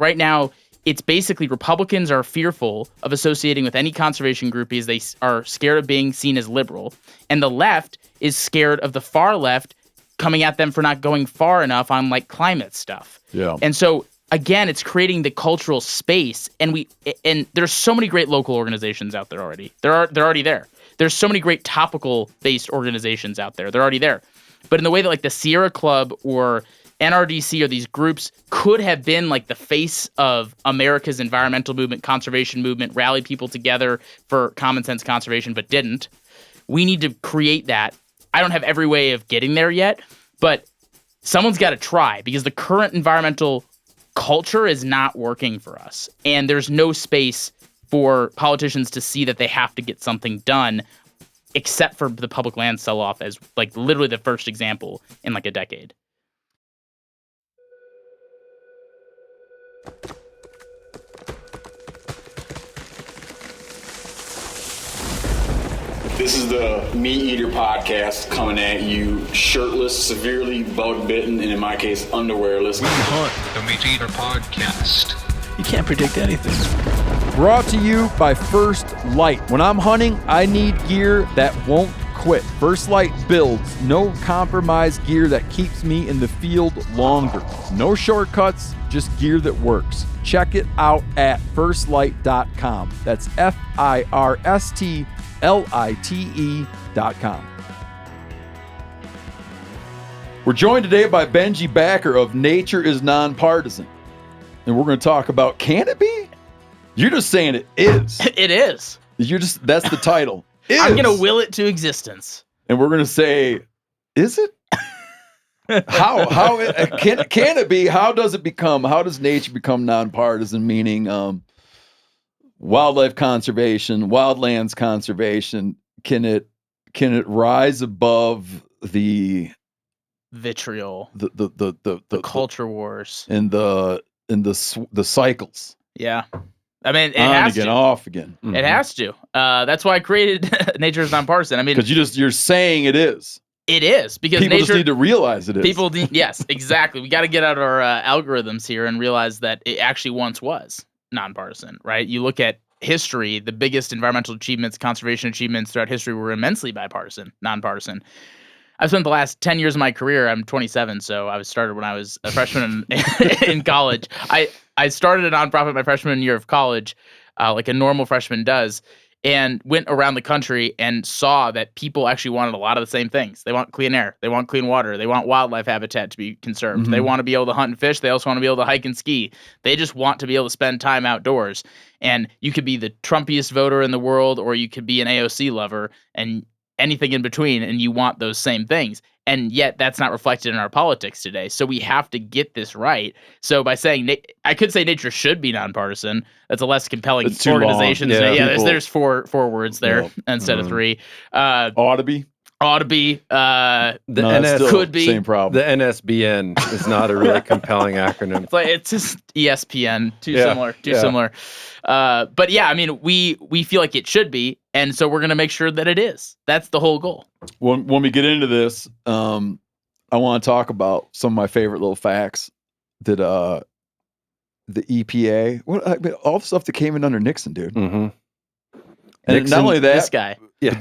Right now, it's basically Republicans are fearful of associating with any conservation groupies. They are scared of being seen as liberal. And the left is scared of the far left coming at them for not going far enough on like climate stuff. Yeah. And so again, it's creating the cultural space, and there's so many great local organizations out there already. They're already there. There's so many great topical based organizations out there. They're already there. But in the way that like the Sierra Club or NRDC or these groups could have been like the face of America's environmental movement, conservation movement, rally people together for common sense conservation, but didn't. We need to create that. I don't have every way of getting there yet, but someone's got to try, because the current environmental culture is not working for us. And there's no space for politicians to see that they have to get something done, except for the public land sell-off as like literally the first example in like a decade. This is the MeatEater podcast coming at you shirtless, severely bug-bitten, and in my case, underwearless. We hunt the MeatEater podcast. You can't predict anything. Brought to you by First Light. When I'm hunting, I need gear that won't quit. First Light builds no compromise gear that keeps me in the field longer. No shortcuts, just gear that works. Check it out at firstlight.com. That's FIRSTLITE.com. We're joined today by Benji Backer of Nature Is Nonpartisan. And we're going to talk about, can it be? You're just saying it is. It is. That's the title. I'm going to will it to existence. And we're going to say, is it? How can it be? How does it become? How does nature become nonpartisan? Meaning, wildlife conservation, wildlands conservation. Can it rise above the vitriol, the culture wars, and the cycles? Yeah. I mean, it on has again, to. Off again. Mm-hmm. It has to. That's why I created Nature Is Nonpartisan. I mean, because you're saying it is. It is, because people nature, just need to realize it is. People need, yes, exactly. We got to get out our algorithms here and realize that it actually once was nonpartisan, right? You look at history, the biggest environmental achievements, conservation achievements throughout history were immensely bipartisan, nonpartisan. I've spent the last 10 years of my career, I'm 27, so I was started when I was a freshman in college. I started a nonprofit my freshman year of college, like a normal freshman does, and went around the country and saw that people actually wanted a lot of the same things. They want clean air. They want clean water. They want wildlife habitat to be conserved. Mm-hmm. They want to be able to hunt and fish. They also want to be able to hike and ski. They just want to be able to spend time outdoors. And you could be the Trumpiest voter in the world, or you could be an AOC lover, and anything in between, and you want those same things. And yet that's not reflected in our politics today. So we have to get this right. So by saying, I could say nature should be nonpartisan. That's a less compelling organization. Yeah, there's four words there instead of three. Ought to be. Could be. Same problem. The NSBN is not a really compelling acronym. It's just ESPN. Too similar. But yeah, I mean, we feel like it should be, and so we're going to make sure that it is. That's the whole goal. When we get into this, I want to talk about some of my favorite little facts that the EPA, all the stuff that came in under Nixon, dude. Mm-hmm. And Nixon, not only that, this guy. Yeah.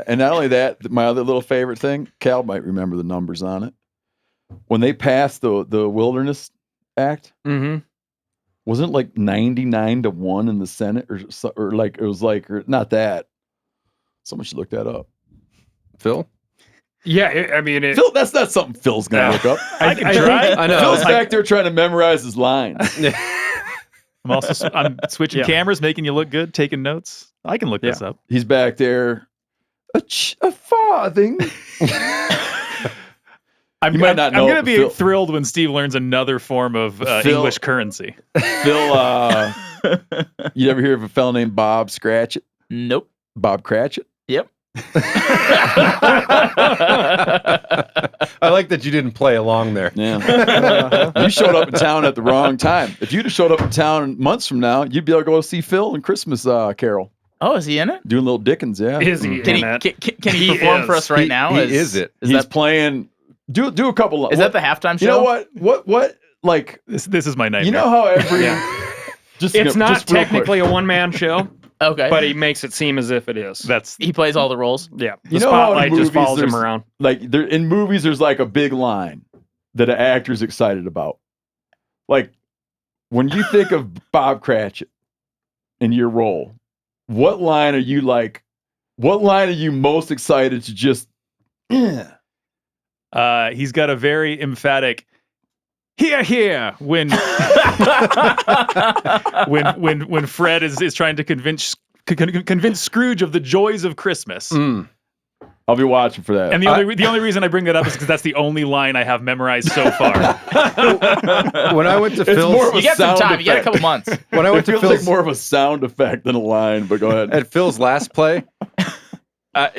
And not only that, my other little favorite thing, Cal might remember the numbers on it. When they passed the Wilderness Act, wasn't it like 99-1 in the Senate, or like it was like, or not that. Someone should look that up. Phil? Yeah, I mean, Phil, that's not something Phil's gonna look up. I can try. I know. Phil's back there trying to memorize his lines. I'm switching cameras, making you look good, taking notes. I can look this up. He's back there. A farthing. I'm going to be thrilled when Steve learns another form of English currency. Phil, you ever hear of a fellow named Bob Scratchit? Nope. Bob Cratchit? Yep. I like that you didn't play along there. Yeah. You showed up in town at the wrong time. If you'd have showed up in town months from now, you'd be able to go see Phil in Christmas Carol. Oh, is he in it? Doing little Dickens, yeah. Is he in it? Can he perform for us right now? He is it. He's playing. Do a couple. Is that the halftime show? You know what? like This is my nightmare. you know how every It's not just real quick. technically a one-man show, Okay. but he makes it seem as if it is. He plays all the roles. Yeah. The You know how in spotlight just movies follows him there's- around. like there in movies there's like a big line that an actor's excited about. Like when you think of Bob Cratchit in your role, what line are you most excited to just He's got a very emphatic here when when Fred is trying to convince Scrooge of the joys of Christmas. I'll be watching for that. And the only reason I bring that up is because that's the only line I have memorized so far. When I went to It's Phil's, more of You got some sound time. You got a effect. couple months. when I It went to feels Phil's like more of a sound effect than a line, but go ahead. at Phil's last play, I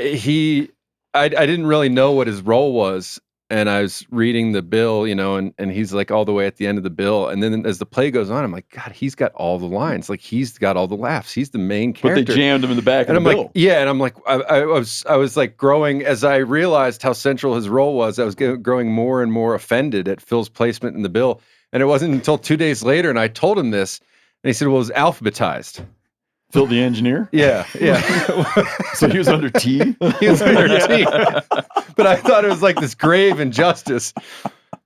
didn't really know what his role was, and I was reading the bill, and he's like all the way at the end of the bill, and then as the play goes on, I'm like, God, he's got all the lines, like he's got all the laughs, he's the main But character. they jammed him in the back and of I'm the like, bill. yeah, and I'm like, I was like growing as I realized how central his role was. I was growing more and more offended at Phil's placement in the bill, and it wasn't until 2 days later, and I told him this, and he said, "Well, it was alphabetized." Phil the engineer? Yeah. So he was under T? He was under T. But I thought it was like this grave injustice.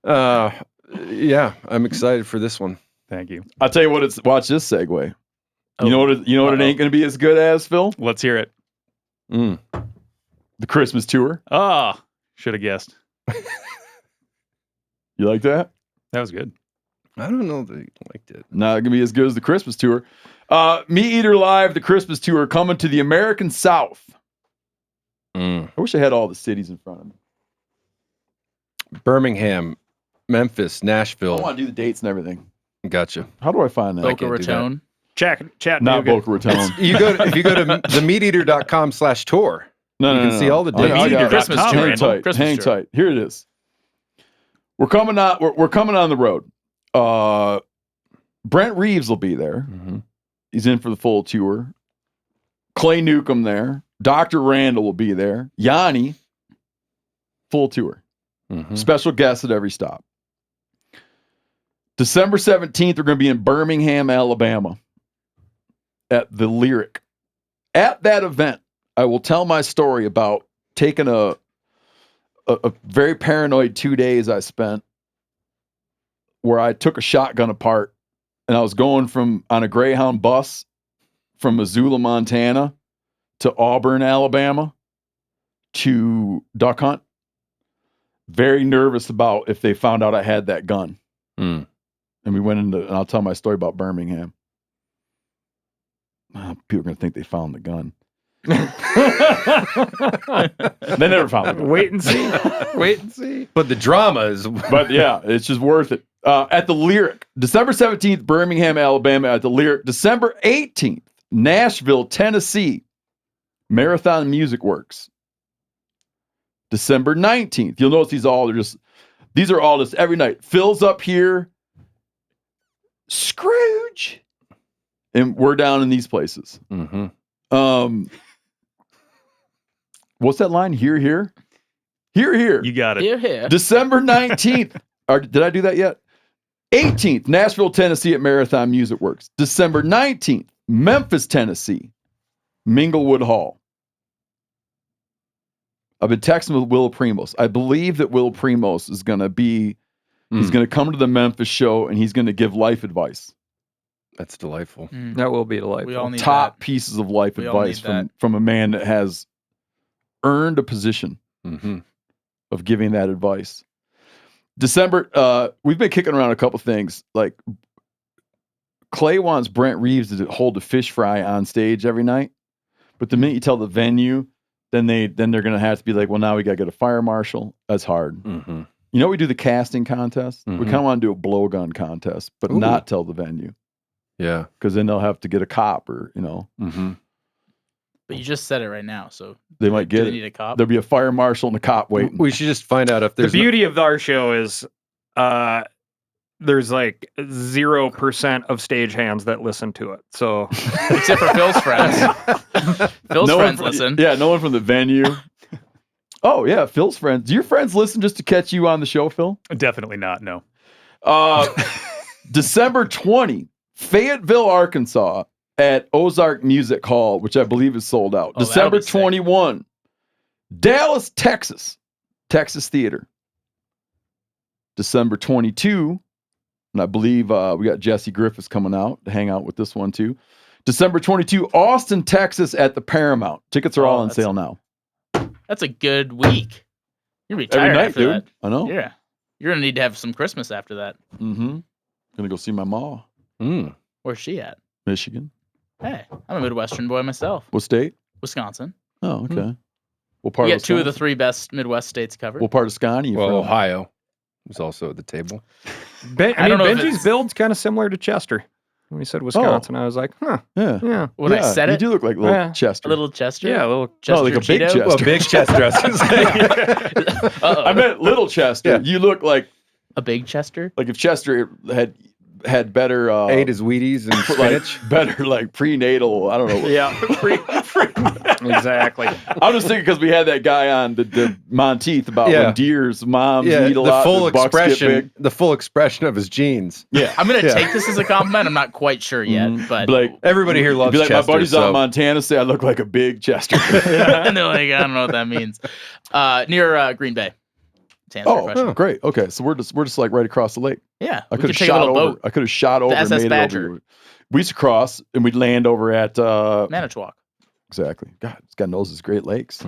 Yeah, I'm excited for this one. Thank you. I'll tell you what, watch this segue. You know what it ain't going to be as good as, Phil? Let's hear it. The Christmas tour. Oh, should have guessed. You like that? That was good. I don't know that you liked it. Not going to be as good as the Christmas tour. MeatEater Live, the Christmas tour, coming to the American South. I wish I had all the cities in front of me. Birmingham, Memphis, I Nashville. want to do the dates and everything. Gotcha. How do I find that? Boca can't do that. Raton. Chat. Not Boca Raton. If you go to themeateater.com/tour, No, you can see all the I dates. got it. Christmas Hang tour, Randall. tight. Christmas Hang tour. tight. Here it is. We're coming on the road. Brent Reeves will be there. He's in for the full tour. Clay Newcomb there. Dr. Randall will be there. Yanni, full tour. Special guests at every stop. December 17th, we're going to be in Birmingham, Alabama at the Lyric. At that event, I will tell my story about taking a very paranoid 2 days I spent where I took a shotgun apart and I was going on a Greyhound bus from Missoula, Montana to Auburn, Alabama to duck hunt. Very nervous about if they found out I had that gun. And we went and I'll tell my story about Birmingham. People are going to think they found the gun. They never found the gun. Wait and see. But the drama is. But yeah, it's just worth it. At the Lyric, December 17th, Birmingham, Alabama at the Lyric. December 18th, Nashville, Tennessee, Marathon Music Works. December 19th, you'll notice these are all just every night. Phil's up here, Scrooge, and we're down in these places. What's that line? Here. You got it. Here. December 19th. Did I do that yet? 18th, Nashville, Tennessee at Marathon Music Works. December 19th, Memphis, Tennessee, Minglewood Hall. I've been texting with Will Primos. I believe that Will Primos is going to be, he's going to come to the Memphis show and he's going to give life advice. That's delightful. That will be delightful. We all need Top that. pieces of life We all advice need from a man that has earned a position Mm-hmm. of giving that advice. December, we've been kicking around a couple things. Like Clay wants Brent Reeves to hold a fish fry on stage every night. But the minute you tell the venue, then they're going to have to be like, well, now we got to get a fire marshal. That's hard. Mm-hmm. You know, we do the casting contest. We kind of want to do a blowgun contest, but not tell the venue. Yeah. Because then they'll have to get a cop or, Mm-hmm. But you just said it right now, so they might do get they it. need a cop? There'll be a fire marshal and a cop waiting. We should just find out if The there's beauty of our show is there's like 0% of stagehands that listen to it. So Except for Phil's friends. Phil's friends listen. Yeah, no one from the venue. Oh, yeah, Phil's friends. Do your friends listen just to catch you on the show, Phil? Definitely not. No. December 20, Fayetteville, Arkansas, at Ozark Music Hall, which I believe is sold out. Oh, that'll December be sick. 21, Dallas, Texas Theater. December 22, and I believe we got Jesse Griffiths coming out to hang out with this one too. December 22, Austin, Texas at the Paramount. Tickets are all on sale now. That's a good week. You're gonna be tired Every night, after dude. that. I know. Yeah. You're gonna need to have some Christmas after that. Mm-hmm. Gonna go see my ma. Where's she at? Michigan. Hey, I'm a Midwestern boy myself. What state? Wisconsin. Oh, okay. Hmm. What part We of got two of the Wisconsin? three best Midwest states covered. What part of Scotty? Well, Ohio was also at the table. I don't know if Benji's it's- build's kind of similar to Chester. When he said Wisconsin, I was like, huh. Yeah. Yeah. When I said you it, do look like little Yeah. Chester. a little Chester. Yeah, a little. Chester like a big Cheeto? Chester. Well, big Chester. I was gonna say. Uh-oh. I meant little Chester. Yeah. You look like A big Chester. if Chester had better Ate his Wheaties and spinach. better like prenatal. I don't know. Yeah. Exactly. I'm just thinking because we had that guy on the Monteith about Yeah. when deer's moms Yeah, eat a lot. the full and bucks get expression. big. The full expression of his genes. Yeah. I'm gonna take this as a compliment. I'm not quite sure yet, but Be like Everybody here loves be like Chester. my buddies out so- in Montana say I look like a big Chester. and they're like, I don't know what that means. Near Green Bay. To answer your question. Oh, great. Okay, so we're just like right across the lake. Yeah, I we could could have take a shot little over. boat. I could have shot over and SS made it Badger. over. We used to cross and we'd land over at Manitowoc. exactly. God, this guy knows his Great Lakes.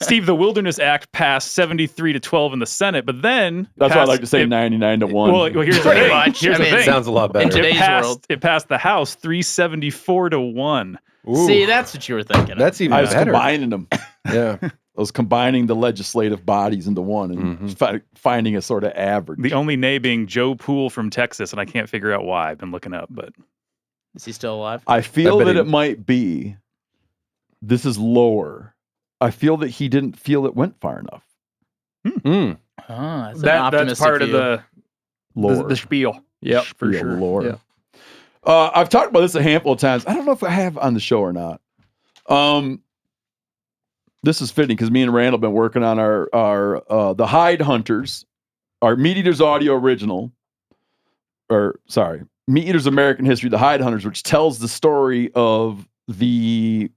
Steve, the Wilderness Act passed 73-12 in the Senate, but then That's why I passed- like to say it- 99-1. Well, here's the Pretty thing. much. Here's I the mean, thing. Sounds a lot better. In today's world. It passed the House 374-1. Ooh, See, that's what you were thinking. that's even I was better. combining them. Yeah. I was combining the legislative bodies into one and finding a sort of average. The only nay being Joe Poole from Texas, and I can't figure out why. I've been looking up, but Is he still alive? I feel bet that he- it might be. This is lower. I feel that he didn't feel it went far enough. Mm. Oh, that's an That's optimistic part of view. Lower. the spiel. Yep, for Yeah, sure. lower. Yeah. I've talked about this a handful of times. I don't know if I have on the show or not. This is fitting because me and Randall have been working on our the Hide Hunters, our MeatEater's audio original, MeatEater's American History, the Hide Hunters, which tells the story of the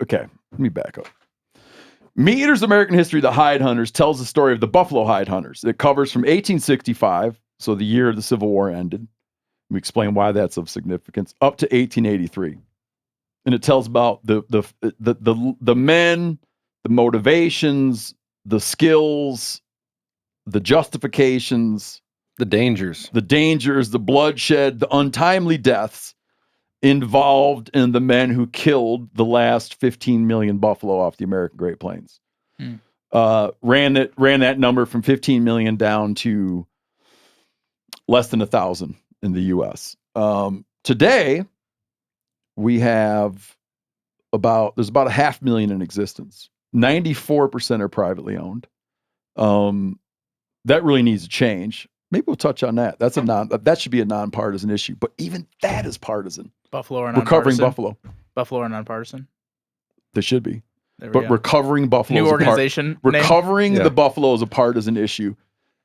Okay, let me back up. MeatEater's American History, the Hide Hunters, tells the story of the Buffalo Hide Hunters. It covers from 1865, so the year the Civil War ended. We explain why that's of significance, up to 1883. And it tells about the men, the motivations, the skills, the justifications, The dangers. the dangers, the bloodshed, the untimely deaths involved in the men who killed the last 15 million buffalo off the American Great Plains. Ran that number from 15 million down to less than 1,000 in the U.S. Today, we have there's about 500,000 in existence. 94% are privately owned. That really needs to change. Maybe we'll touch on that. That should be a nonpartisan issue, but even that is partisan. Buffalo or Recovering nonpartisan? buffalo. Buffalo or nonpartisan? They should be. There we But go. recovering buffalo New is organization name? recovering Yeah. the buffalo is a partisan issue,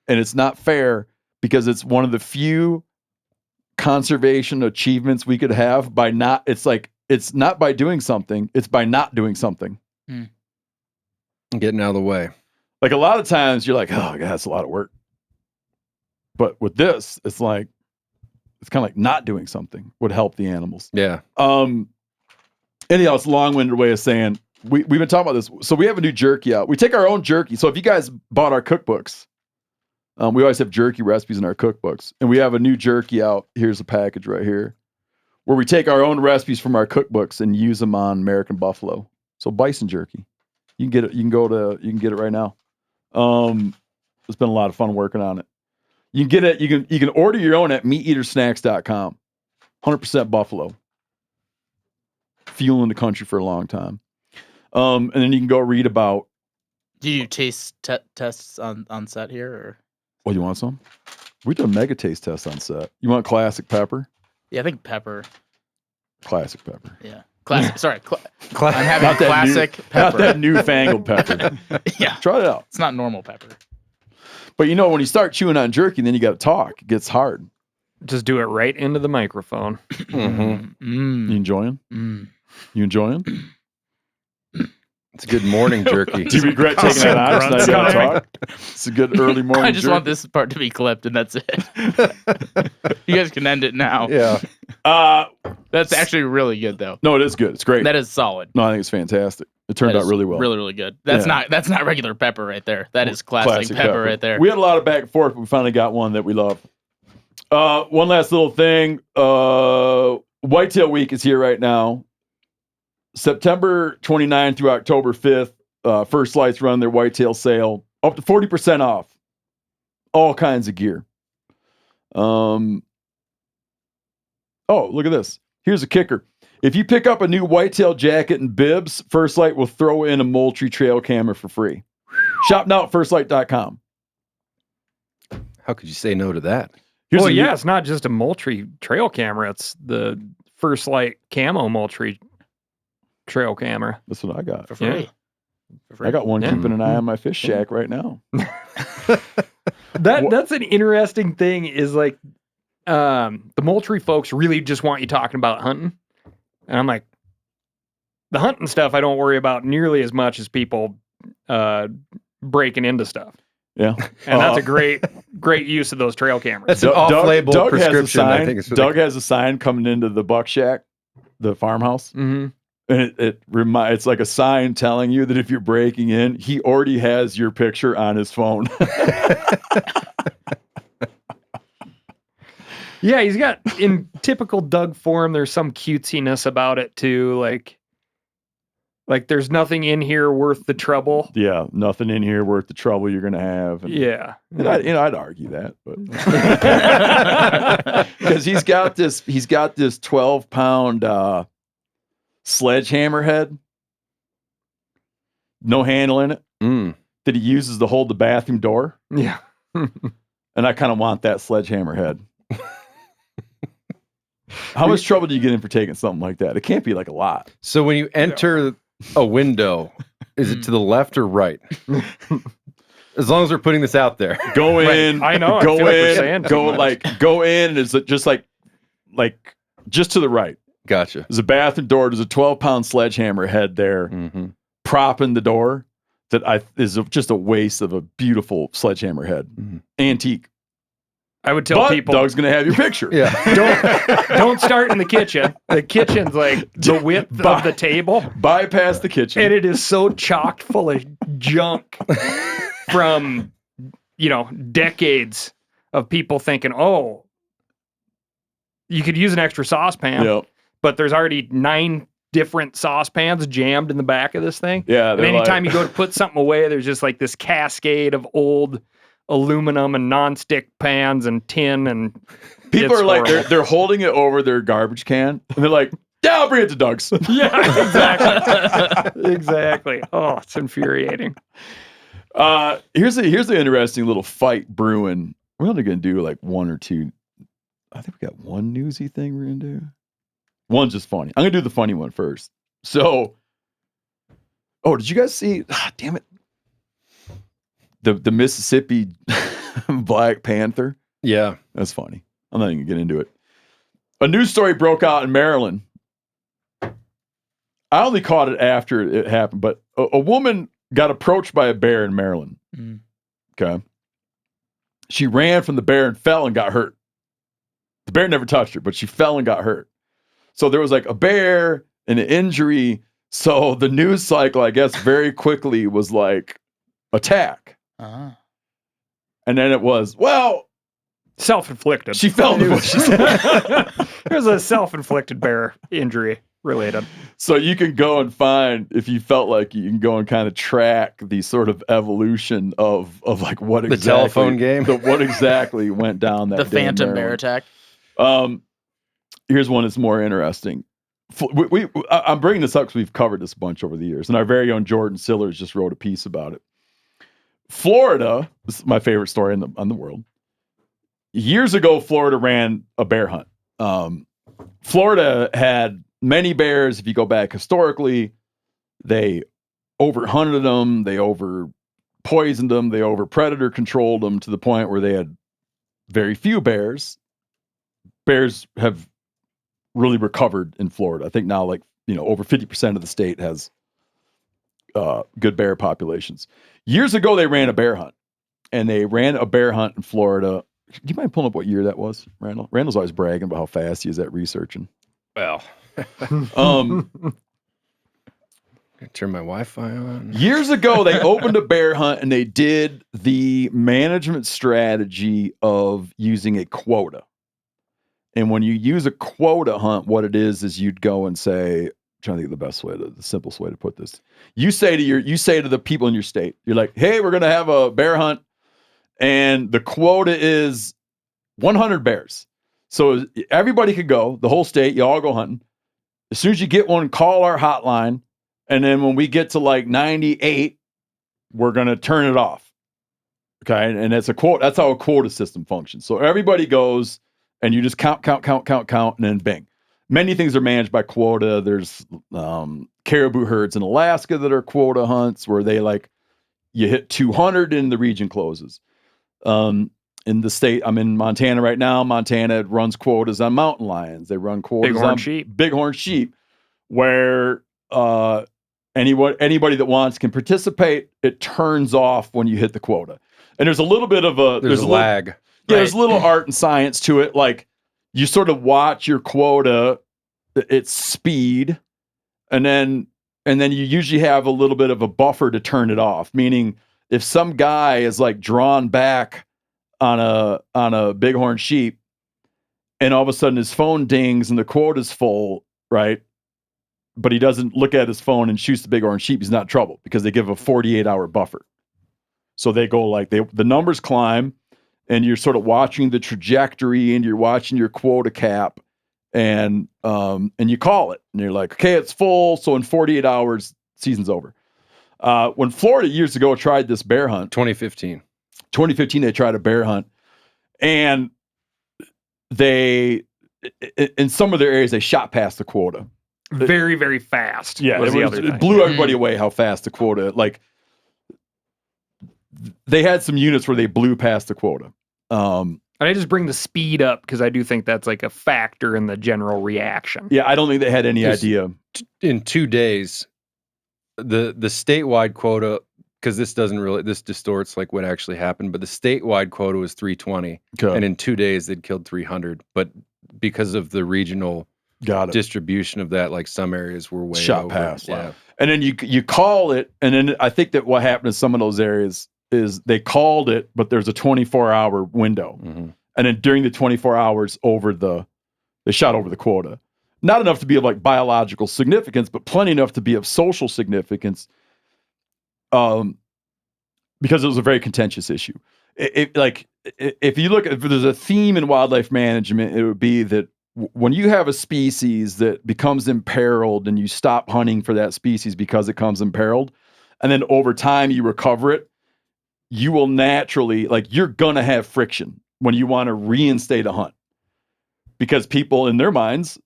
and it's not fair because it's one of the few conservation achievements we could have by not. It's not by doing something; it's by not doing something. Getting out of the way. Like a lot of times, you're like, "Oh, God, that's a lot of work." But with this, it's kind of like not doing something would help the animals. Yeah. Anyhow, it's a long-winded way of saying we've been talking about this. So we have a new jerky out. We take our own jerky. So if you guys bought our cookbooks, we always have jerky recipes in our cookbooks, and we have a new jerky out. Here's a package right here, where we take our own recipes from our cookbooks and use them on American buffalo. So bison jerky, you can get it. You can get it right now. It's been a lot of fun working on it. You can get it. You can order your own at MeatEaterSnacks.com. 100% buffalo. Fueling the country for a long time. And then you can go read about. Do you do taste tests on set here? Or? Oh, you want some? We do a mega taste test on set. You want classic pepper? Yeah, I think pepper. Classic pepper. Yeah. Classic. Sorry. I'm Not having that classic Not pepper. that newfangled pepper. Yeah. Try it out. It's not normal pepper. But when you start chewing on jerky, then you got to talk. It gets hard. Just do it right into the microphone. You enjoying? You enjoying? It's a good morning jerky. Do you regret taking that out? It's not gonna talk. It's a good early morning. I just jerky. want this part to be clipped, and that's it. You guys can end it now. Yeah. That's actually really good, though. No, it is good. It's great. That is solid. No, I think it's fantastic. It turned That out is really well. Really, really good. That's not regular pepper right there. That is classic pepper right there. We had a lot of back and forth, but we finally got one that we love. One last little thing. Whitetail Week is here right now. September 29th through October 5th. First Lights run their whitetail sale. Up to 40% off. All kinds of gear. Oh, look at this. Here's a kicker. If you pick up a new whitetail jacket and bibs, First Light will throw in a Moultrie trail camera for free. Shop now at firstlight.com. How could you say no to that? It's not just a Moultrie trail camera. It's the First Light camo Moultrie trail camera. That's what I got. For free. Yeah. For free. I got one keeping an eye on my fish shack right now. That's an interesting thing is like the Moultrie folks really just want you talking about hunting. And I'm like, the hunting stuff I don't worry about nearly as much as people breaking into stuff. Yeah. And that's a great use of those trail cameras. That's an off-label Doug prescription. Has a sign, I think it's Doug has a sign coming into the buck shack, the farmhouse. Mm-hmm. And it's like a sign telling you that if you're breaking in, he already has your picture on his phone. Yeah, he's got, in typical Doug form, there's some cutesiness about it too. Like there's nothing in here worth the trouble. Yeah, nothing in here worth the trouble you're gonna have. And, Yeah. and I'd argue that, but because he's got this 12-pound sledgehammer head, no handle in it, that he uses to hold the bathroom door. Yeah. And I kind of want that sledgehammer head. How much trouble do you get in for taking something like that? It can't be like a lot. So when you enter a window, is it to the left or right? As long as we're putting this out there. Go in. I know. Go I feel like we're in. saying too Go much. go in. Is it just like just to the right? Gotcha. There's a bathroom door. There's a 12-pound sledgehammer head there, propping the door. That is just a waste of a beautiful sledgehammer head, antique. I would tell But people, Doug's gonna have your picture. Yeah. don't start in the kitchen. The kitchen's like the width of the table, Bypass the kitchen. and it is so chocked full of junk from decades of people thinking, oh, you could use an extra saucepan, Yep. but there's already 9 different saucepans jammed in the back of this thing. Yeah. And they're anytime like- you go to put something away, there's just like this cascade of old aluminum and nonstick pans and tin, and people it's are like horrible. they're holding it over their garbage can, and they're like, "Yeah, I'll bring it to Doug's." Yeah, exactly. Exactly. Oh, it's infuriating. Here's the interesting little fight brewing. We're only gonna do like one or two. I think we got one newsy thing we're gonna do. One's just funny. I'm gonna do the funny one first. So, did you guys see? Damn it. The Mississippi Black Panther. Yeah. That's funny. I'm not even gonna get into it. A news story broke out in Maryland. I only caught it after it happened, but a woman got approached by a bear in Maryland. Okay. She ran from the bear and fell and got hurt. The bear never touched her, but she fell and got hurt. So there was like a bear and an injury. So the news cycle, I guess, very quickly was like attack. Uh-huh. And then it was, well, Self-inflicted. she fell in the bushes. It was a self-inflicted bear injury related. So you can go and find, if you felt like you can go and kind of track the sort of evolution of like what The exactly telephone game. what exactly went down that The day in phantom bear Maryland. attack. Here's one that's more interesting. I'm bringing this up because we've covered this a bunch over the years, and our very own Jordan Sillers just wrote a piece about it. Florida, this is my favorite story in the world. Years ago, Florida ran a bear hunt. Florida had many bears. If you go back historically, they overhunted them. They poisoned them. They over predator controlled them to the point where they had very few bears. Bears have really recovered in Florida. I think now, like, over 50% of the state has good bear populations. Years ago, they ran a bear hunt, and they ran a bear hunt in Florida. Do you mind pulling up what year that was, Randall? Randall's always bragging about how fast he is at researching. Well, turn my Wi-Fi on. Years ago, they opened a bear hunt, and they did the management strategy of using a quota. And when you use a quota hunt, what it is you'd go and say, I'm trying to think of the simplest way to put this. You say to the people in your state, you're like, hey, we're going to have a bear hunt, and the quota is 100 bears. So everybody could go, the whole state, you all go hunting. As soon as you get one, call our hotline. And then when we get to like 98, we're going to turn it off. Okay. And it's a quote. That's how a quota system functions. So everybody goes and you just count, and then bing. Many things are managed by quota. There's caribou herds in Alaska that are quota hunts where they you hit 200 and the region closes. In the state, I'm in Montana right now. Montana runs quotas on mountain lions. They run quotas on bighorn sheep, where anybody that wants can participate. It turns off when you hit the quota. And there's a little bit of there's a lag. There's a little art and science to it. Like, you sort of watch your quota, its speed, and then you usually have a little bit of a buffer to turn it off. Meaning, if some guy is like drawn back on a bighorn sheep, and all of a sudden his phone dings and the quota's full, right? But he doesn't look at his phone and shoots the bighorn sheep, he's not in trouble because they give a 48-hour buffer. So they go the numbers climb, and you're sort of watching the trajectory, and you're watching your quota cap, and you call it, and you're like, okay, it's full. So in 48 hours, season's over. When Florida years ago tried this bear hunt, 2015, they tried a bear hunt, and they, in some of their areas, they shot past the quota. Very, very fast. Yeah, it blew everybody away how fast the quota, they had some units where they blew past the quota. And I just bring the speed up because I do think that's like a factor in the general reaction. Yeah, I don't think they had any idea. In 2 days, the statewide quota, because this distorts like what actually happened, but the statewide quota was 320. Okay. And in 2 days, they'd killed 300. But because of the regional distribution of that, like some areas were way shot over. past. Yeah. And then you call it, and then I think that what happened in some of those areas is they called it, but there's a 24-hour window. Mm-hmm. And then during the 24 hours they shot over the quota. Not enough to be of like biological significance, but plenty enough to be of social significance. Because it was a very contentious issue. If you look at, if there's a theme in wildlife management, it would be that when you have a species that becomes imperiled and you stop hunting for that species because it comes imperiled, and then over time you recover it, you will naturally, you're gonna have friction when you want to reinstate a hunt, because people in their minds,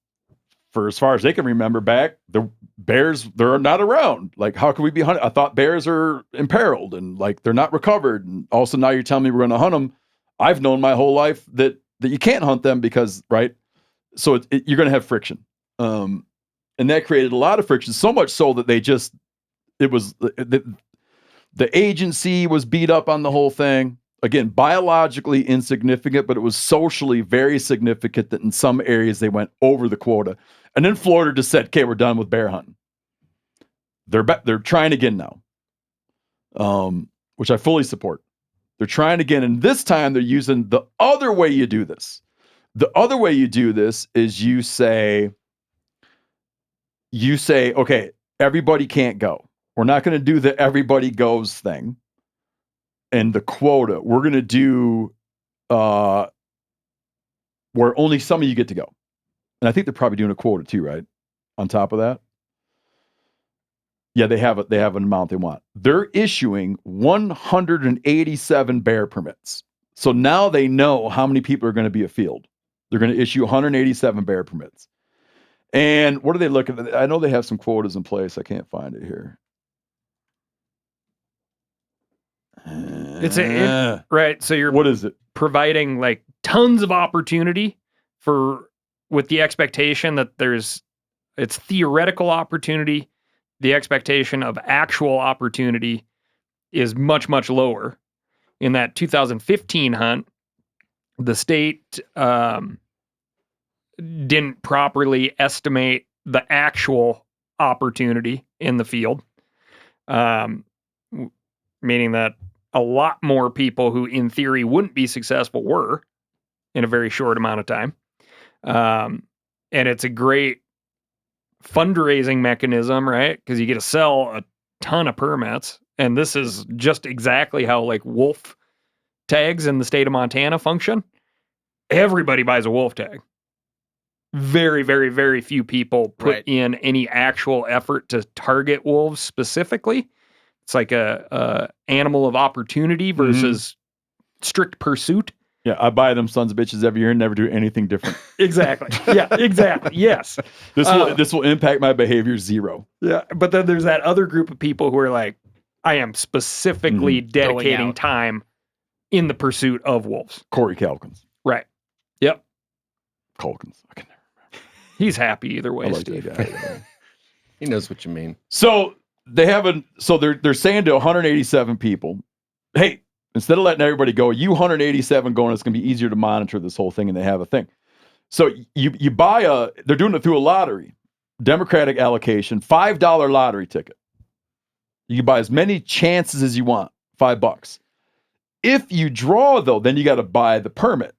for as far as they can remember back, the bears, they're not around. Like, how can we be hunting? I thought bears are imperiled and they're not recovered. And also now you're telling me we're going to hunt them. I've known my whole life that you can't hunt them because, right? So you're going to have friction. And that created a lot of friction, so much so that the agency was beat up on the whole thing. Again, biologically insignificant, but it was socially very significant that in some areas they went over the quota. And then Florida just said, okay, we're done with bear hunting. They're trying again now, which I fully support. They're trying again, and this time they're using the other way you do this. The other way you do this is you say, okay, everybody can't go. We're not going to do the everybody goes thing. And the quota, we're going to do where only some of you get to go. And I think they're probably doing a quota too, right? On top of that. Yeah, they have an amount they want. They're issuing 187 bear permits. So now they know how many people are going to be afield. They're going to issue 187 bear permits. And what are they looking at? I know they have some quotas in place. I can't find it here. Right. So you're What is it? providing like tons of opportunity with the expectation that it's theoretical opportunity. The expectation of actual opportunity is much, much lower. In that 2015 hunt, the state didn't properly estimate the actual opportunity in the field, meaning that a lot more people who in theory wouldn't be successful were in a very short amount of time. And it's a great fundraising mechanism, right? Because you get to sell a ton of permits. And this is just exactly how like wolf tags in the state of Montana function. Everybody buys a wolf tag. Very, very, very few people put in any actual effort to target wolves specifically. It's like a animal of opportunity versus strict pursuit. Yeah, I buy them sons of bitches every year and never do anything different. Exactly. Yeah, exactly. Yes. This will impact my behavior zero. Yeah, but then there's that other group of people who are like, I am specifically dedicating time in the pursuit of wolves. Corey Calkins. Right. Yep. Calkins. I can never remember. He's happy either way, I like Steve. that guy. He knows what you mean. So they're saying to 187 people, hey, instead of letting everybody go, you 187 going, it's going to be easier to monitor this whole thing, and they have a thing. So you buy they're doing it through a lottery, Democratic allocation, $5 lottery ticket. You can buy as many chances as you want, $5. If you draw though, then you got to buy the permit.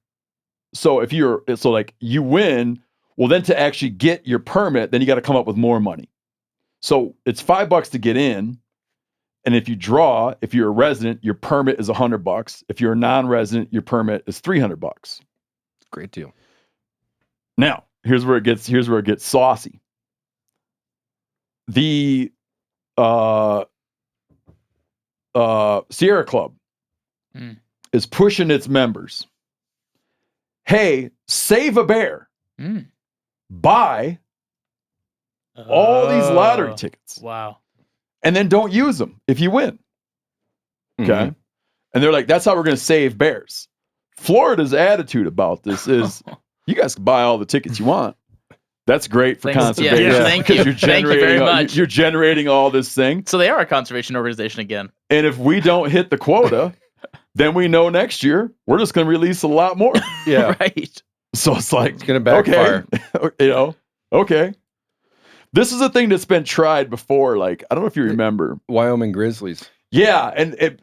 So you win, well then to actually get your permit, then you got to come up with more money. So it's $5 to get in. And if you draw, if you're a resident, your permit is $100. If you're a non-resident, your permit is $300. Great deal. Now, here's where it gets saucy. The Sierra Club is pushing its members. Hey, save a bear. Buy all these lottery tickets. Wow. And then don't use them if you win. Okay. And they're like, that's how we're going to save bears. Florida's attitude about this is you guys can buy all the tickets you want. That's great for conservation. Yeah, thank you. Thank you very much. You're generating all this thing. So they are a conservation organization again. And if we don't hit the quota, then we know next year we're just going to release a lot more. Yeah. Right. So it's like, it's going to backfire. Okay. Okay. This is a thing that's been tried before. Like, I don't know if you remember. Wyoming Grizzlies. Yeah. And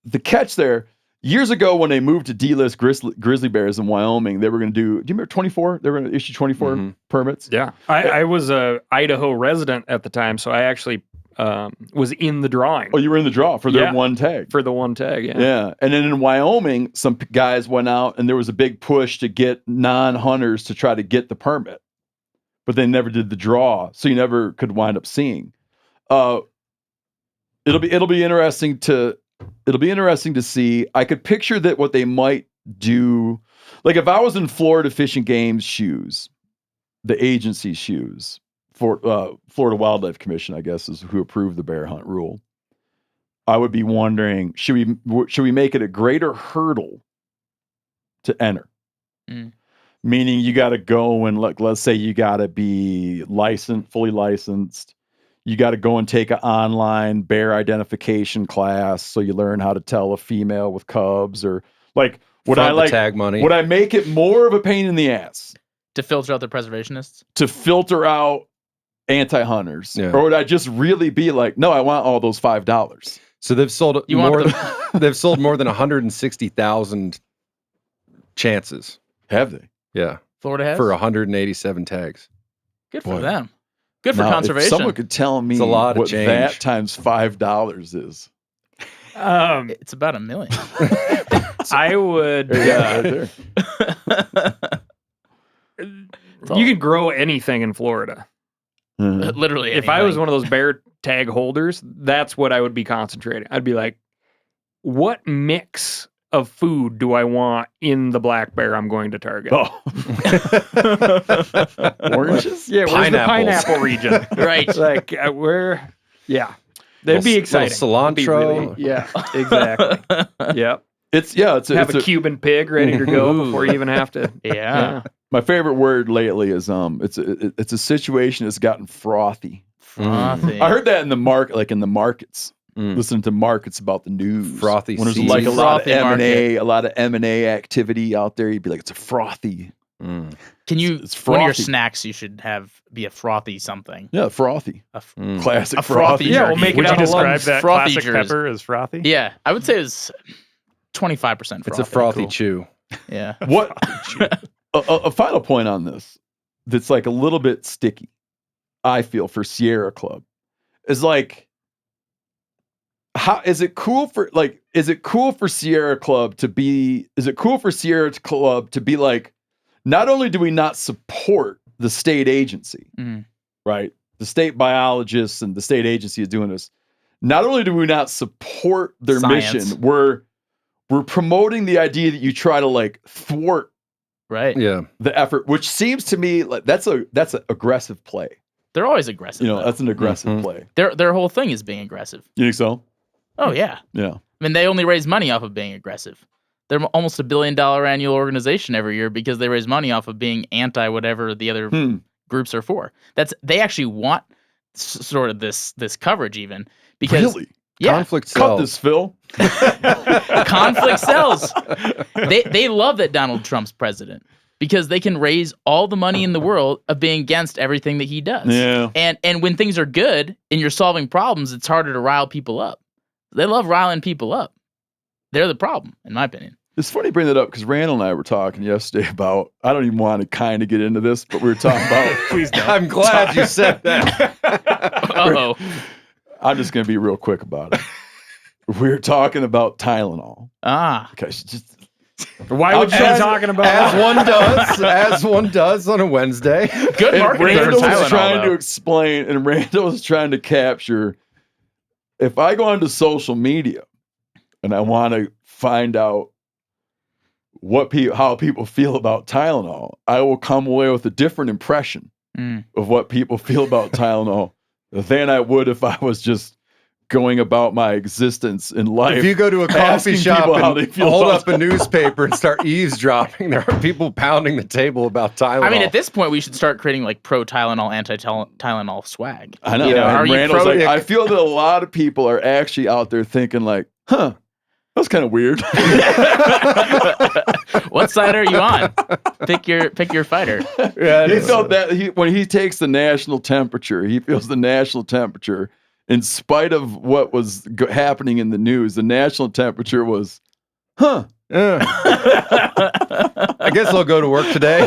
the catch there, years ago when they moved to delist grizzly bears in Wyoming, they were going to do you remember 24? They were going to issue 24 permits. Yeah. I was a Idaho resident at the time, so I actually was in the drawing. Oh, you were in the draw for their one tag. For the one tag, yeah. Yeah. And then in Wyoming, some guys went out and there was a big push to get non-hunters to try to get the permit. But they never did the draw, so you never could wind up seeing. It'll be interesting to see. I could picture that what they might do, like if I was in Florida Fish and Game's shoes, the agency's shoes, for Florida Wildlife Commission, I guess is who approved the bear hunt rule. I would be wondering, should we make it a greater hurdle to enter? Meaning you got to go and let's say you got to be fully licensed. You got to go and take an online bear identification class so you learn how to tell a female with cubs, or like tag money. Would I make it more of a pain in the ass to filter out the preservationists? To filter out anti-hunters, or would I just really be like, no, I want all those $5? So they've sold they've sold more than 160,000 chances. Have they? Yeah. Florida has? For 187 tags. Good for them. Good for conservation. If someone could tell me a lot what of change. that times $5 is. It's about $1 million. I would. Right there. You can grow anything in Florida. Literally. If I was one of those bear tag holders, that's what I would be concentrating. I'd be like, what mix of food do I want in the black bear I'm going to target? Oranges? Yeah, where's the pineapple region? Right. Like, yeah. They'd be Little exciting. It'd be cilantro. yeah, exactly. Yep. It's Have a Cuban pig ready to go before you even have to. Yeah. my favorite word lately is it's a situation that's gotten frothy. Frothy. I heard that in the market, like in the markets. Mm. Listening to markets about the news. Frothy when there's seas. like a lot of Frothy M&A, a lot of M&A activity out there, you'd be like, it's a frothy. Mm. Can you? It's One of your frothy. snacks you should be a frothy something. Yeah, frothy. Mm. Classic A frothy Yeah, jerky. we'll make it Would you out of describe lungs. that Frothy classic jers. pepper as frothy? Yeah, I would say it's 25% frothy. It's a frothy Cool. chew. Yeah. What? a final point on this that's like a little bit sticky, I feel, for Sierra Club is like, how is it cool for Sierra Club to be like, not only do we not support the state agency, Mhm. right? The state biologists and the state agency is doing this. Not only do we not support their Science. mission, we're promoting the idea that you try to like thwart Right. Yeah. the effort, which seems to me like that's an aggressive play. They're always aggressive. You know, though. that's an aggressive Mhm. play. Their whole thing is being aggressive. You think so? Oh yeah. Yeah. I mean, they only raise money off of being aggressive. They're almost $1 billion annual organization every year because they raise money off of being anti whatever the other groups are for. They actually want sort of this coverage even because Really? yeah, Conflict Cut sells. this, Phil. conflict sells. They love that Donald Trump's president because they can raise all the money in the world of being against everything that he does. Yeah. And when things are good and you're solving problems, it's harder to rile people up. They love riling people up. They're the problem, in my opinion. It's funny you bring that up because Randall and I were talking yesterday about, I don't even want to kind of get into this, but we were talking about, Please don't. I'm glad you said that. Uh-oh. I'm just going to be real quick about it. We were talking about Tylenol. Ah. Okay, just Why would you be As- talking about as one does on a Wednesday. Good and marketing for Randall was Tylenol, trying to though. explain, and Randall was trying to capture, if I go onto social media and I want to find out how people feel about Tylenol, I will come away with a different impression of what people feel about Tylenol than I would if I was just going about my existence in life. If you go to a coffee asking shop people how and they feel hold about up a newspaper and start eavesdropping, there are people pounding the table about Tylenol. I mean, at this point, we should start creating like pro Tylenol, anti Tylenol swag. I know. You know, and are you Randall's pro- like, I feel that a lot of people are actually out there thinking like, huh, that's kind of weird. What side are you on? Pick your fighter. Yeah, He felt that when he takes the national temperature, he feels the national temperature, in spite of what was happening in the news, the national temperature was, huh. I guess I'll go to work today.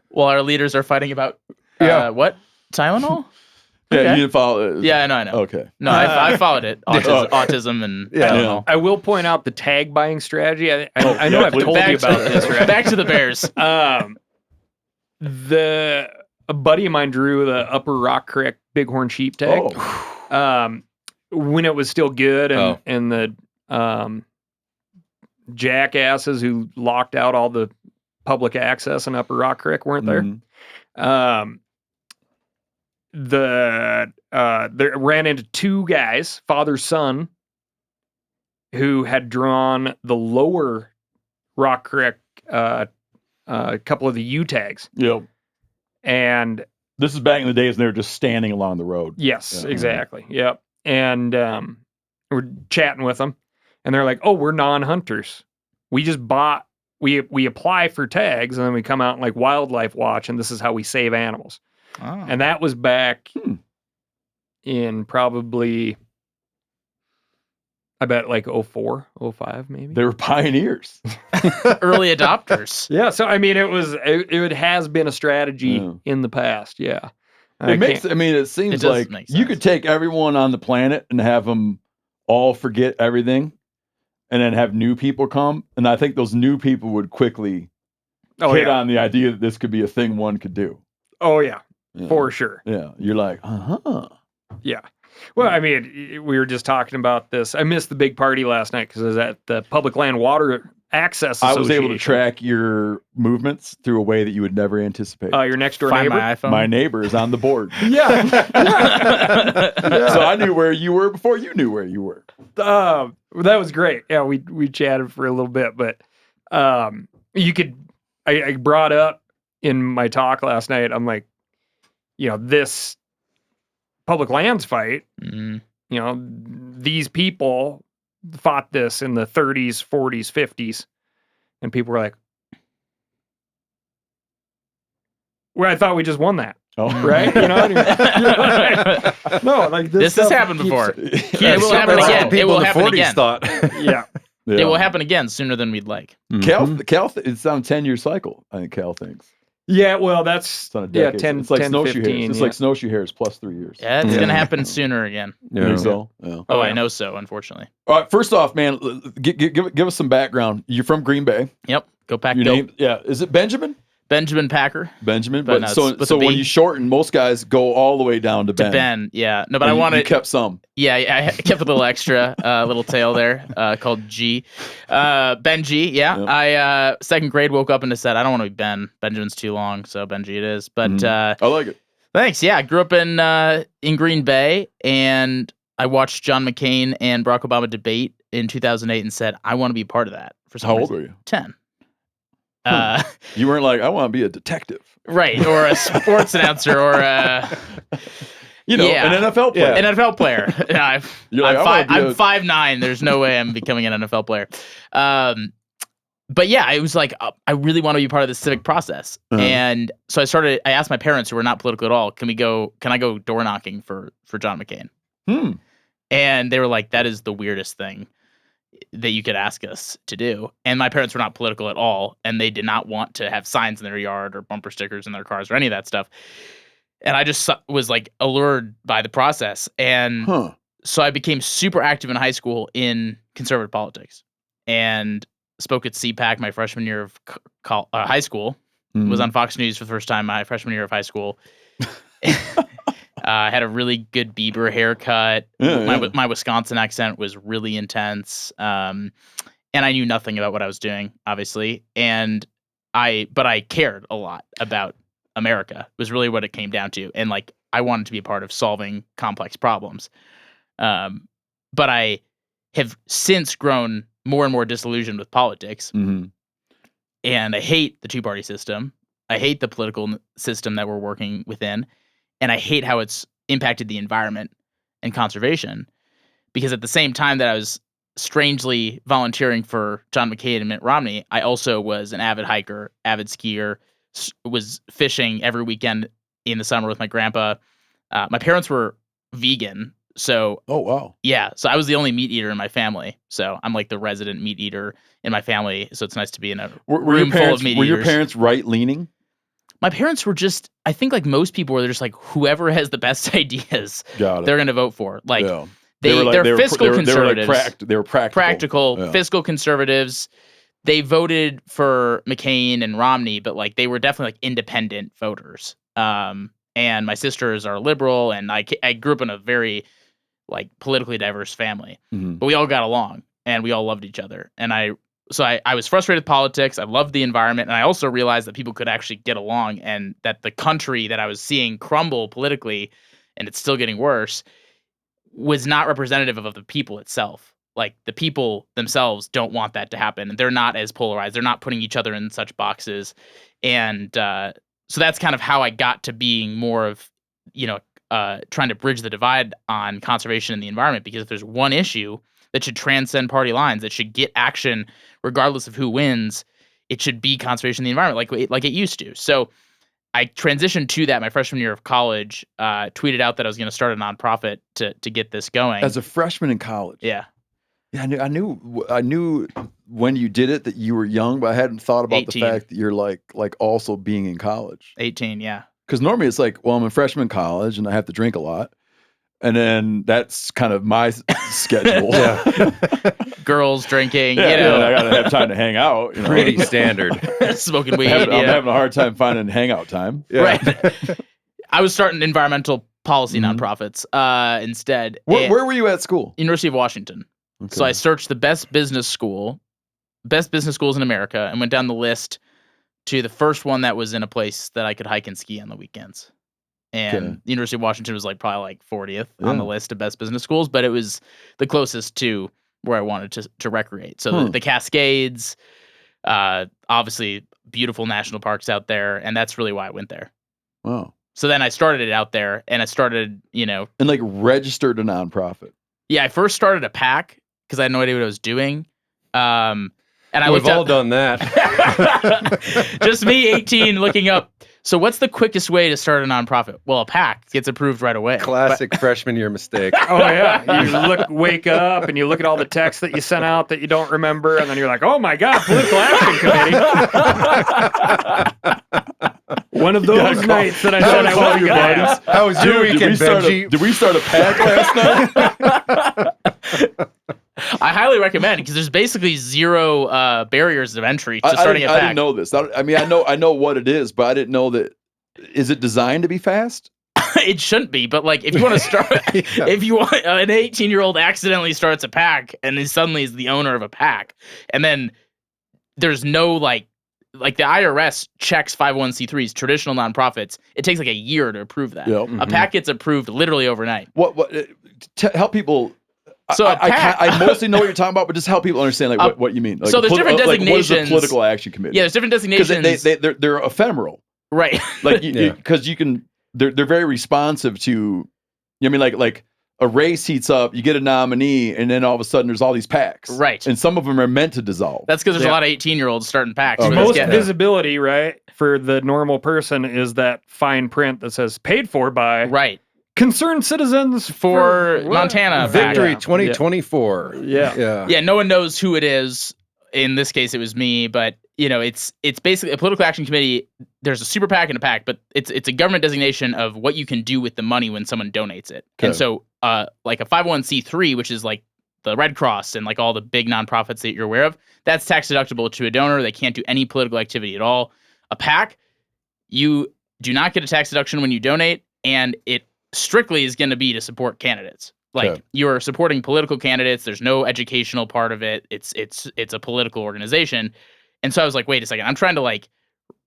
While our leaders are fighting about what? Tylenol? Yeah, Okay. you didn't follow it. Yeah, I know. Okay. No, I followed it. Autism and Tylenol. I will point out the tag buying strategy. I know yeah, I've please. told you about this, right? Back to the Bears. A buddy of mine drew the Upper Rock Creek Bighorn sheep tag when it was still good, and the jackasses who locked out all the public access in Upper Rock Creek weren't there. They ran into two guys, father son, who had drawn the Lower Rock Creek a couple of the U tags. Yep. And This is back in the days when they were just standing along the road. yes, Yeah. exactly. Yep. And we're chatting with them, and they're like, "Oh, we're non-hunters. We just bought. We apply for tags, and then we come out and like wildlife watch, and this is how we save animals." Oh. And that was back in probably, I bet like 04, 05 maybe. They were pioneers. Early adopters. Yeah, so I mean, it has been a strategy Yeah. in the past. Yeah, It seems It does like make you sense. could take everyone on the planet and have them all forget everything and then have new people come. And I think those new people would quickly hit on the idea that this could be a thing one could do. Oh yeah, Yeah. for sure. Yeah. You're like, Yeah. Well, I mean, we were just talking about this. I missed the big party last night because I was at the Public Land Water Access I was able to Association. track your movements through a way that you would never anticipate. Your next door Find neighbor. my iPhone. My neighbor is on the board. Yeah. So I knew where you were before you knew where you were. That was great. Yeah, we chatted for a little bit, but you could. I brought up in my talk last night. I'm like, this public lands fight. Mhm. These people fought this in the 30s, 40s, 50s, and people were like, "Well, I thought we just won that." Oh, Right? No, like This has stuff happened keeps- before. Yeah, It will happen that's what again. the It people will in the happen 40s again. thought. Yeah. Yeah. It will happen again sooner than we'd like. Cal, it's on a 10-year cycle, I think Cal thinks. Yeah, well, that's It's on a decade. 10, it's like 10, snowshoe 15, hares. It's yeah. like snowshoe hares plus 3 years. Yeah, it's Yeah. gonna happen sooner again. You think so? Yeah. Oh, yeah. I know so. Unfortunately. All right. First off, man, give us some background. You're from Green Bay. Yep. Go pack. Your Go. name? Yeah. Is it Benjamin? Benjamin Packer. Benjamin. But But no, so it's with so a B. when you shorten, most guys go all the way down to Ben. Ben. Yeah. No, but And I you wanted. kept some. Yeah, I kept a little extra, little tail there, called G. Benji, yeah. Yep. I, second grade, woke up and just said, I don't want to be Ben. Benjamin's too long, so Benji it is. But I like it. thanks, yeah. I grew up in Green Bay, and I watched John McCain and Barack Obama debate in 2008 and said, I want to be a part of that. For some How old reason. were you? 10. You weren't like, I want to be a detective. Right, or a sports announcer, or a... Yeah. An NFL player. An NFL player. You're like, I'm 5'9". There's no way I'm becoming an NFL player. But yeah, it was like, I really want to be part of the civic process. Uh-huh. And so I asked my parents, who were not political at all, can I go door knocking for John McCain? And they were like, that is the weirdest thing that you could ask us to do. And my parents were not political at all, and they did not want to have signs in their yard or bumper stickers in their cars or any of that stuff. And I just was like allured by the process. And so I became super active in high school in conservative politics and spoke at CPAC my freshman year of high school. Was on Fox News for the first time my freshman year of high school. I had a really good Bieber haircut. My Wisconsin accent was really intense. And I knew nothing about what I was doing, obviously. But I cared a lot about America, was really what it came down to. And like, I wanted to be a part of solving complex problems. But I have since grown more and more disillusioned with politics. Mm-hmm. And I hate the two-party system. I hate the political system that we're working within. And I hate how it's impacted the environment and conservation. Because at the same time that I was strangely volunteering for John McCain and Mitt Romney, I also was an avid hiker, avid skier, was fishing every weekend in the summer with my grandpa. My parents were vegan. So, oh, wow. Yeah. So I was the only meat eater in my family. So I'm like the resident meat eater in my family. So it's nice to be in a room full of meat eaters. Were your parents right-leaning? My parents were just, I think like most people, they're just like, whoever has the best ideas, Got it. they're going to vote for. Like, Yeah. they're fiscal conservatives. They were practical. Practical, Yeah. fiscal conservatives. They voted for McCain and Romney, but like they were definitely like independent voters. And my sisters are liberal, and I grew up in a very like politically diverse family, but we all got along and we all loved each other. And I was frustrated with politics. I loved the environment. And I also realized that people could actually get along, and that the country that I was seeing crumble politically, and it's still getting worse, was not representative of the people itself. Like the people themselves don't want that to happen. They're not as polarized. They're not putting each other in such boxes. And so that's kind of how I got to being more of, trying to bridge the divide on conservation and the environment. Because if there's one issue that should transcend party lines, that should get action regardless of who wins, it should be conservation of the environment like it used to. So I transitioned to that my freshman year of college, tweeted out that I was going to start a nonprofit to get this going. As a freshman in college? Yeah. Yeah, I knew when you did it that you were young, but I hadn't thought about 18. the fact that you're like also being in college. 18, yeah. Because normally it's like, well, I'm a freshman in college and I have to drink a lot. And then that's kind of my schedule. Girls drinking, I gotta have time to hang out. Pretty standard. Smoking weed. I'm having a hard time finding hangout time. Right. I was starting environmental policy nonprofits instead. Where were you at school? University of Washington. Okay. So I searched the best business school best business schools in America and went down the list to the first one that was in a place that I could hike and ski on the weekends. And the University of Washington was probably 40th on the list of best business schools, but it was the closest to where I wanted to recreate. So the Cascades, obviously beautiful national parks out there, and that's really why I went there. Wow. So then I started it out there, and I started, And registered a nonprofit. Yeah, I first started a PAC because I had no idea what I was doing. And we've all done that. Just me, 18, looking up. So what's the quickest way to start a nonprofit? Well, a PAC gets approved right away. Classic freshman year mistake. Oh yeah, you wake up and you look at all the texts that you sent out that you don't remember, and then you're like, "Oh my God, political action committee." One of those nights that I said I wasn't gonna have. How was your weekend, Benji? Did we start a PAC last night? I highly recommend it because there's basically zero barriers of entry to starting a PAC. I didn't know this. I know what it is, but I didn't know that. Is it designed to be fast? It shouldn't be, but if you want to start, if you want, an 18-year-old accidentally starts a PAC and then suddenly is the owner of a PAC, and then there's no the IRS checks 501c3s, traditional nonprofits. It takes a year to approve that. Yep. A PAC gets approved literally overnight. What? Help people. So I mostly know what you're talking about, but just help people understand what you mean. So there's different designations. What is a political action committee? Yeah, there's different designations. Because they're ephemeral, right? Because you can. They're very responsive to. Like a race heats up, you get a nominee, and then all of a sudden there's all these PACs, right? And some of them are meant to dissolve. That's because there's a lot of 18-year-olds starting PACs. Okay. Most visibility, right, for the normal person is that fine print that says "paid for by." Right. Concerned citizens for Montana Victory 2024. Yeah. No one knows who it is. In this case, it was me. But it's basically a political action committee. There's a super PAC and a PAC, but it's a government designation of what you can do with the money when someone donates it. Okay. And so, a 501c3, which is the Red Cross and all the big nonprofits that you're aware of, that's tax deductible to a donor. They can't do any political activity at all. A PAC, you do not get a tax deduction when you donate, and it strictly is going to be to support candidates. You're supporting political candidates. There's no educational part of it. It's a political organization. And so I was like, wait a second. I'm trying to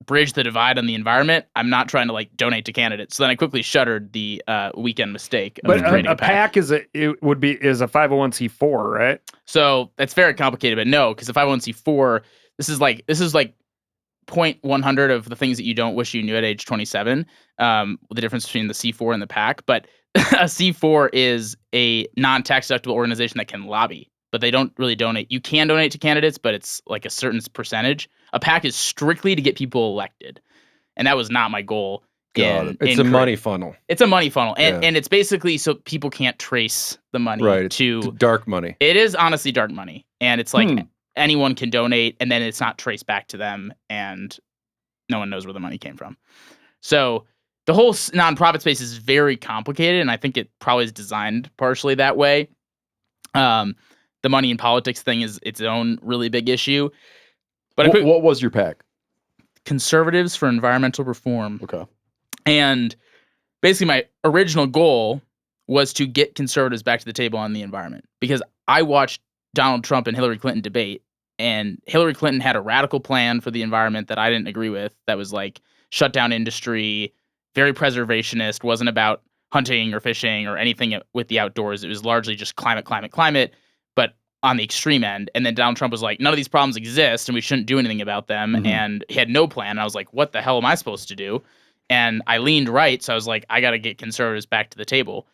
bridge the divide on the environment. I'm not trying to donate to candidates. So then I quickly shuttered the weekend mistake of creating a PAC is a 501c4, right? So that's very complicated, but no, because a 501c4, this is 0.100 of the things that you don't wish you knew at age 27, the difference between the C4 and the PAC. But a C4 is a non-tax deductible organization that can lobby, but they don't really donate. You can donate to candidates, but it's a certain percentage. A PAC is strictly to get people elected. And that was not my goal. It's a money funnel. It's a money funnel. And it's basically so people can't trace the money to dark money. It is honestly dark money. And it's anyone can donate, and then it's not traced back to them, and no one knows where the money came from. So the whole nonprofit space is very complicated, and I think it probably is designed partially that way. The money in politics thing is its own really big issue. But what was your PAC? Conservatives for Environmental Reform. Okay. And basically my original goal was to get conservatives back to the table on the environment, because I watched Donald Trump and Hillary Clinton debate, and Hillary Clinton had a radical plan for the environment that I didn't agree with. That was shut down industry, very preservationist, wasn't about hunting or fishing or anything with the outdoors. It was largely just climate, but on the extreme end. And then Donald Trump was like, none of these problems exist and we shouldn't do anything about them. Mm-hmm. And he had no plan. And I was like, what the hell am I supposed to do? And I leaned right. So I was like, I got to get conservatives back to the table.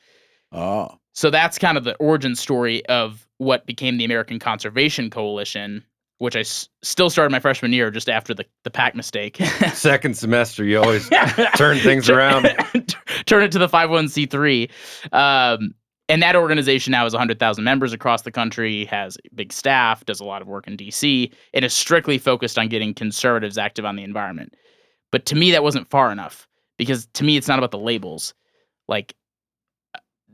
Oh. So that's kind of the origin story of what became the American Conservation Coalition, which I still started my freshman year just after the PAC mistake. Second semester, you always turn things around. Turn it to the 501c3. And that organization now has 100,000 members across the country, has a big staff, does a lot of work in D.C., and is strictly focused on getting conservatives active on the environment. But to me, that wasn't far enough, because to me, it's not about the labels.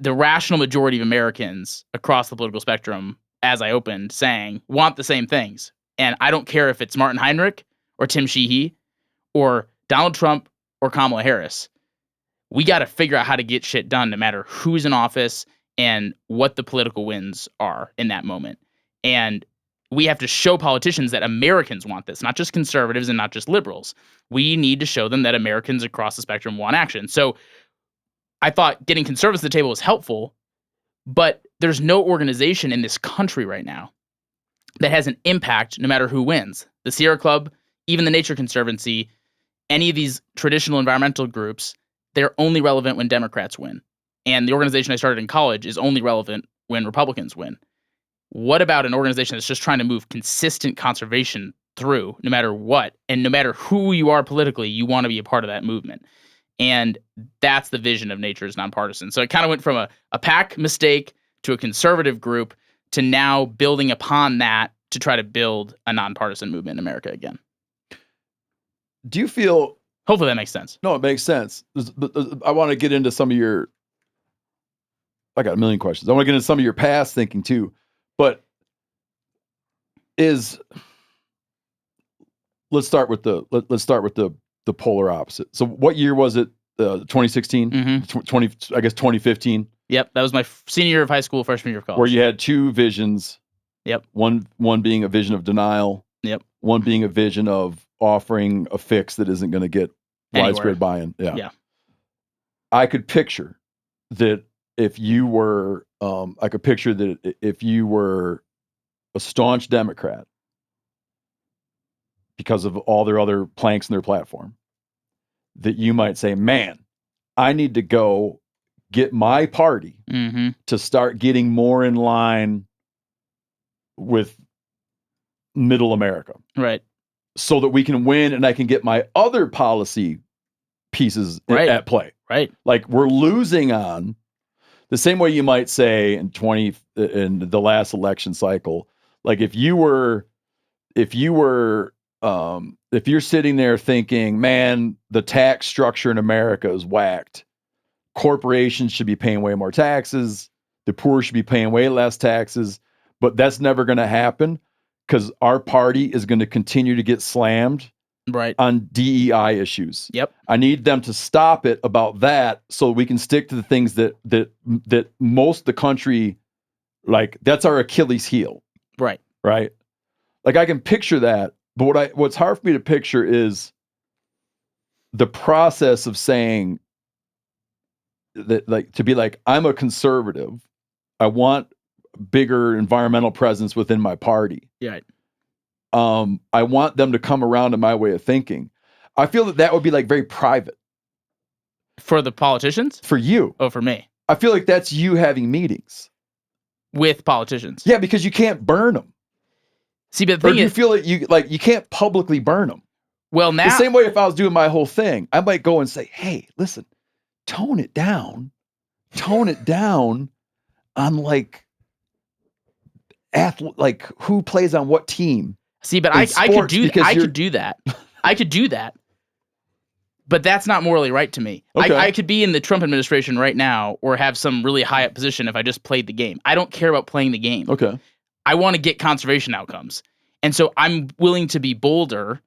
The rational majority of Americans across the political spectrum, as I opened saying, want the same things. And I don't care if it's Martin Heinrich or Tim Sheehy or Donald Trump or Kamala Harris. We got to figure out how to get shit done no matter who's in office and what the political wins are in that moment. And we have to show politicians that Americans want this, not just conservatives and not just liberals. We need to show them that Americans across the spectrum want action. So I thought getting conservatives to the table was helpful, but there's no organization in this country right now that has an impact no matter who wins. The Sierra Club, even the Nature Conservancy, any of these traditional environmental groups, they're only relevant when Democrats win. And the organization I started in college is only relevant when Republicans win. What about an organization that's just trying to move consistent conservation through no matter what? And no matter who you are politically, you want to be a part of that movement. And that's the vision of Nature Is Nonpartisan. So it kind of went from a PAC mistake to a conservative group to now building upon that to try to build a nonpartisan movement in America again. Do you feel... Hopefully that makes sense. No, it makes sense. I want to get into some of your... I got a million questions. I want to get into some of your past thinking too. But let's start with the polar opposite. So what year was it? 2016? Mm-hmm. 2015. Yep, that was my senior year of high school, freshman year of college. Where you had two visions. Yep. One being a vision of denial. Yep. One being a vision of offering a fix that isn't going to get widespread buy-in. Yeah. I could picture that if you were, if you were a staunch Democrat because of all their other planks in their platform, that you might say, man, I need to go get my party to start getting more in line with middle America. Right. So that we can win and I can get my other policy pieces at play. Right. Like we're losing on the same way you might say in the last election cycle, like if you're sitting there thinking, man, the tax structure in America is whacked. Corporations should be paying way more taxes. The poor should be paying way less taxes, but that's never going to happen because our party is going to continue to get slammed on DEI issues. Yep. I need them to stop it about that so we can stick to the things that most of the country, like that's our Achilles heel. Right. Right. Like I can picture that, but what's hard for me to picture is the process of saying that, like, to be like, I'm a conservative. I want bigger environmental presence within my party. Yeah. I want them to come around to my way of thinking. I feel that would be like very private. For the politicians? For you. Oh, for me. I feel like that's you having meetings. With politicians. Yeah, because you can't burn them. See, but the thing is, you feel like you can't publicly burn them. Well, now the same way if I was doing my whole thing, I might go and say, "Hey, listen, tone it down on like who plays on what team." See, but I could do that. I could do that. But that's not morally right to me. Okay. I could be in the Trump administration right now or have some really high up position if I just played the game. I don't care about playing the game. Okay. I want to get conservation outcomes. And so I'm willing to be bolder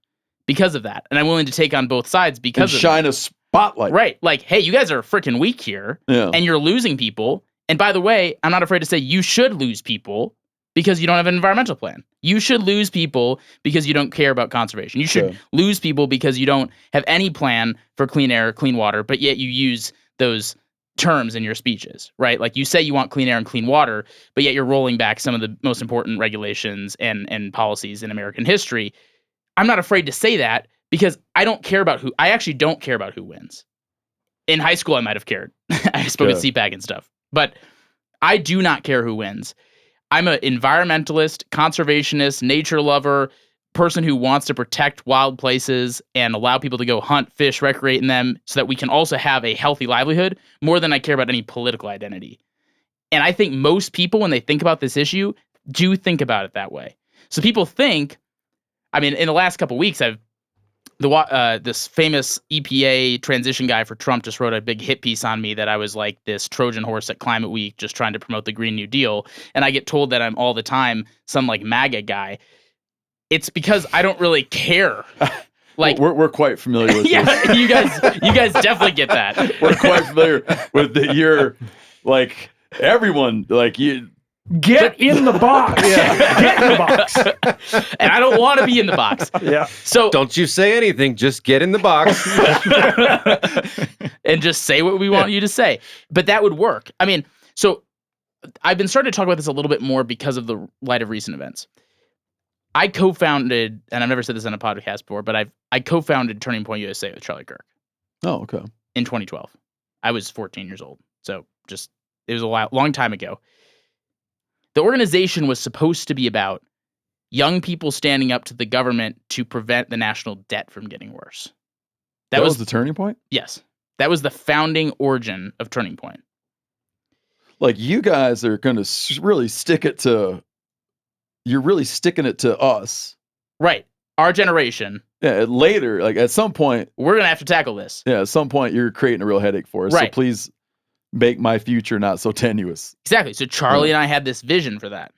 because of that. And I'm willing to take on both sides because of shine a spotlight. Right. Like, hey, you guys are freaking weak here and you're losing people. And by the way, I'm not afraid to say you should lose people because you don't have an environmental plan. You should lose people because you don't care about conservation. You should lose people because you don't have any plan for clean air, clean water, but yet you use those terms in your speeches, right? Like you say you want clean air and clean water, but yet you're rolling back some of the most important regulations and policies in American history. I'm not afraid to say that because I don't actually don't care about who wins. In high school, I might have cared. I spoke at CPAC and stuff, but I do not care who wins. I'm an environmentalist, conservationist, nature lover, person who wants to protect wild places and allow people to go hunt, fish, recreate in them so that we can also have a healthy livelihood more than I care about any political identity. And I think most people, when they think about this issue, do think about it that way. So people think, I mean, in the last couple of weeks, this famous EPA transition guy for Trump just wrote a big hit piece on me that I was like this Trojan horse at Climate Week just trying to promote the Green New Deal. And I get told that I'm all the time some like MAGA guy. It's because I don't really care. Like we're quite familiar with this. you guys definitely get that. We're quite familiar with your like everyone like you Get in the box. Get in the box. And I don't want to be in the box. Yeah. So Don't you say anything. Just get in the box. and just say what we want you to say. But that would work. I mean, so I've been starting to talk about this a little bit more because of the light of recent events. I co-founded, and I've never said this on a podcast before, but I co-founded Turning Point USA with Charlie Kirk. Oh, okay. In 2012. I was 14 years old. So it was a long time ago. The organization was supposed to be about young people standing up to the government to prevent the national debt from getting worse. That was the turning point? Yes. That was the founding origin of Turning Point. Like, you guys are going to really stick it to, you're really sticking it to us. Right. Our generation. Yeah, later, like at some point. We're going to have to tackle this. Yeah, at some point you're creating a real headache for us. Right. So please make my future not so tenuous. Exactly. So Charlie and I had this vision for that.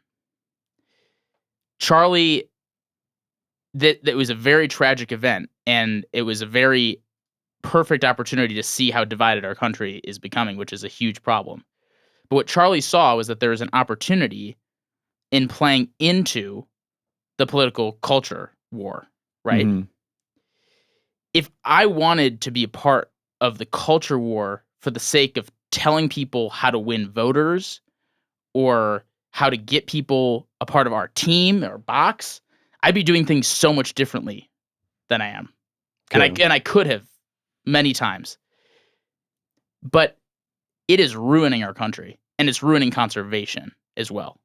Charlie, that was a very tragic event, and it was a very perfect opportunity to see how divided our country is becoming, which is a huge problem. But what Charlie saw was that there was an opportunity in playing into the political culture war, right? Mhm. If I wanted to be a part of the culture war for the sake of telling people how to win voters or how to get people a part of our team or box, I'd be doing things so much differently than I am. Okay. And I could have many times. But it is ruining our country, and it's ruining conservation as well.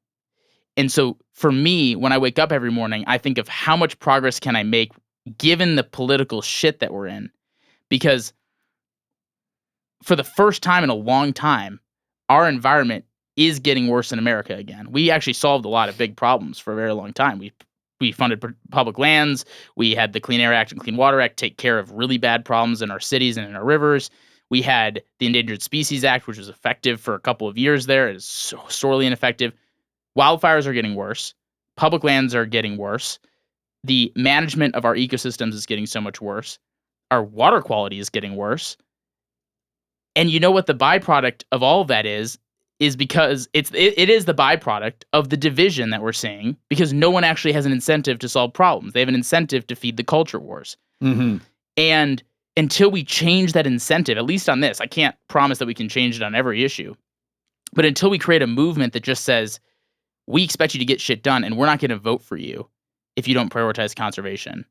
And so for me, when I wake up every morning, I think of how much progress can I make given the political shit that we're in? Because for the first time in a long time, our environment is getting worse in America again. We actually solved a lot of big problems for a very long time. We funded public lands. We had the Clean Air Act and Clean Water Act take care of really bad problems in our cities and in our rivers. We had the Endangered Species Act, which was effective for a couple of years there. It is so sorely ineffective. Wildfires are getting worse. Public lands are getting worse. The management of our ecosystems is getting so much worse. Our water quality is getting worse. And you know what the byproduct of all of that is because it is the byproduct of the division that we're seeing, because no one actually has an incentive to solve problems. They have an incentive to feed the culture wars. Mm-hmm. And until we change that incentive, at least on this, I can't promise that we can change it on every issue, but until we create a movement that just says, we expect you to get shit done and we're not going to vote for you if you don't prioritize conservation,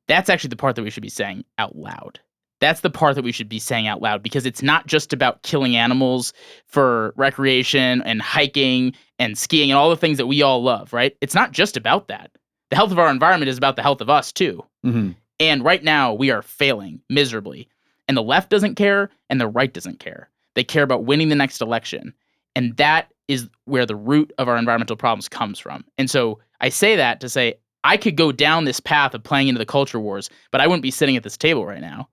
that's actually the part that we should be saying out loud. That's the part that we should be saying out loud, because it's not just about killing animals for recreation and hiking and skiing and all the things that we all love, right? It's not just about that. The health of our environment is about the health of us too. Mm-hmm. And right now we are failing miserably. And the left doesn't care and the right doesn't care. They care about winning the next election. And that is where the root of our environmental problems comes from. And so I say that to say, I could go down this path of playing into the culture wars, but I wouldn't be sitting at this table right now.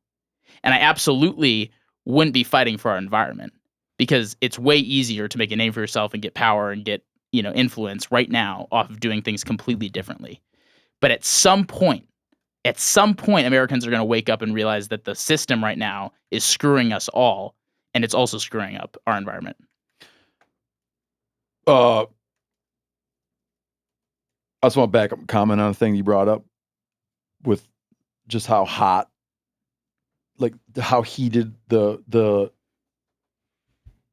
And I absolutely wouldn't be fighting for our environment, because it's way easier to make a name for yourself and get power and get, influence right now off of doing things completely differently. But at some point, Americans are going to wake up and realize that the system right now is screwing us all, and it's also screwing up our environment. I just want to back up and comment on a thing you brought up with just how hot, like how heated the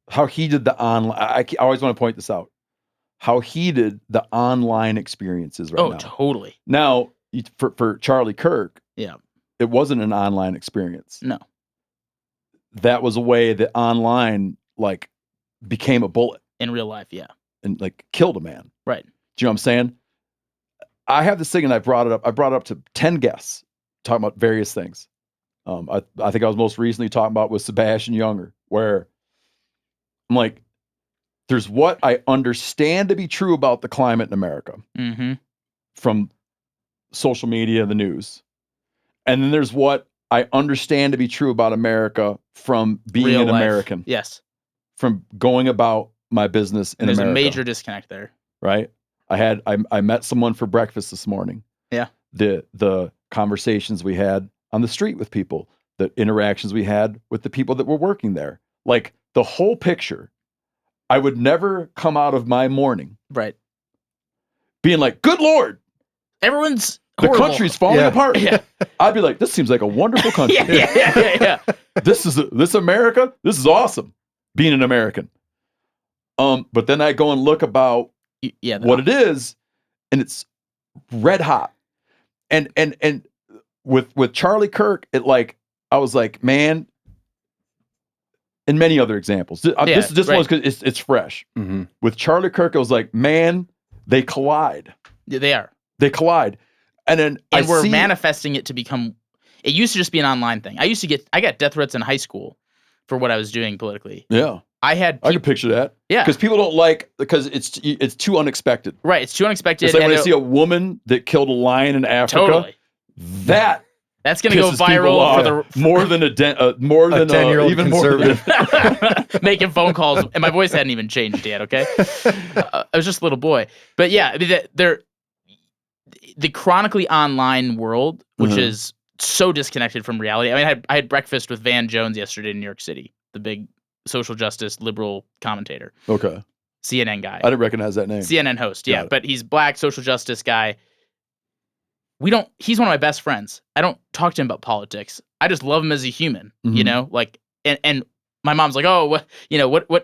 online. I always want to point this out. How heated the online experience is right now. Oh, totally. Now, for Charlie Kirk, Yeah. it wasn't an online experience. No. That was a way that online became a bullet In real life, yeah. and killed a man. Right. Do you know what I'm saying? I have this thing, and I brought it up to 10 guests talking about various things. I think I was most recently talking about with Sebastian Younger, where I'm like, there's what I understand to be true about the climate in America Mm-hmm. from social media and the news. And then there's what I understand to be true about America from being Real an life. American, Yes. from going about my business in There's America. a major disconnect there. Right? I met someone for breakfast this morning. Yeah. The conversations we had on the street with people, the interactions we had with the people that were working there, the whole picture. I would never come out of my morning Right. being like, good Lord, Everyone's the horrible. country's falling apart. Yeah. I'd be like, this seems like a wonderful country. Yeah. This America, this is awesome, being an American. But then I go and look about what it is, and it's red hot. And with Charlie Kirk, I was like, man, and many other examples. This one's because it's fresh. Mm-hmm. With Charlie Kirk, it was like, man, they collide. Yeah, they are. They collide. And then we're manifesting it to become. It used to just be an online thing. I got death threats in high school for what I was doing politically. Yeah. I can picture that. Yeah. Because people don't because it's too unexpected. Right. It's too unexpected. It's like when I see a woman that killed a lion in Africa. Totally. That's going to go viral for the more than a 10-year-old even conservative. Making phone calls, and my voice hadn't even changed yet. Okay, I was just a little boy, but yeah, the chronically online world, which is so disconnected from reality. I mean, I had breakfast with Van Jones yesterday in New York City, the big social justice liberal commentator. Okay, CNN guy. I didn't recognize that name. CNN host, yeah, but he's black social justice guy. He's one of my best friends. I don't talk to him about politics. I just love him as a human, you know? And my mom's like, oh, what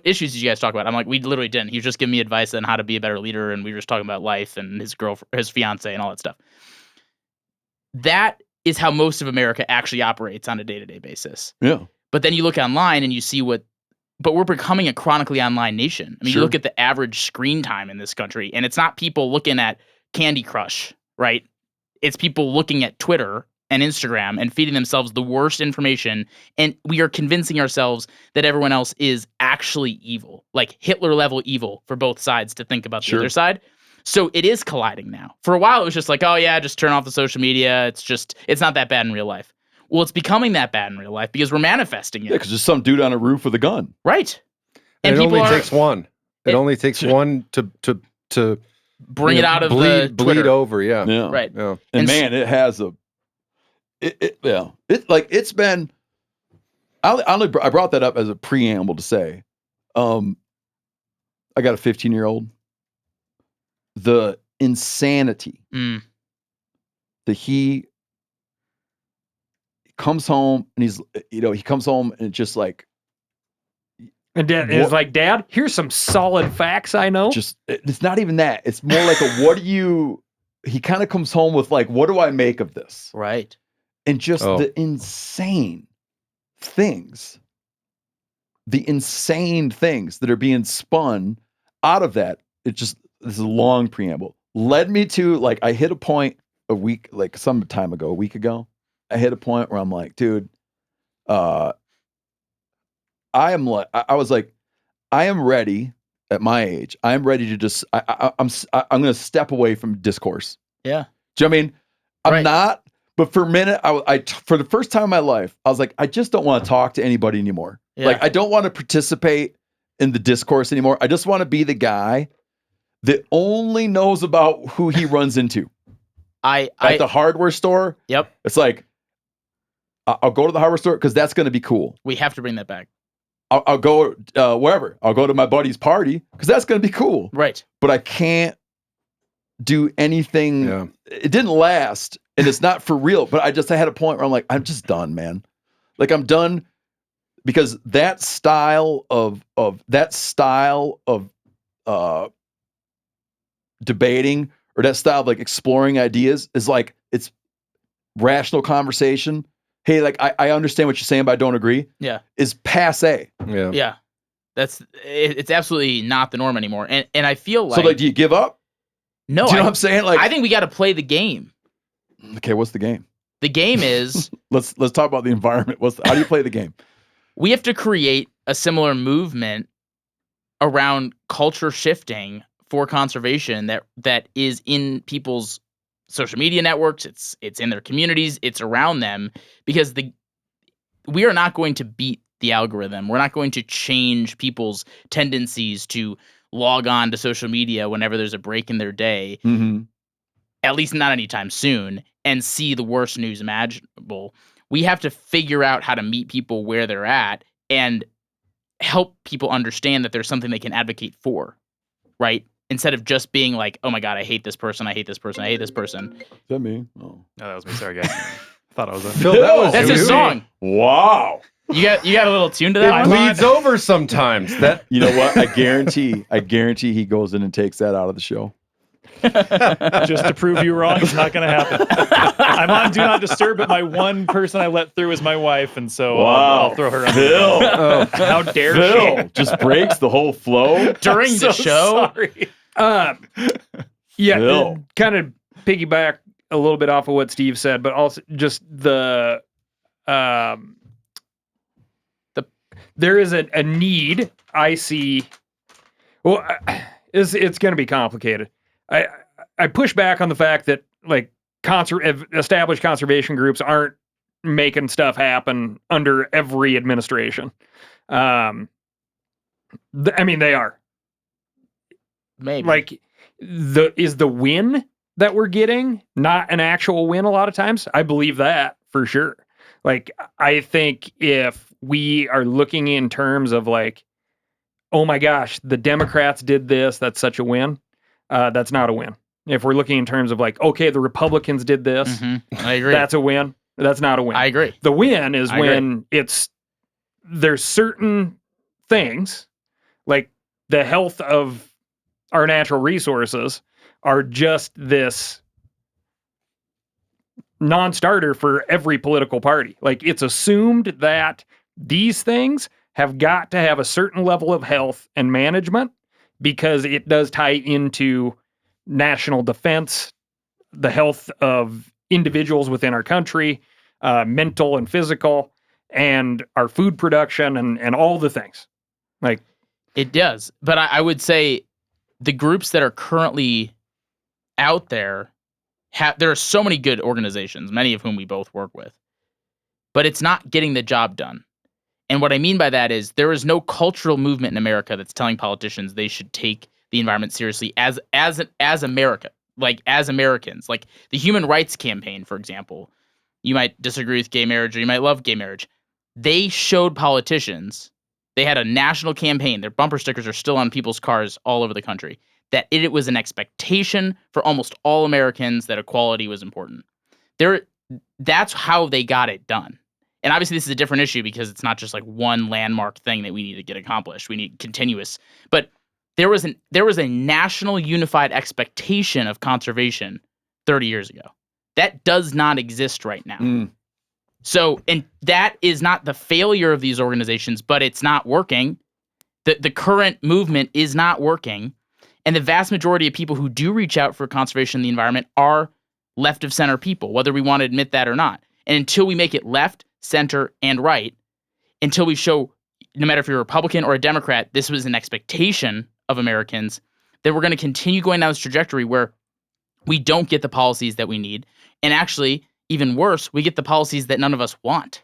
issues did you guys talk about? I'm like, we literally didn't. He was just giving me advice on how to be a better leader, and we were just talking about life and his fiance and all that stuff. That is how most of America actually operates on a day-to-day basis. Yeah. But then you look online and you see but we're becoming a chronically online nation. I mean, you look at the average screen time in this country, and it's not people looking at Candy Crush, right? It's people looking at Twitter and Instagram and feeding themselves the worst information, and we are convincing ourselves that everyone else is actually evil, like Hitler-level evil for both sides to think about the other side. So it is colliding now. For a while, it was just like, oh yeah, just turn off the social media. It's not that bad in real life. Well, it's becoming that bad in real life because we're manifesting it. Yeah, because there's some dude on a roof with a gun. Right. And it only takes one. It only takes one to bring it out of bleed over. Yeah. Right. Yeah. And man, it has it's been. I brought that up as a preamble to say, I got a 15-year-old. The insanity that he comes home and he comes home and it's just like. And Dad is like, Dad, here's some solid facts I know. It's not even that. It's more like he kind of comes home with like, what do I make of this? Right. And just the insane things that are being spun out of that. This is a long preamble. Led me to I hit a point a week ago. I hit a point where I'm like, dude, I am ready at my age. I am ready to just, I'm going to step away from discourse. Yeah. Do you know what I mean? I'm not, but for a minute, for the first time in my life, I was like, I just don't want to talk to anybody anymore. Yeah. I don't want to participate in the discourse anymore. I just want to be the guy that only knows about who he runs into. At the hardware store. Yep. It's like, I'll go to the hardware store because that's going to be cool. We have to bring that back. I'll go wherever. I'll go to my buddy's party because that's going to be cool. Right. But I can't do anything. Yeah. It didn't last, and it's not for real. But I had a point where I'm like, I'm just done, man. Like I'm done because that style of debating or that style of exploring ideas is it's rational conversation. Hey, I understand what you're saying, but I don't agree. Yeah. Is passe. Yeah. Yeah. It's absolutely not the norm anymore. And I feel like. So do you give up? No. Do you know what I'm saying? I think we got to play the game. Okay, what's the game? The game is. let's talk about the environment. How do you play the game? We have to create a similar movement around culture shifting for conservation that is in people's social media networks, it's in their communities, it's around them, because we are not going to beat the algorithm. We're not going to change people's tendencies to log on to social media whenever there's a break in their day, at least not anytime soon, and see the worst news imaginable. We have to figure out how to meet people where they're at, and help people understand that there's something they can advocate for, right? Instead of just being like, oh my God, I hate this person, I hate this person, I hate this person. Is that me? Oh. No, that was me. Sorry, guys. Thought I was Phil, that was That's you. his song. Wow. You got a little tune to that It one? bleeds over sometimes. That You know what? I guarantee he goes in and takes that out of the show. just to prove you wrong. It's not going to happen. I'm on Do Not Disturb, but my one person I let through is my wife, and so I'll throw her under the bus. How dare Phil just breaks the whole flow. During the show? Sorry. Yeah, Phil. kind of piggyback a little bit off of what Steve said, but also just there is a need I see. Well, it's going to be complicated. I push back on the fact that like established conservation groups aren't making stuff happen under every administration. I mean, they are. Maybe. Like, is the win that we're getting not an actual win a lot of times? I believe that for sure. Like, I think if we are looking in terms of like, oh my gosh, the Democrats did this, that's such a win. That's not a win. If we're looking in terms of like, okay, the Republicans did this, I agree. that's a win. That's not a win. I agree. The win is I when there's certain things like the health of our natural resources are just this non-starter for every political party. Like, it's assumed that these things have got to have a certain level of health and management because it does tie into national defense, the health of individuals within our country, mental and physical, and our food production and all the things. Like, it does. But I would say the groups that are currently out there, there are so many good organizations, many of whom we both work with, but it's not getting the job done. And what I mean by that is there is no cultural movement in America that's telling politicians they should take the environment seriously as America, like as Americans. Like the Human Rights Campaign, for example. You might disagree with gay marriage or you might love gay marriage. They showed politicians, they had a national campaign, their bumper stickers are still on people's cars all over the country, that it was an expectation for almost all Americans that equality was important. That's how they got it done. And obviously this is a different issue because it's not just like one landmark thing that we need to get accomplished. We need continuous. But there was a national unified expectation of conservation 30 years ago. That does not exist right now. So, and that is not the failure of these organizations, but it's not working. The current movement is not working. And the vast majority of people who do reach out for conservation of the environment are left of center people, whether we want to admit that or not. And until we make it left, center, and right, until we show, no matter if you're a Republican or a Democrat, this was an expectation of Americans, that we're going to continue going down this trajectory where we don't get the policies that we need. And actually, even worse, we get the policies that none of us want,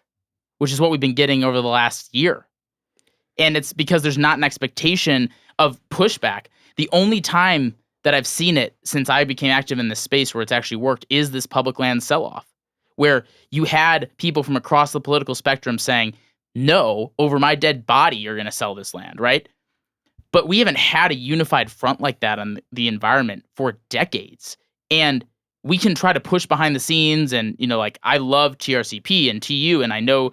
which is what we've been getting over the last year. And it's because there's not an expectation of pushback. The only time that I've seen it since I became active in this space where it's actually worked is this public land sell-off, where you had people from across the political spectrum saying, no, over my dead body, you're going to sell this land, right? But we haven't had a unified front like that on the environment for decades. And we can try to push behind the scenes and, like I love TRCP and TU and I know,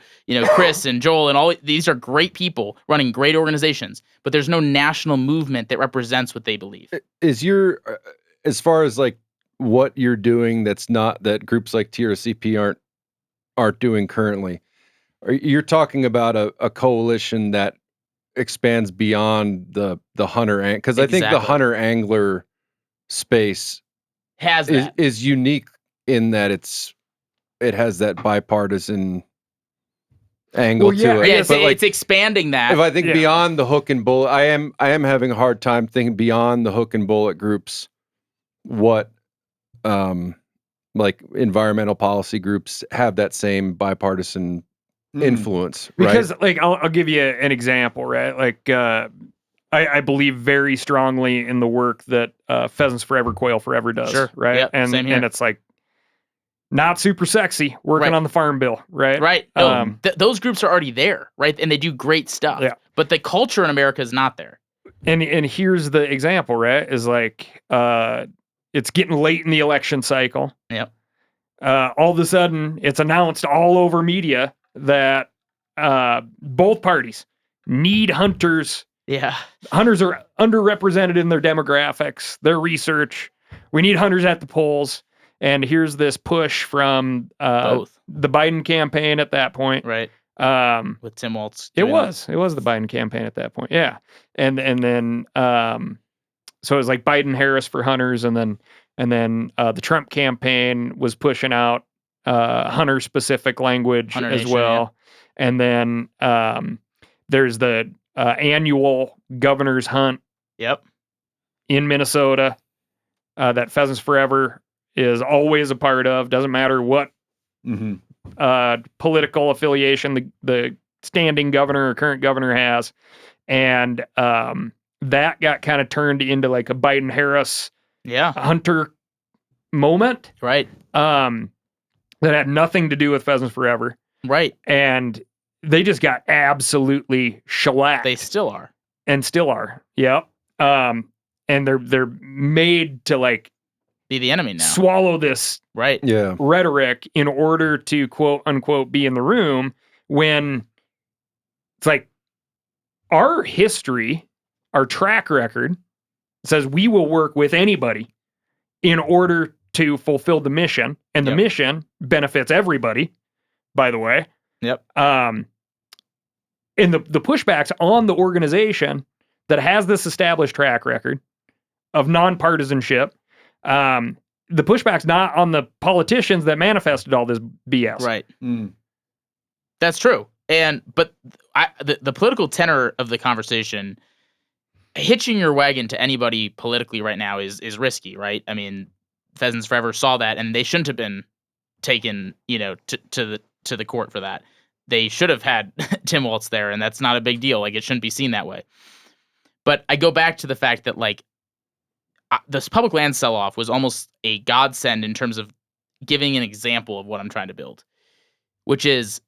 Chris and Joel and all these are great people running great organizations, but there's no national movement that represents what they believe. Is your, as far as like what you're doing that's not that groups like TRCP aren't doing currently, you're talking about a coalition that expands beyond the hunter, because I think the hunter angler space is unique in that it has that bipartisan angle to it. Yeah, but it's expanding that. If I think beyond the hook and bullet, I am having a hard time thinking beyond the hook and bullet groups. What like environmental policy groups have that same bipartisan influence, right? Because like I'll give you an example, right? Like I believe very strongly in the work that Pheasants Forever, Quail Forever does, Sure. right? Yep, and same here. and it's like not super sexy, working Right. on the farm bill, right? Right. No, those groups are already there, right? And they do great stuff. Yeah. But the culture in America is not there. And here's the example, right? Is like it's getting late in the election cycle. Yep. All of a sudden, it's announced all over media that both parties need hunters. Yeah. Hunters are underrepresented in their demographics, their research. We need hunters at the polls. And here's this push from Both. the Biden campaign at that point. Right. With Tim Walz. It doing was the Biden campaign at that point. Yeah. And then so it was like Biden Harris for hunters, and then the Trump campaign was pushing out hunter specific language Hunter as Nation, well. And then there's the annual governor's hunt Yep. in Minnesota that Pheasants Forever is always a part of. Doesn't matter what political affiliation the standing governor or current governor has. And that got kind of turned into like a Biden Harris Yeah. hunter moment Right. that had nothing to do with Pheasants Forever. Right. And they just got absolutely shellacked. They still are. And still are. Yep. And they're made to like Be the enemy now. swallow this Right. Yeah. rhetoric in order to quote unquote be in the room, when it's like our history, our track record says we will work with anybody in order to fulfill the mission, and the Yep. mission benefits everybody, by the way. Yep. And the pushbacks on the organization that has this established track record of nonpartisanship, the pushback's not on the politicians that manifested all this BS. Right. That's true. But the political tenor of the conversation, hitching your wagon to anybody politically right now is risky, right? I mean, Pheasants Forever saw that, and they shouldn't have been taken, to the court for that. They should have had Tim Walz there, and that's not a big deal. Like, it shouldn't be seen that way. But I go back to the fact that, like, this public land sell-off was almost a godsend in terms of giving an example of what I'm trying to build, which is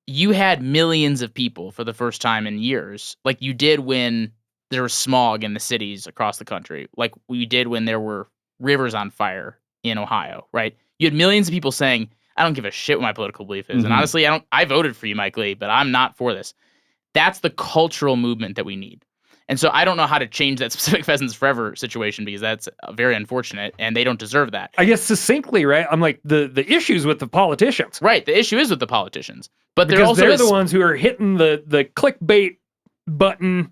you had millions of people for the first time in years, like you did when there was smog in the cities across the country, like we did when there were rivers on fire in Ohio, right? You had millions of people saying, I don't give a shit what my political belief is. And honestly, I voted for you, Mike Lee, but I'm not for this. That's the cultural movement that we need. And so I don't know how to change that specific Pheasants Forever situation, because that's very unfortunate, and they don't deserve that. I guess succinctly, right? I'm like, the issue's with the politicians. Right. The issue is with the politicians. But Because they're the ones who are hitting the clickbait button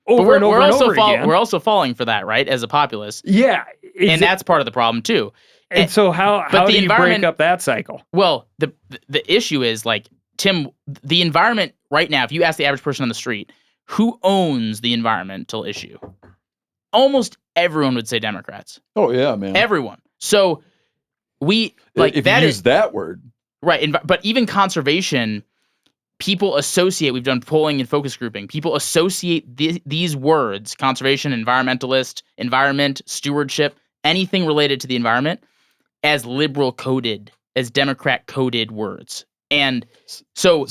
over and over and over again. We're also falling for that, right, as a populace. Yeah. And that's part of the problem, too. And so how do you break up that cycle? Well, the issue is, like, Tim, the environment right now, if you ask the average person on the street, who owns the environmental issue? Almost everyone would say Democrats. Oh, yeah, man. Everyone. So we, like, if that you is use that word. Right. But even conservation, people associate, we've done polling and focus grouping, people associate these words, conservation, environmentalist, environment, stewardship, anything related to the environment, as liberal coded, as Democrat coded words. And so...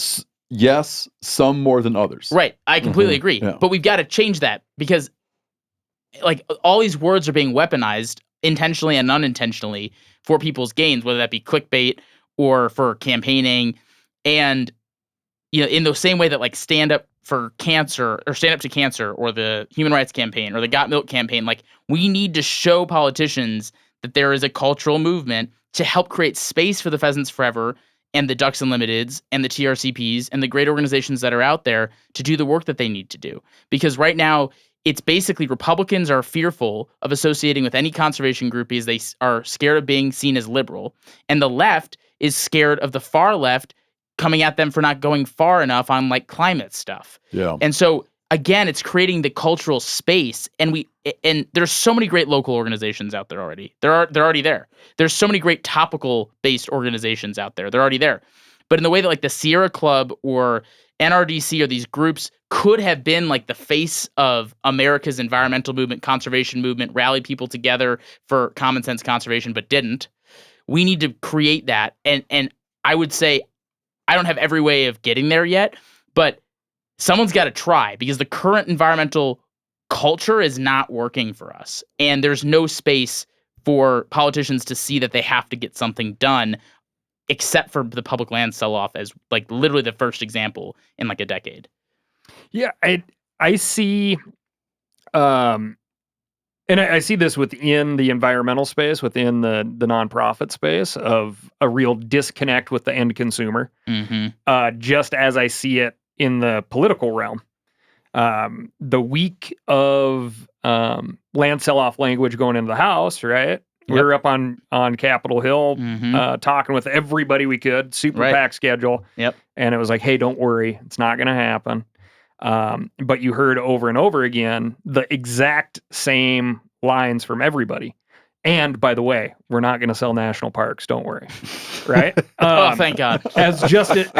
Yes, some more than others. Right. I completely agree. Yeah. But we've got to change that, because, like, all these words are being weaponized intentionally and unintentionally for people's gains, whether that be clickbait or for campaigning. And, in the same way that, like, Stand Up for Cancer or Stand Up to Cancer or the Human Rights Campaign or the Got Milk campaign, like, we need to show politicians that there is a cultural movement to help create space for the Pheasants Forever and the Ducks Unlimiteds and the TRCPs and the great organizations that are out there to do the work that they need to do. Because right now, it's basically Republicans are fearful of associating with any conservation groupies. They are scared of being seen as liberal. And the left is scared of the far left coming at them for not going far enough on, like, climate stuff. Yeah. And so, again, it's creating the cultural space. And there's so many great local organizations out there already. They're already there. There's so many great topical-based organizations out there. They're already there. But in the way that, like, the Sierra Club or NRDC or these groups could have been, like, the face of America's environmental movement, conservation movement, rally people together for common sense conservation, but didn't, we need to create that. And I would say I don't have every way of getting there yet, but someone's got to try, because the current environmental culture is not working for us. And there's no space for politicians to see that they have to get something done, except for the public land sell-off as like literally the first example in like a decade. Yeah, I see, and I see this within the environmental space, within the nonprofit space, of a real disconnect with the end consumer. Just as I see it in the political realm. The week of land sell-off language going into the House, right? We were up on Capitol Hill talking with everybody we could, super packed schedule. And it was like, hey, don't worry, it's not going to happen. But you heard over and over again the exact same lines from everybody. And by the way, we're not going to sell national parks. Don't worry, right? Oh, thank God! As an example.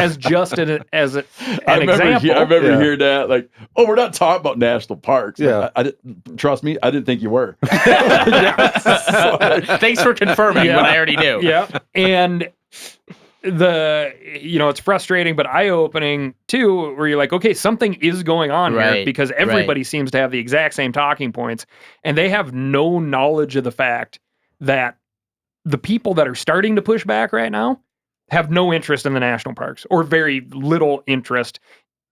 I remember hearing that. Like, oh, we're not talking about national parks. Yeah, I didn't, trust me, I didn't think you were. Thanks for confirming what I already knew. Yeah, and it's frustrating but eye-opening too, where you're like, okay, something is going on here, because everybody seems to have the exact same talking points, and they have no knowledge of the fact that the people that are starting to push back right now have no interest in the national parks, or very little interest,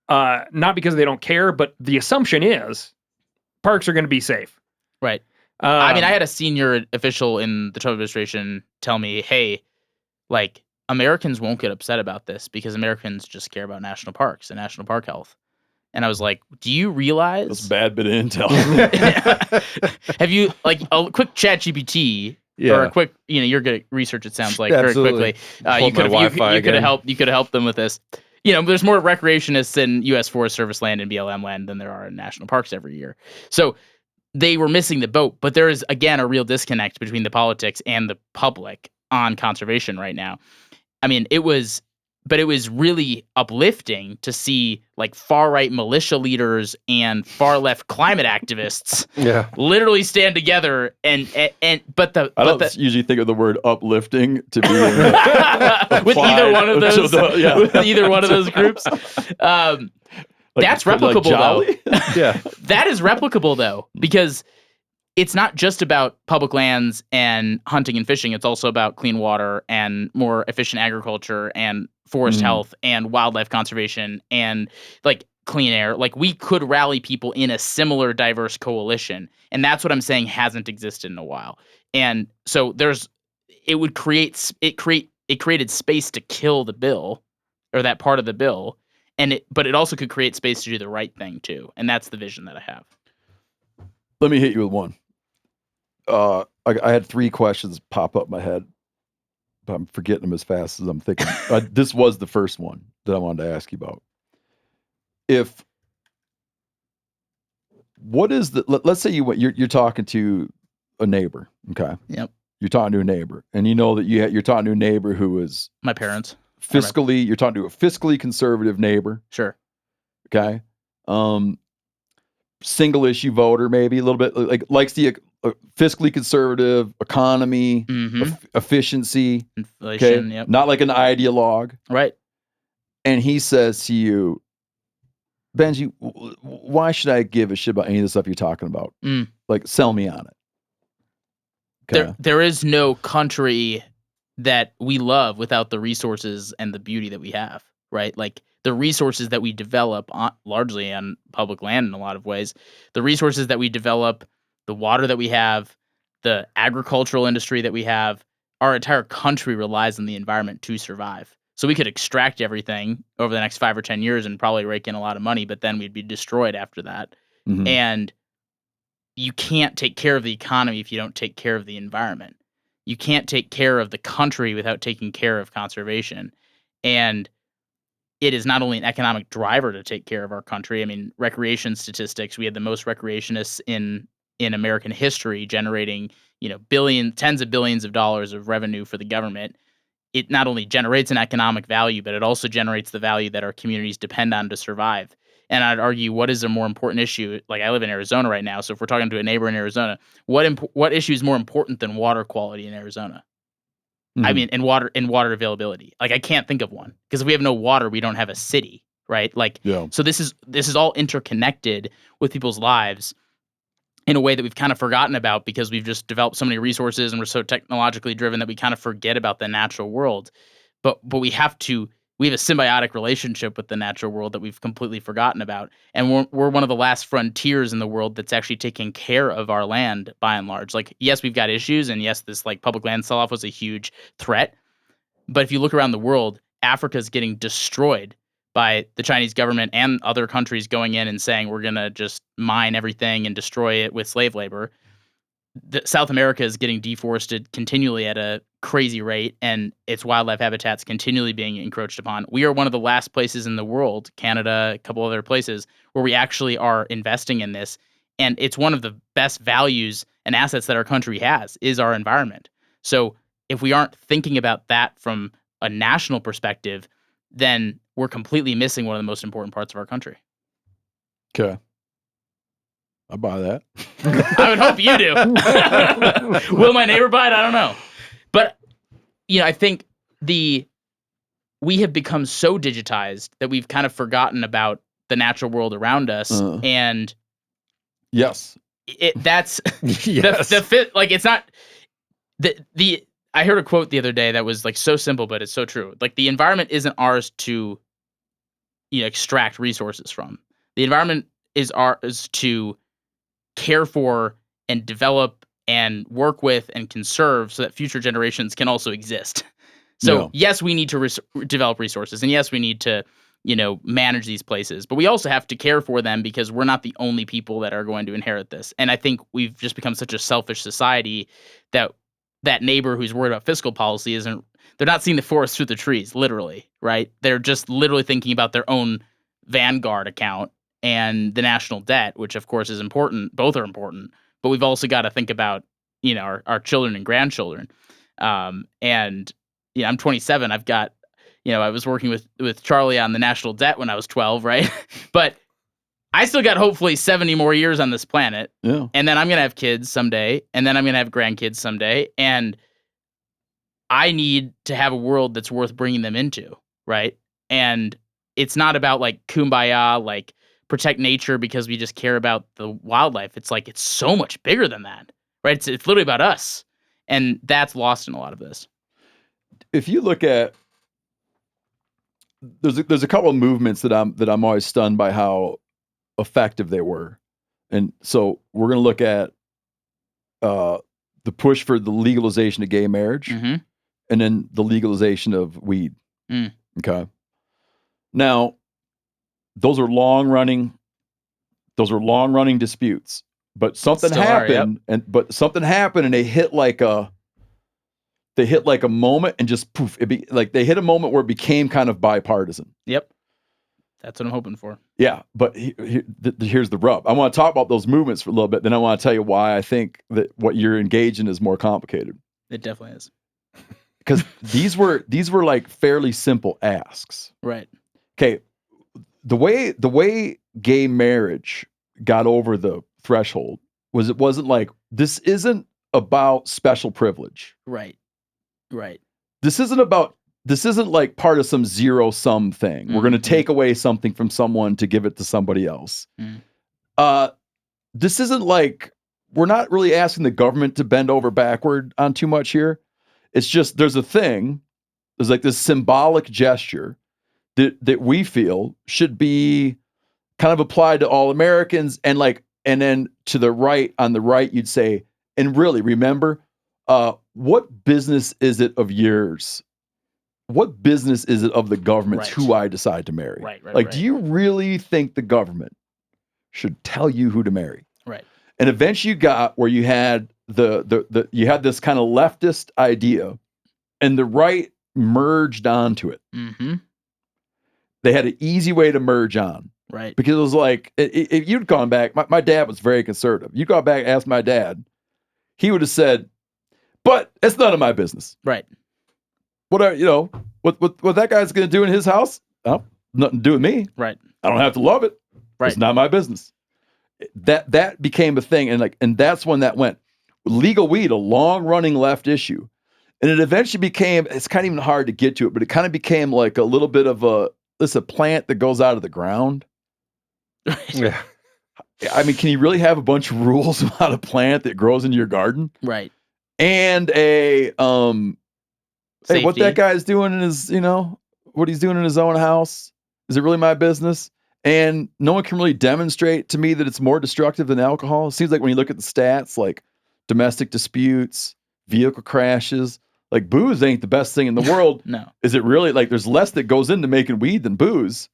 not because they don't care, but the assumption is parks are going to be safe. Right. I mean, I had a senior official in the Trump administration tell me, hey, like, Americans won't get upset about this because Americans just care about national parks and national park health. And I was like, do you realize? That's a bad bit of intel. Have you, like, a quick ChatGPT or a quick, you're good at research, it sounds like, very quickly. You could have helped them with this. There's more recreationists in U.S. Forest Service land and BLM land than there are in national parks every year. So they were missing the boat. But there is, again, a real disconnect between the politics and the public on conservation right now. I mean, it was really uplifting to see like far right militia leaders and far left climate activists literally stand together I don't usually think of the word uplifting to be with either one of those with either one of those groups. That's replicable though. That is replicable though, because it's not just about public lands and hunting and fishing. It's also about clean water and more efficient agriculture and forest health and wildlife conservation and like clean air. Like, we could rally people in a similar diverse coalition. And that's what I'm saying hasn't existed in a while. And so it created space to kill the bill, or that part of the bill. But it also could create space to do the right thing too. And that's the vision that I have. Let me hit you with one. I had 3 questions pop up in my head, but I'm forgetting them as fast as I'm thinking. This was the first one that I wanted to ask you about. Let's say you're talking to a neighbor, okay? Yep. You're talking to a neighbor, and you know that you're talking to a neighbor who is my parents. You're talking to a fiscally conservative neighbor. Sure. Okay. Single issue voter, maybe a little bit likes the fiscally conservative economy, efficiency, inflation, okay? Not like an ideologue. Right. And he says to you, Benji, why should I give a shit about any of the stuff you're talking about? Like, sell me on it. Okay. There is no country that we love without the resources and the beauty that we have, right? Like, the resources that we develop largely on public land in a lot of ways, the resources that we develop, the water that we have, the agricultural industry that we have, our entire country relies on the environment to survive. So we could extract everything over the next 5 or 10 years and probably rake in a lot of money, but then we'd be destroyed after that. And you can't take care of the economy if you don't take care of the environment. You can't take care of the country without taking care of conservation. And it is not only an economic driver to take care of our country. I mean, recreation statistics, we had the most recreationists in American history, generating, tens of billions of dollars of revenue for the government. It not only generates an economic value, but it also generates the value that our communities depend on to survive. And I'd argue, what is a more important issue? Like, I live in Arizona right now, so if we're talking to a neighbor in Arizona, what issue is more important than water quality in Arizona? I mean, and water availability. Like, I can't think of one, because if we have no water, we don't have a city, right? Like, so this is all interconnected with people's lives in a way that we've kind of forgotten about, because we've just developed so many resources and we're so technologically driven that we kind of forget about the natural world. But we have a symbiotic relationship with the natural world that we've completely forgotten about. And we're one of the last frontiers in the world that's actually taking care of our land by and large. Like, yes, we've got issues, and yes, this like public land sell-off was a huge threat. But if you look around the world, Africa's getting destroyed by the Chinese government and other countries going in and saying, we're going to just mine everything and destroy it with slave labor. South America is getting deforested continually at a crazy rate, and its wildlife habitats continually being encroached upon. We are one of the last places in the world, Canada, a couple other places, where we actually are investing in this. And it's one of the best values and assets that our country has, is our environment. So if we aren't thinking about that from a national perspective, then we're completely missing one of the most important parts of our country. Okay. I buy that. I would hope you do. Will my neighbor buy it? I don't know. But, I think we have become so digitized that we've kind of forgotten about the natural world around us. And yes, that's the fit. Like, it's not I heard a quote the other day that was like so simple, but it's so true. Like, the environment isn't ours to extract resources from. The environment is ours to care for and develop and work with and conserve, so that future generations can also exist. So yes, we need to develop resources, and yes, we need to manage these places, but we also have to care for them, because we're not the only people that are going to inherit this. And I think we've just become such a selfish society that neighbor who's worried about fiscal policy they're not seeing the forest through the trees, literally, right? They're just literally thinking about their own Vanguard account and the national debt, which of course is important. Both are important, but we've also got to think about, our children and grandchildren. And I'm 27. I've got, I was working with Charlie on the national debt when I was 12, right? But I still got hopefully 70 more years on this planet. Yeah. And then I'm going to have kids someday, and then I'm going to have grandkids someday. And I need to have a world that's worth bringing them into, right? And it's not about like kumbaya, like protect nature because we just care about the wildlife. It's like, it's so much bigger than that, right? It's literally about us. And that's lost in a lot of this. If you look at, there's a couple of movements that I'm always stunned by how effective they were. And so we're going to look at the push for the legalization of gay marriage, and then the legalization of weed. Okay. Now, those are long running disputes, but something happened, and they hit like a moment, and just poof, they hit a moment where it became kind of bipartisan. Yep. That's what I'm hoping for. Yeah, but here's the rub. I want to talk about those movements for a little bit, then I want to tell you why I think that what you're engaged in is more complicated. It definitely is. Because these were like fairly simple asks. Right. Okay. The way gay marriage got over the threshold was, it wasn't like, this isn't about special privilege. Right. This isn't like part of some zero sum thing. We're going to take away something from someone to give it to somebody else. This isn't like, we're not really asking the government to bend over backward on too much here. It's just, there's like this symbolic gesture that we feel should be kind of applied to all Americans. And then to the right, on the right, you'd say, and really remember, what business is it of yours? What business is it of the government's who I decide to marry? Right. Do you really think the government should tell you who to marry? Right. And eventually you got where you had you had this kind of leftist idea, and the right merged onto it. They had an easy way to merge on. Right. Because it was like, if you'd gone back, my dad was very conservative. You go back and ask my dad, he would have said, but it's none of my business. Right. What that guy's going to do in his house? Oh, nothing to do with me. Right. I don't have to love it. Right. It's not my business. That became a thing, and that's when that went. Legal weed, a long running left issue, And it eventually became, it's kind of even hard to get to it, but it kind of became like a little bit of a plant that goes out of the ground. Yeah. I mean, can you really have a bunch of rules about a plant that grows in your garden? Right. And hey, what Safety. that guy's doing in his, what he's doing in his own house, is it really my business? And no one can really demonstrate to me that it's more destructive than alcohol. It seems like when you look at the stats, like domestic disputes, vehicle crashes, like booze ain't the best thing in the world. No. Is it really? Like there's less that goes into making weed than booze.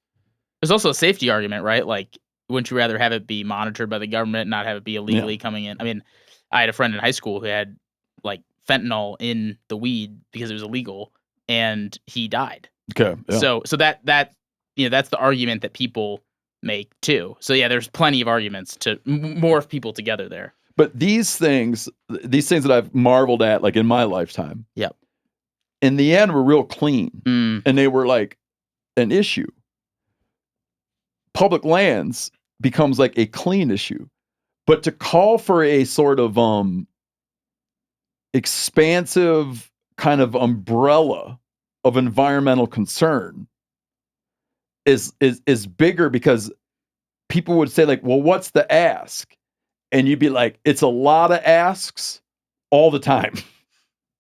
There's also a safety argument, right? Like, wouldn't you rather have it be monitored by the government, not have it be illegally coming in? I mean, I had a friend in high school who had like fentanyl in the weed because it was illegal, and he died. Okay. Yeah. So that that's the argument that people make too. So yeah, there's plenty of arguments to morph people together there. But these things that I've marveled at, like in my lifetime, Yep. in the end were real clean, and they were like an issue. Public lands becomes like a clean issue, but to call for a sort of expansive kind of umbrella of environmental concern is bigger, because people would say like, well, what's the ask? And you'd be like, it's a lot of asks all the time.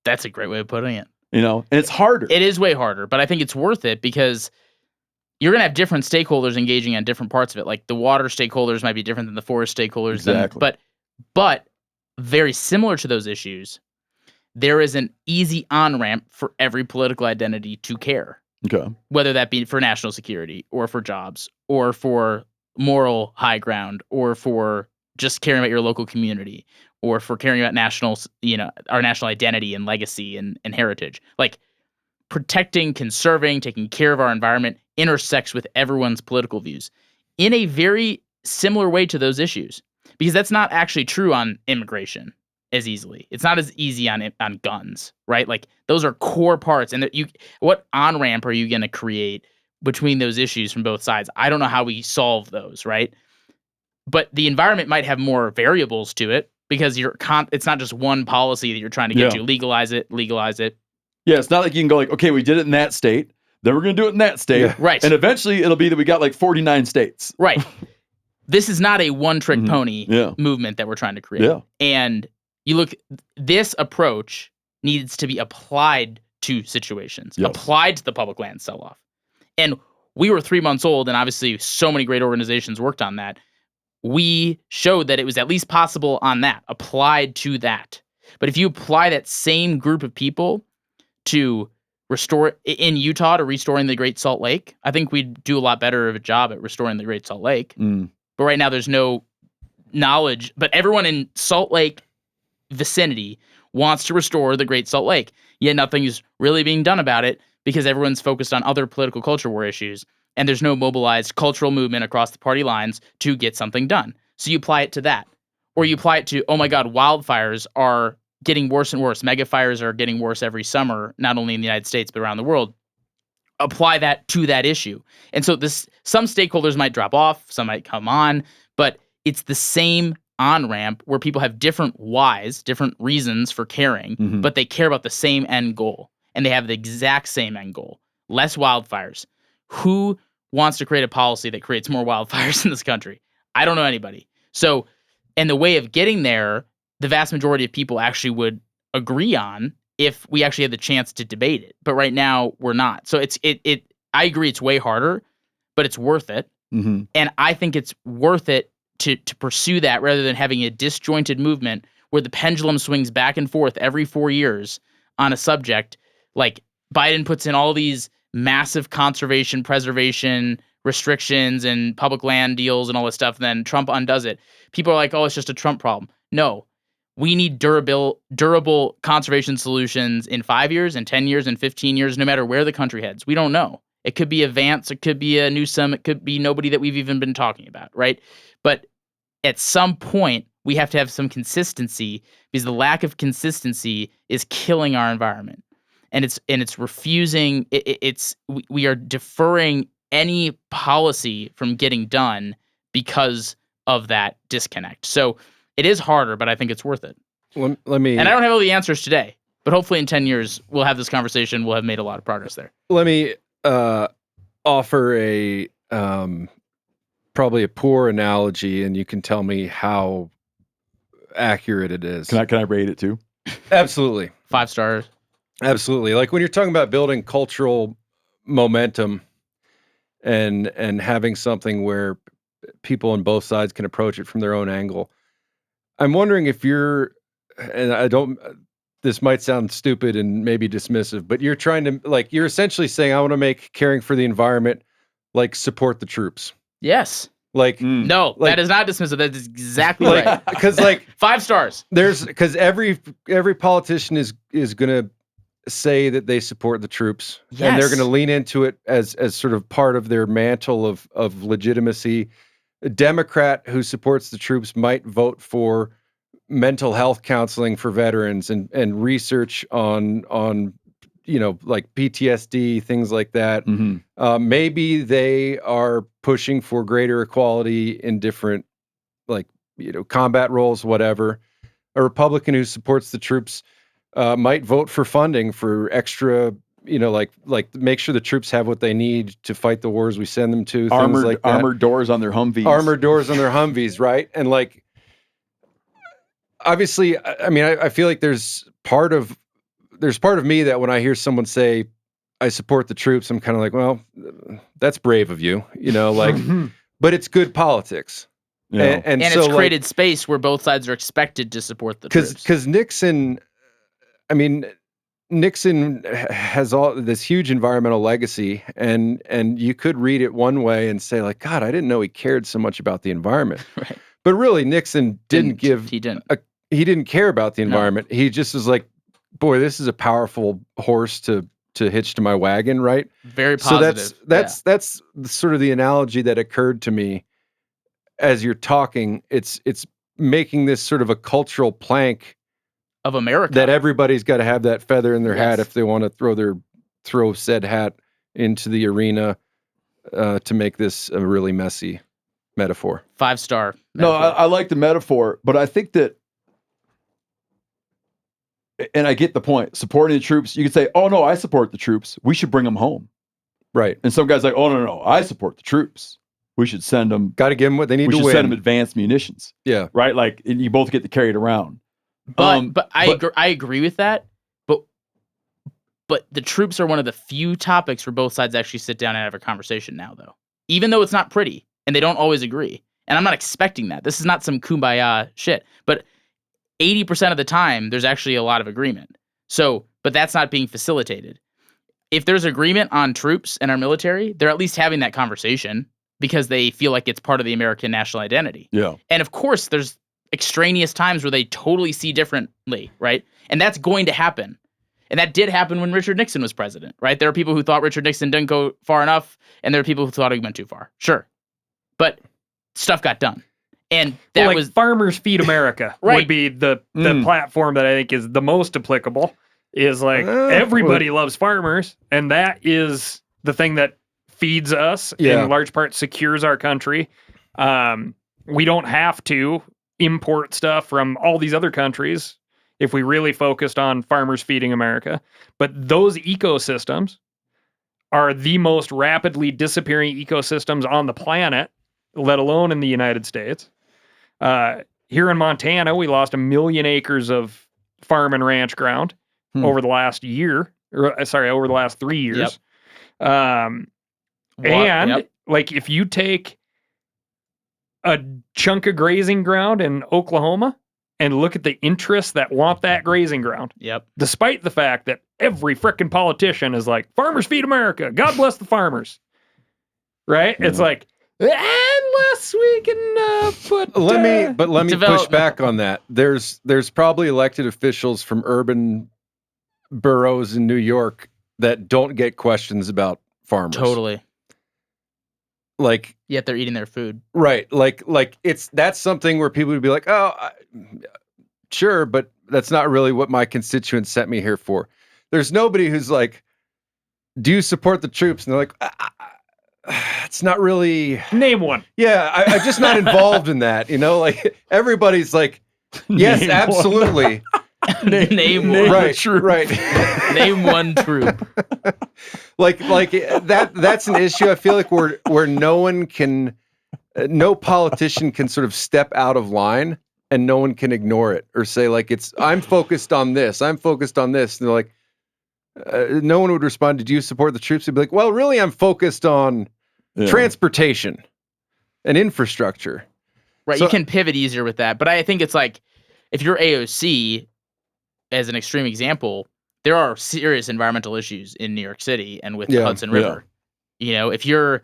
That's a great way of putting it. And it's harder. It is way harder, but I think it's worth it because you're going to have different stakeholders engaging on different parts of it. Like the water stakeholders might be different than the forest stakeholders. Exactly. But very similar to those issues, there is an easy on-ramp for every political identity to care. Okay. Whether that be for national security or for jobs or for moral high ground or for just caring about your local community or for caring about our national identity and legacy and heritage. Like protecting, conserving, taking care of our environment intersects with everyone's political views in a very similar way to those issues, because that's not actually true on immigration as easily. It's not as easy on guns, right? Like those are core parts. And what on-ramp are you going to create between those issues from both sides? I don't know how we solve those, right? But the environment might have more variables to it because it's not just one policy that you're trying to get to. Legalize it. Yeah, it's not like you can go like, okay, we did it in that state, then we're going to do it in that state. Yeah. Right. And eventually it'll be that we got like 49 states. Right. This is not a one-trick pony movement that we're trying to create. Yeah. And you look, this approach needs to be applied to situations, applied to the public land sell-off. And we were 3 months old, and obviously so many great organizations worked on that. We showed that it was at least possible on that, applied to that. But if you apply that same group of people to restore in Utah to restoring the Great Salt Lake, I think we'd do a lot better of a job at restoring the Great Salt Lake. But right now there's no knowledge, but everyone in Salt Lake vicinity wants to restore the Great Salt Lake, yet nothing is really being done about it because everyone's focused on other political culture war issues, and there's no mobilized cultural movement across the party lines to get something done. So you apply it to that. Or you apply it to, oh my God, wildfires are getting worse and worse. Mega fires are getting worse every summer, not only in the United States, but around the world. Apply that to that issue. And so some stakeholders might drop off, some might come on, but it's the same on-ramp where people have different whys, different reasons for caring, but they care about the same end goal. And they have the exact same end goal. Less wildfires. Who wants to create a policy that creates more wildfires in this country? I don't know anybody. So, and the way of getting there, the vast majority of people actually would agree on if we actually had the chance to debate it. But right now, we're not. So I agree it's way harder, but it's worth it. And I think it's worth it to pursue that rather than having a disjointed movement where the pendulum swings back and forth every 4 years on a subject. Like Biden puts in all these massive conservation, preservation restrictions and public land deals and all this stuff, and then Trump undoes it. People are like, oh, it's just a Trump problem. No, we need durable conservation solutions in 5 years, in 10 years, in 15 years, no matter where the country heads. We don't know. It could be a Vance, it could be a Newsom, it could be nobody that we've even been talking about, right? But at some point, we have to have some consistency because the lack of consistency is killing our environment. And it's refusing, we are deferring any policy from getting done because of that disconnect. So it is harder, but I think it's worth it. Let me. And I don't have all the answers today. But hopefully in 10 years, we'll have this conversation. We'll have made a lot of progress there. Let me offer a probably a poor analogy, and you can tell me how accurate it is. Can I rate it too? Absolutely. 5 stars. Absolutely. Like when you're talking about building cultural momentum and having something where people on both sides can approach it from their own angle. I'm wondering if you're, and this might sound stupid and maybe dismissive, but you're trying to, like, you're essentially saying, I want to make caring for the environment, like, support the troops. Yes. Like, No, like- that is not dismissive. That is exactly like, right. because like 5 stars. because every politician is going to say that they support the troops, and they're Yes. going to lean into it as sort of part of their mantle of legitimacy. A Democrat who supports the troops might vote for mental health counseling for veterans and research on like PTSD, things like that. Mm-hmm. Maybe they are pushing for greater equality in different, like, combat roles, whatever. A Republican who supports the troops might vote for funding for extra, like make sure the troops have what they need to fight the wars we send them to. Things like that. Armored doors on their Humvees. Armored doors on their Humvees, right? And like, obviously, I mean, I feel like there's part of me that when I hear someone say, I support the troops, I'm kind of like, well, that's brave of you, like, but it's good politics. Yeah. And And so, it's like, created space where both sides are expected to support the troops. because Nixon has all this huge environmental legacy, and you could read it one way and say, like, God, I didn't know he cared so much about the environment. Right. But really, Nixon He didn't care about the No. environment. He just was like, boy, this is a powerful horse to hitch to my wagon, right? Very positive. So that's sort of the analogy that occurred to me as you're talking. It's making this sort of a cultural plank of America. that everybody's got to have that feather in their hat Yes. if they want to throw said hat into the arena to make this a really messy metaphor. 5-star. No, metaphor. I like the metaphor, but I think that, and I get the point. Supporting the troops, you could say, "Oh no, I support the troops. We should bring them home." Right. And some guys like, "Oh no, I support the troops. We should send them. Got to give them what they need We to should win. send them advanced munitions." Yeah. Right. Like, and you both get to carry it around. But I agree with that. But the troops are one of the few topics where both sides actually sit down and have a conversation now, though. Even though it's not pretty and they don't always agree. And I'm not expecting that. This is not some kumbaya shit. But 80% of the time, there's actually a lot of agreement. So, but that's not being facilitated. If there's agreement on troops and our military, they're at least having that conversation because they feel like it's part of the American national identity. Yeah. And of course, there's extraneous times where they totally see differently, right? And that's going to happen. And that did happen when Richard Nixon was president, right? There are people who thought Richard Nixon didn't go far enough, and there are people who thought he went too far. Sure. But stuff got done. And that was Farmers Feed America Right. would be the platform that I think is the most applicable. Is like everybody loves farmers, and that is the thing that feeds us, in large part secures our country. We don't have to import stuff from all these other countries if we really focused on farmers feeding America. But those ecosystems are the most rapidly disappearing ecosystems on the planet, let alone in the United States. Here in Montana, we lost 1 million acres of farm and ranch ground over the last year. Over the last 3 years. Yep. And like if you take a chunk of grazing ground in Oklahoma and look at the interests that want that grazing ground, Yep. despite the fact that every frickin' politician is like, farmers feed America. God bless the farmers. Right? It's like, unless we can put... Let me develop- push back on that. There's probably elected officials from urban boroughs in New York that don't get questions about farmers. Totally. Like, Yet they're eating their food. right. Like that's something where people would be like, oh, sure, but that's not really what my constituents sent me here for. There's nobody who's like, do you support the troops? And they're like, it's not really. Name one. Yeah, I'm just not involved in that. Like everybody's like, yes, Name absolutely. Name one. Right. Name one troop. like that's an issue. I feel like where no politician can sort of step out of line and no one can ignore it or say like I'm focused on this. I'm focused on this. And they're like, no one would respond. Did you support the troops? They'd be like, well, really, I'm focused on transportation and infrastructure. Right. So, you can pivot easier with that. But I think it's like, if you're AOC, as an extreme example, there are serious environmental issues in New York City and with the Hudson River. You know, if you're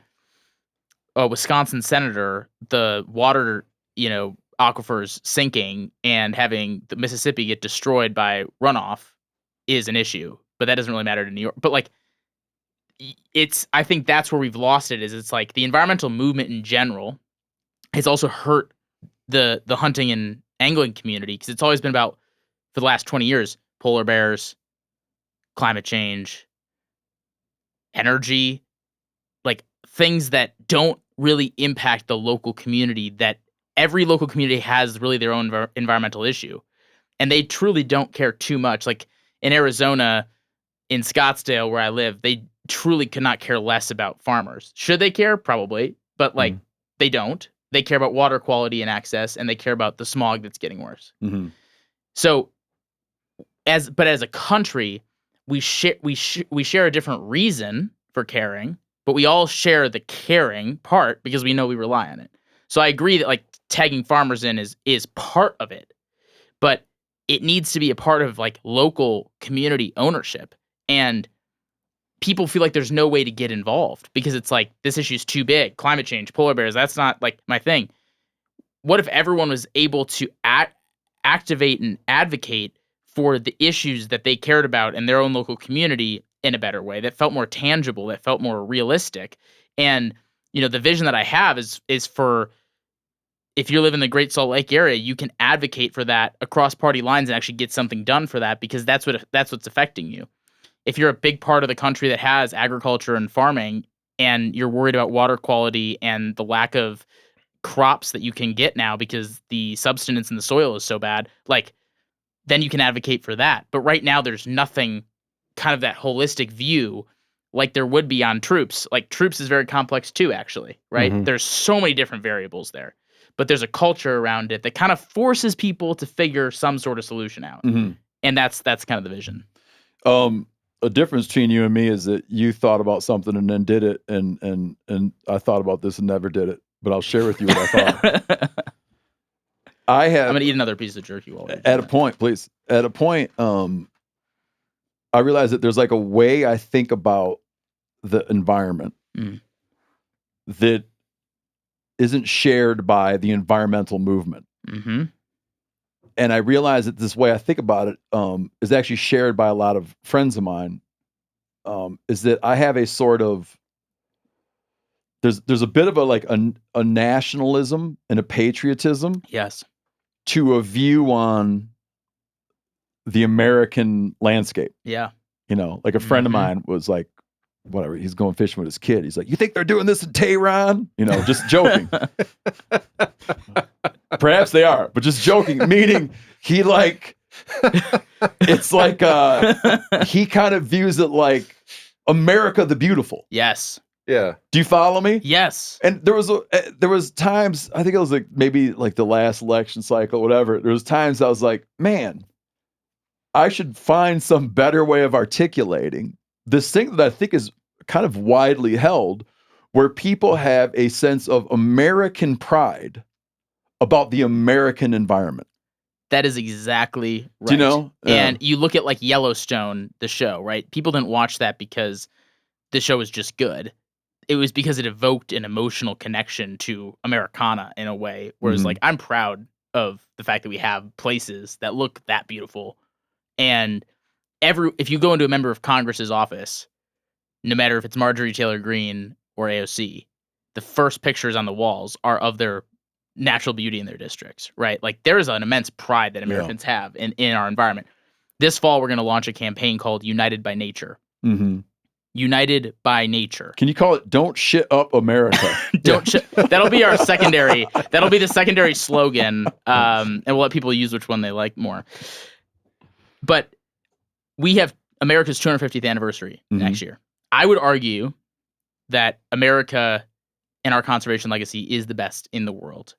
a Wisconsin senator, the water, aquifers sinking and having the Mississippi get destroyed by runoff is an issue. But that doesn't really matter to New York. But like, I think that's where we've lost it. Is it's like the environmental movement in general has also hurt the hunting and angling community, because it's always been about, for the last 20 years, polar bears, climate change, energy, like things that don't really impact the local community, that every local community has really their own environmental issue. And they truly don't care too much. Like in Arizona, in Scottsdale, where I live, they truly could not care less about farmers. Should they care? Probably. But like, they don't. They care about water quality and access, and they care about the smog that's getting worse. Mm-hmm. So, as a country, we share a different reason for caring, but we all share the caring part because we know we rely on it. So I agree that like tagging farmers in is part of it, but it needs to be a part of like local community ownership. And people feel like there's no way to get involved because it's like, this issue's too big. Climate change, polar bears, that's not like my thing. What if everyone was able to activate and advocate for the issues that they cared about in their own local community in a better way, that felt more tangible, that felt more realistic? And, the vision that I have is for, if you live in the Great Salt Lake area, you can advocate for that across party lines and actually get something done for that, because that's what's affecting you. If you're a big part of the country that has agriculture and farming, and you're worried about water quality and the lack of crops that you can get now because the substance in the soil is so bad, like, then you can advocate for that. But right now, there's nothing kind of that holistic view like there would be on troops. Like, troops is very complex too, actually, right? Mm-hmm. There's so many different variables there. But there's a culture around it that kind of forces people to figure some sort of solution out. Mm-hmm. And that's kind of the vision. A difference between you and me is that you thought about something and then did it, and I thought about this and never did it. But I'll share with you what I thought. I'm going to eat another piece of jerky while we're at a point, please. At a point, I realized that there's like a way I think about the environment that isn't shared by the environmental movement. Mm-hmm. And I realized that this way I think about it is actually shared by a lot of friends of mine. Is that I have a sort of, there's a bit of a nationalism and a patriotism. Yes. To a view on the American landscape. Yeah. Like a friend of mine was like, whatever, he's going fishing with his kid. He's like, you think they're doing this in Tehran? just joking. Perhaps they are, but just joking, meaning he like, it's like, he kind of views it like America the Beautiful. Yes. Yeah. Do you follow me? Yes. And there was times, I think it was like maybe like the last election cycle, whatever. There was times I was like, man, I should find some better way of articulating this thing that I think is kind of widely held, where people have a sense of American pride about the American environment. That is exactly right. Do you know? And you look at like Yellowstone, the show, right? People didn't watch that because the show was just good. It was because it evoked an emotional connection to Americana in a way. Whereas like, I'm proud of the fact that we have places that look that beautiful. And if you go into a member of Congress's office, no matter if it's Marjorie Taylor Greene or AOC, the first pictures on the walls are of their natural beauty in their districts, right? Like, there is an immense pride that Americans have in our environment. This fall, we're going to launch a campaign called United by Nature. Mm-hmm. United by Nature. Can you call it "Don't Shit Up America"? That'll be our secondary. That'll be the secondary slogan, and we'll let people use which one they like more. But we have America's 250th anniversary next year. I would argue that America and our conservation legacy is the best in the world.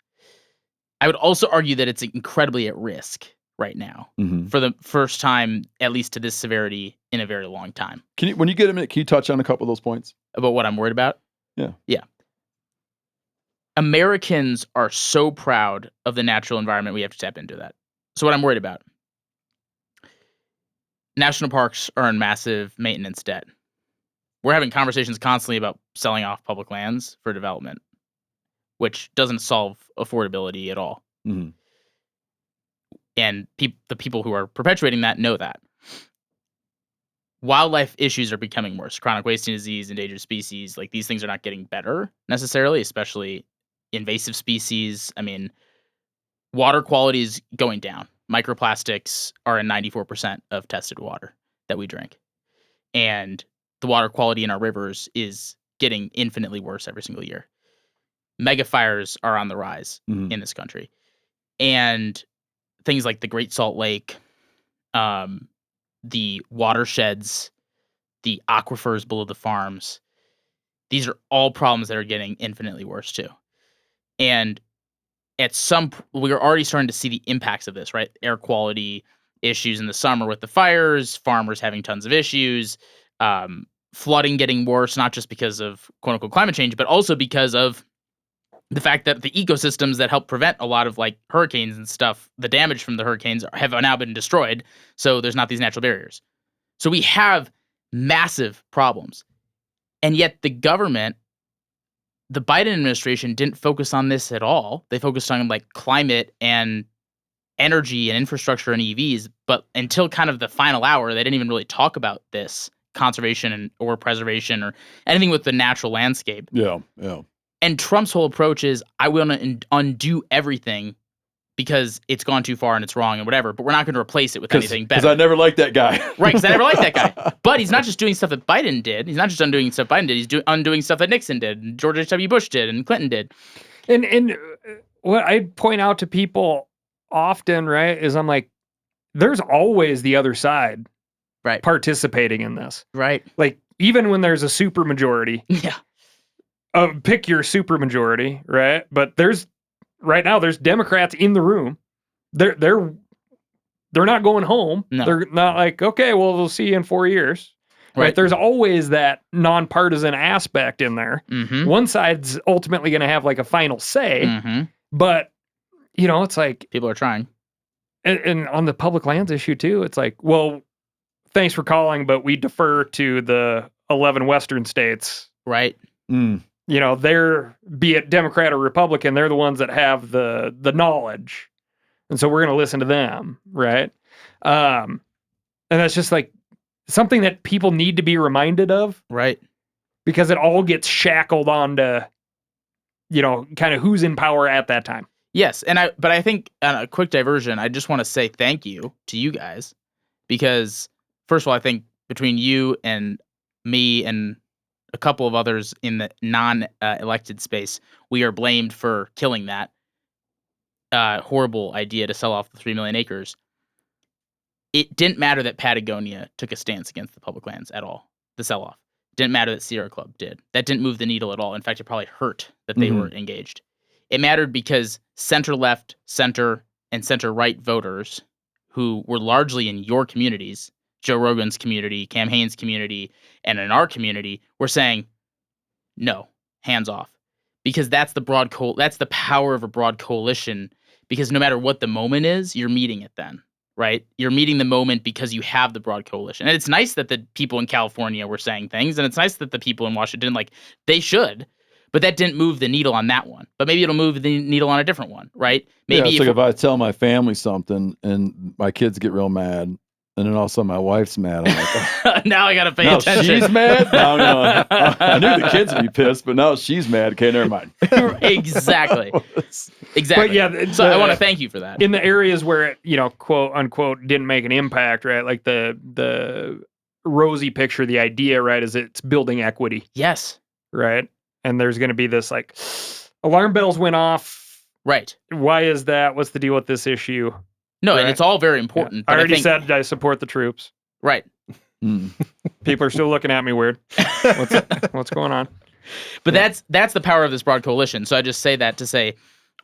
I would also argue that it's incredibly at risk right now for the first time, at least to this severity, in a very long time. When you get a minute, can you touch on a couple of those points? About what I'm worried about? Yeah. Americans are so proud of the natural environment, we have to tap into that. So what I'm worried about, national parks are in massive maintenance debt. We're having conversations constantly about selling off public lands for development, which doesn't solve affordability at all. And the people who are perpetuating that know that. Wildlife issues are becoming worse. Chronic wasting disease, endangered species, like these things are not getting better necessarily, especially invasive species. I mean, water quality is going down. Microplastics are in 94% of tested water that we drink. And the water quality in our rivers is getting infinitely worse every single year. Mega fires are on the rise in this country. And things like the Great Salt Lake, the watersheds, the aquifers below the farms, these are all problems that are getting infinitely worse too. And we're already starting to see the impacts of this, right? Air quality issues in the summer with the fires, farmers having tons of issues, flooding getting worse, not just because of quote unquote climate change, but also because of the fact that the ecosystems that help prevent a lot of like hurricanes and stuff, the damage from the hurricanes have now been destroyed. So there's not these natural barriers. So we have massive problems. And yet the government, the Biden administration didn't focus on this at all. They focused on like climate and energy and infrastructure and EVs. But until kind of the final hour, they didn't even really talk about this conservation or preservation or anything with the natural landscape. Yeah. And Trump's whole approach is, I want to undo everything because it's gone too far and it's wrong and whatever, but we're not going to replace it with anything better. Because I never liked that guy. Right, because I never liked that guy. But he's not just doing stuff that Biden did. He's not just undoing stuff Biden did. He's undoing stuff that Nixon did, and George H.W. Bush did, and Clinton did. And what I point out to people often, right, is I'm like, there's always the other side participating in this. Right. Like, even when there's a supermajority. Yeah. Pick your supermajority, right? But right now there's Democrats in the room. They're not going home. No. They're not like, okay, well, we'll see you in 4 years. Right? There's always that nonpartisan aspect in there. One side's ultimately going to have like a final say, but it's like people are trying. And on the public lands issue too, it's like, well, thanks for calling, but we defer to the 11 Western states. Right. They're, be it Democrat or Republican, they're the ones that have the knowledge. And so we're going to listen to them, right? And that's just like something that people need to be reminded of. Right. Because it all gets shackled onto, kind of who's in power at that time. Yes. But I think on a quick diversion, I just want to say thank you to you guys. Because first of all, I think between you and me and a couple of others in the non-elected space, we are blamed for killing that horrible idea to sell off the 3 million acres. It didn't matter that Patagonia took a stance against the public lands at all, the sell-off. Didn't matter that Sierra Club did. That didn't move the needle at all. In fact, it probably hurt that they were engaged. It mattered because center-left, center, and center-right voters who were largely in your communities, Joe Rogan's community, Cam Hanes' community, and in our community, we're saying, no, hands off. Because that's that's the power of a broad coalition, because no matter what the moment is, you're meeting it then, right? You're meeting the moment because you have the broad coalition. And it's nice that the people in California were saying things, and it's nice that the people in Washington, they should, but that didn't move the needle on that one. But maybe it'll move the needle on a different one, right? Maybe it's like if I tell my family something and my kids get real mad, and then all of a sudden my wife's mad. I'm like, now I got to pay attention. She's mad? No. I knew the kids would be pissed, but now she's mad. Okay, never mind. Exactly. But yeah, so I want to thank you for that. In the areas where it, quote unquote, didn't make an impact, right? Like the rosy picture, the idea, right, is it's building equity. Yes. Right? And there's going to be this alarm bells went off. Right. Why is that? What's the deal with this issue? No, and Right. it's all very important. I But already think, said I support the troops. right. People are still looking at me weird. What's going on? But that's the power of this broad coalition. So I just say that to say,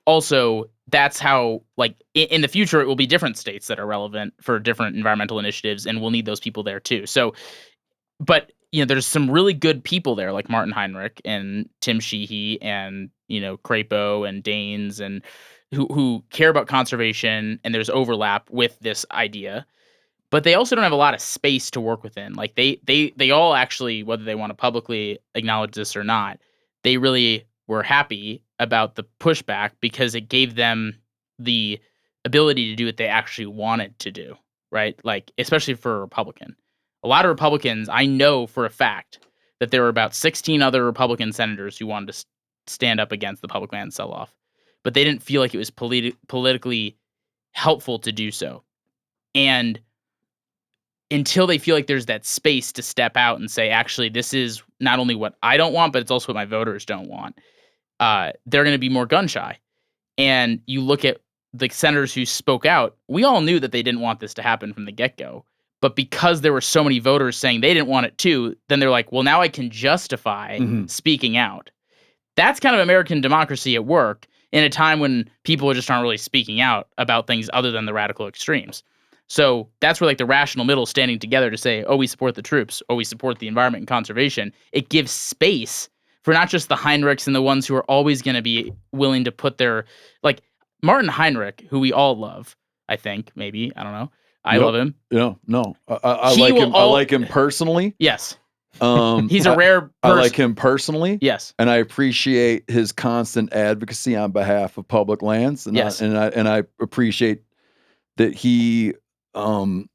also, that's how, like, in the future, it will be different states that are relevant for different environmental initiatives, and we'll need those people there too. So, but, there's some really good people there, like Martin Heinrich and Tim Sheehy and, Crapo and Daines, and who care about conservation, and there's overlap with this idea. But they also don't have a lot of space to work within. Like they all actually, whether they want to publicly acknowledge this or not, they really were happy about the pushback because it gave them the ability to do what they actually wanted to do, right? Like, especially for a Republican. A lot of Republicans, I know for a fact that there were about 16 other Republican senators who wanted to stand up against the public land sell-off, but they didn't feel like it was politically helpful to do so. And until they feel like there's that space to step out and say, actually, this is not only what I don't want, but it's also what my voters don't want, they're going to be more gun shy. And you look at the senators who spoke out, we all knew that they didn't want this to happen from the get-go. But because there were so many voters saying they didn't want it too, then they're like, well, now I can justify speaking out. That's kind of American democracy at work in a time when people just aren't really speaking out about things other than the radical extremes. So that's where, like, the rational middle standing together to say, oh, we support the troops, oh, we support the environment and conservation. It gives space for not just the Heinrichs and the ones who are always going to be willing to put their, like, Martin Heinrich, who we all love, I think, maybe, I don't know. I love him. No. I like him. I like him personally. Yes. He's a rare person. I like him personally. Yes. And I appreciate his constant advocacy on behalf of public lands. And yes. I appreciate that he, of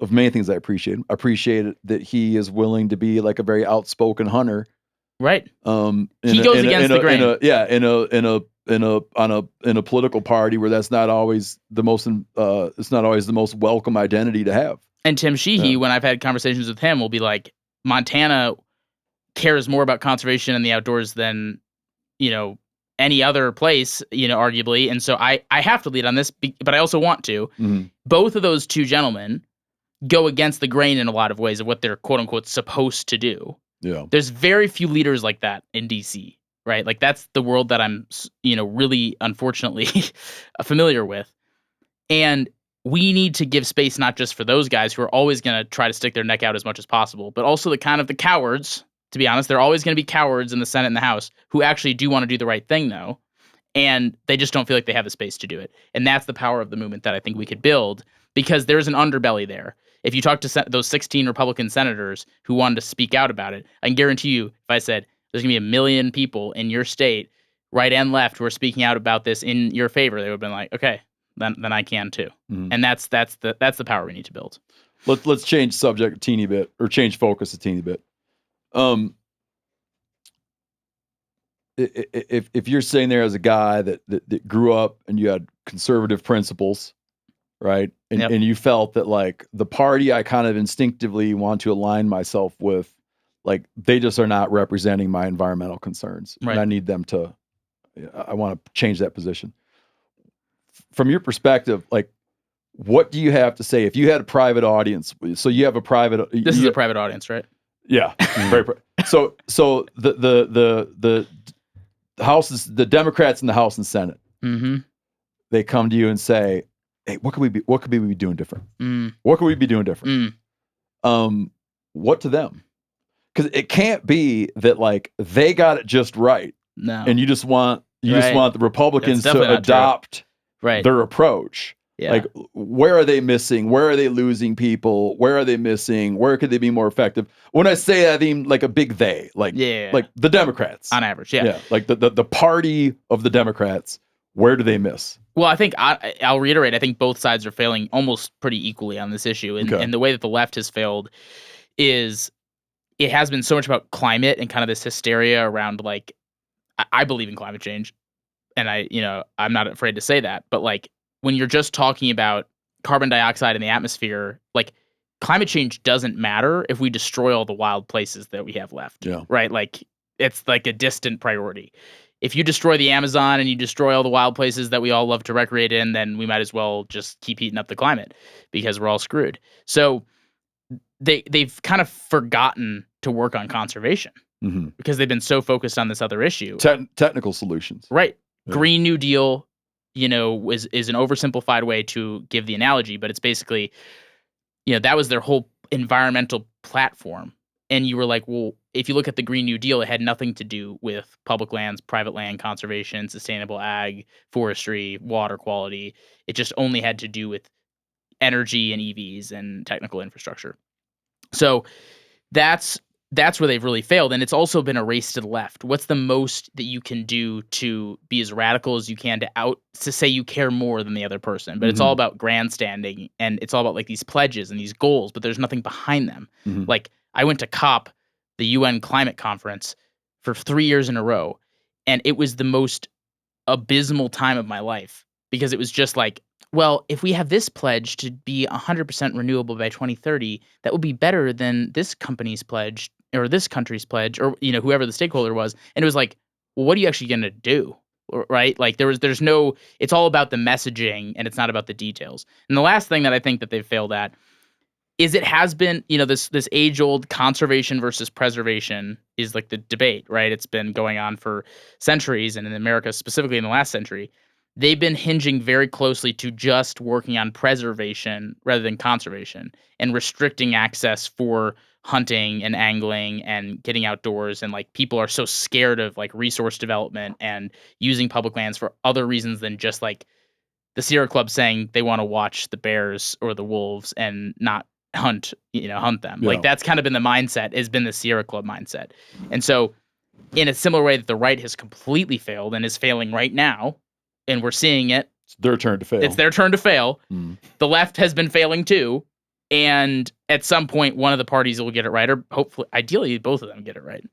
many things I appreciate him. I appreciate that he is willing to be like a very outspoken hunter. Right. He goes against the grain. In a political party where that's not always the most it's not always the most welcome identity to have. And Tim Sheehy, when I've had conversations with him, will be like, Montana cares more about conservation and the outdoors than, any other place, arguably. And so I have to lead on this, but I also want to. Mm-hmm. Both of those two gentlemen go against the grain in a lot of ways of what they're quote unquote supposed to do. Yeah. There's very few leaders like that in DC, right? Like, that's the world that I'm, really unfortunately familiar with. And we need to give space not just for those guys who are always going to try to stick their neck out as much as possible, but also the kind of the cowards. To be honest, there are always going to be cowards in the Senate and the House who actually do want to do the right thing, though, and they just don't feel like they have the space to do it. And that's the power of the movement that I think we could build, because there's an underbelly there. If you talk to those 16 Republican senators who wanted to speak out about it, I can guarantee you, if I said there's going to be 1 million people in your state, right and left, who are speaking out about this in your favor, they would have been like, okay, then I can too. Mm-hmm. And that's the power we need to build. Let's change subject a teeny bit, or change focus a teeny bit. If you're sitting there as a guy that grew up and you had conservative principles, right? And you felt that, like, the party I kind of instinctively want to align myself with, like, they just are not representing my environmental concerns. Right. And I need them to, I want to change that position. From your perspective, like, what do you have to say if you had a private audience? So you have a private. This is a private audience, right? Yeah. So the houses, the Democrats in the House and Senate, they come to you and say, "Hey, what could we be doing different? What could we be doing different?" What to them? Because it can't be that, like, they got it just right. No. And you just want the Republicans to adopt their approach. Yeah. Like, where are they missing? Where are they losing people? Where are they missing? Where could they be more effective? When I say that, I mean, like, a big they, like the Democrats on average. Yeah. Like the party of the Democrats. Where do they miss? Well, I think I'll reiterate. I think both sides are failing almost pretty equally on this issue. And the way that the left has failed is it has been so much about climate and kind of this hysteria around, like, I believe in climate change, and I'm not afraid to say that. But, like, when you're just talking about carbon dioxide in the atmosphere, like, climate change doesn't matter if we destroy all the wild places that we have left. Yeah. Right? Like, it's like a distant priority. if you destroy the Amazon and you destroy all the wild places that we all love to recreate in, then we might as well just keep heating up the climate because we're all screwed. So they've kind of forgotten to work on conservation because they've been so focused on this other issue. Technical solutions. Right. Yeah. Green New Deal, is an oversimplified way to give the analogy, but it's basically, that was their whole environmental platform. And you were like, well, if you look at the Green New Deal, it had nothing to do with public lands, private land conservation, sustainable ag, forestry, water quality. It just only had to do with energy and EVs and technical infrastructure. So that's where they've really failed. And it's also been a race to the left. What's the most that you can do to be as radical as you can to say you care more than the other person? But it's all about grandstanding, and it's all about like these pledges and these goals, but there's nothing behind them. Like, I went to COP, the UN climate conference, for 3 years in a row, and it was the most abysmal time of my life because it was just like, well, if we have this pledge to be 100% renewable by 2030, that will be better than this company's pledge or this country's pledge or, whoever the stakeholder was. And it was like, well, what are you actually going to do? Right? Like there's no, it's all about the messaging and it's not about the details. And the last thing that I think that they've failed at is it has been, this age-old conservation versus preservation is like the debate, right? It's been going on for centuries, and in America, specifically in the last century, they've been hinging very closely to just working on preservation rather than conservation and restricting access for hunting and angling and getting outdoors. And like people are so scared of like resource development and using public lands for other reasons than just like the Sierra Club saying they want to watch the bears or the wolves and not hunt them. Like that's kind of been the mindset, has been the Sierra Club mindset. And so in a similar way that the right has completely failed and is failing right now, and we're seeing it. It's their turn to fail. It's their turn to fail. The left has been failing too. And at some point, one of the parties will get it right, or hopefully, ideally, both of them get it right.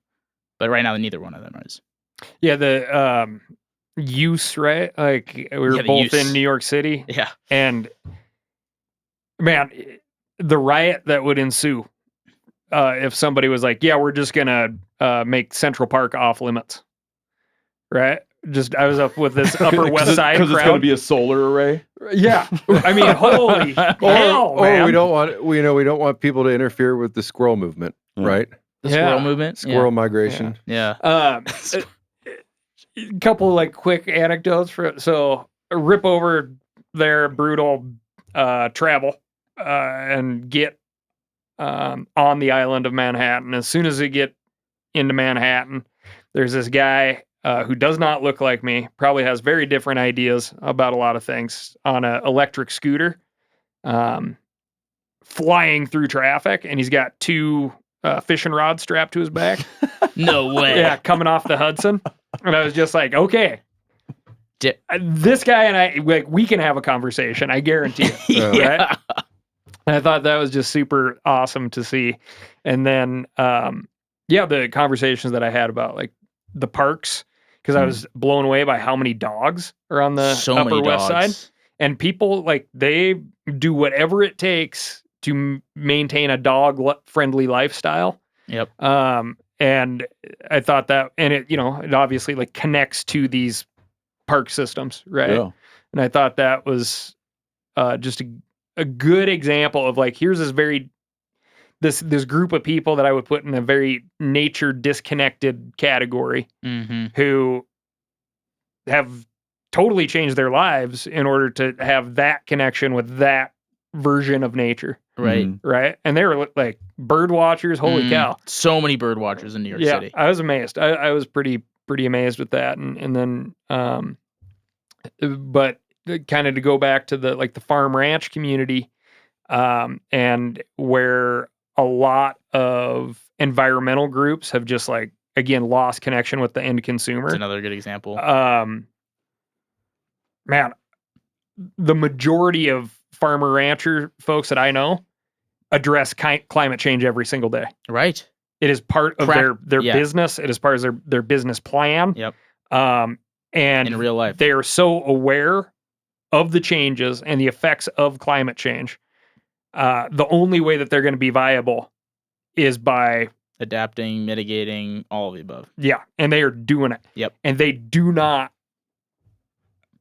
But right now, neither one of them is. Yeah, the use, right? Like, we were both in New York City. Yeah. And, man, the riot that would ensue if somebody was like, yeah, we're just going to make Central Park off limits. Right? I was up with this Upper West Side crowd. Because it's going to be a solar array? Yeah. I mean, holy hell, man. We don't want people to interfere with the squirrel movement, right? The squirrel movement? Squirrel migration. Yeah. A couple like quick anecdotes so rip over their brutal travel and get on the island of Manhattan. As soon as they get into Manhattan, there's this guy who does not look like me, probably has very different ideas about a lot of things, on an electric scooter, flying through traffic, and he's got two fishing rods strapped to his back. No way. Yeah, coming off the Hudson. And I was just like, okay, this guy and I, like, we can have a conversation, I guarantee it. Yeah. Right? And I thought that was just super awesome to see. And then, the conversations that I had about, like, the parks, because I was blown away by how many dogs are on the Upper West Side. And people, like, they do whatever it takes to maintain a dog-friendly lifestyle. Yep. And I thought that, and it, it obviously, like, connects to these park systems, right? Yeah. And I thought that was just a good example of, like, here's this group of people that I would put in a very nature disconnected category, who have totally changed their lives in order to have that connection with that version of nature. Right. Right. And they were like bird watchers. Holy cow. So many bird watchers in New York City. I was amazed. I was pretty amazed with that. And then, but kind of to go back to the farm ranch community, and where a lot of environmental groups have just, like, again, lost connection with the end consumer. That's another good example. Man, the majority of farmer rancher folks that I know address climate change every single day. Right. It is part of their business. It is part of their business plan. Yep. And in real life, they are so aware of the changes and the effects of climate change. The only way that they're going to be viable is by Adapting, mitigating, all of the above. Yeah, and they are doing it. Yep. And they do not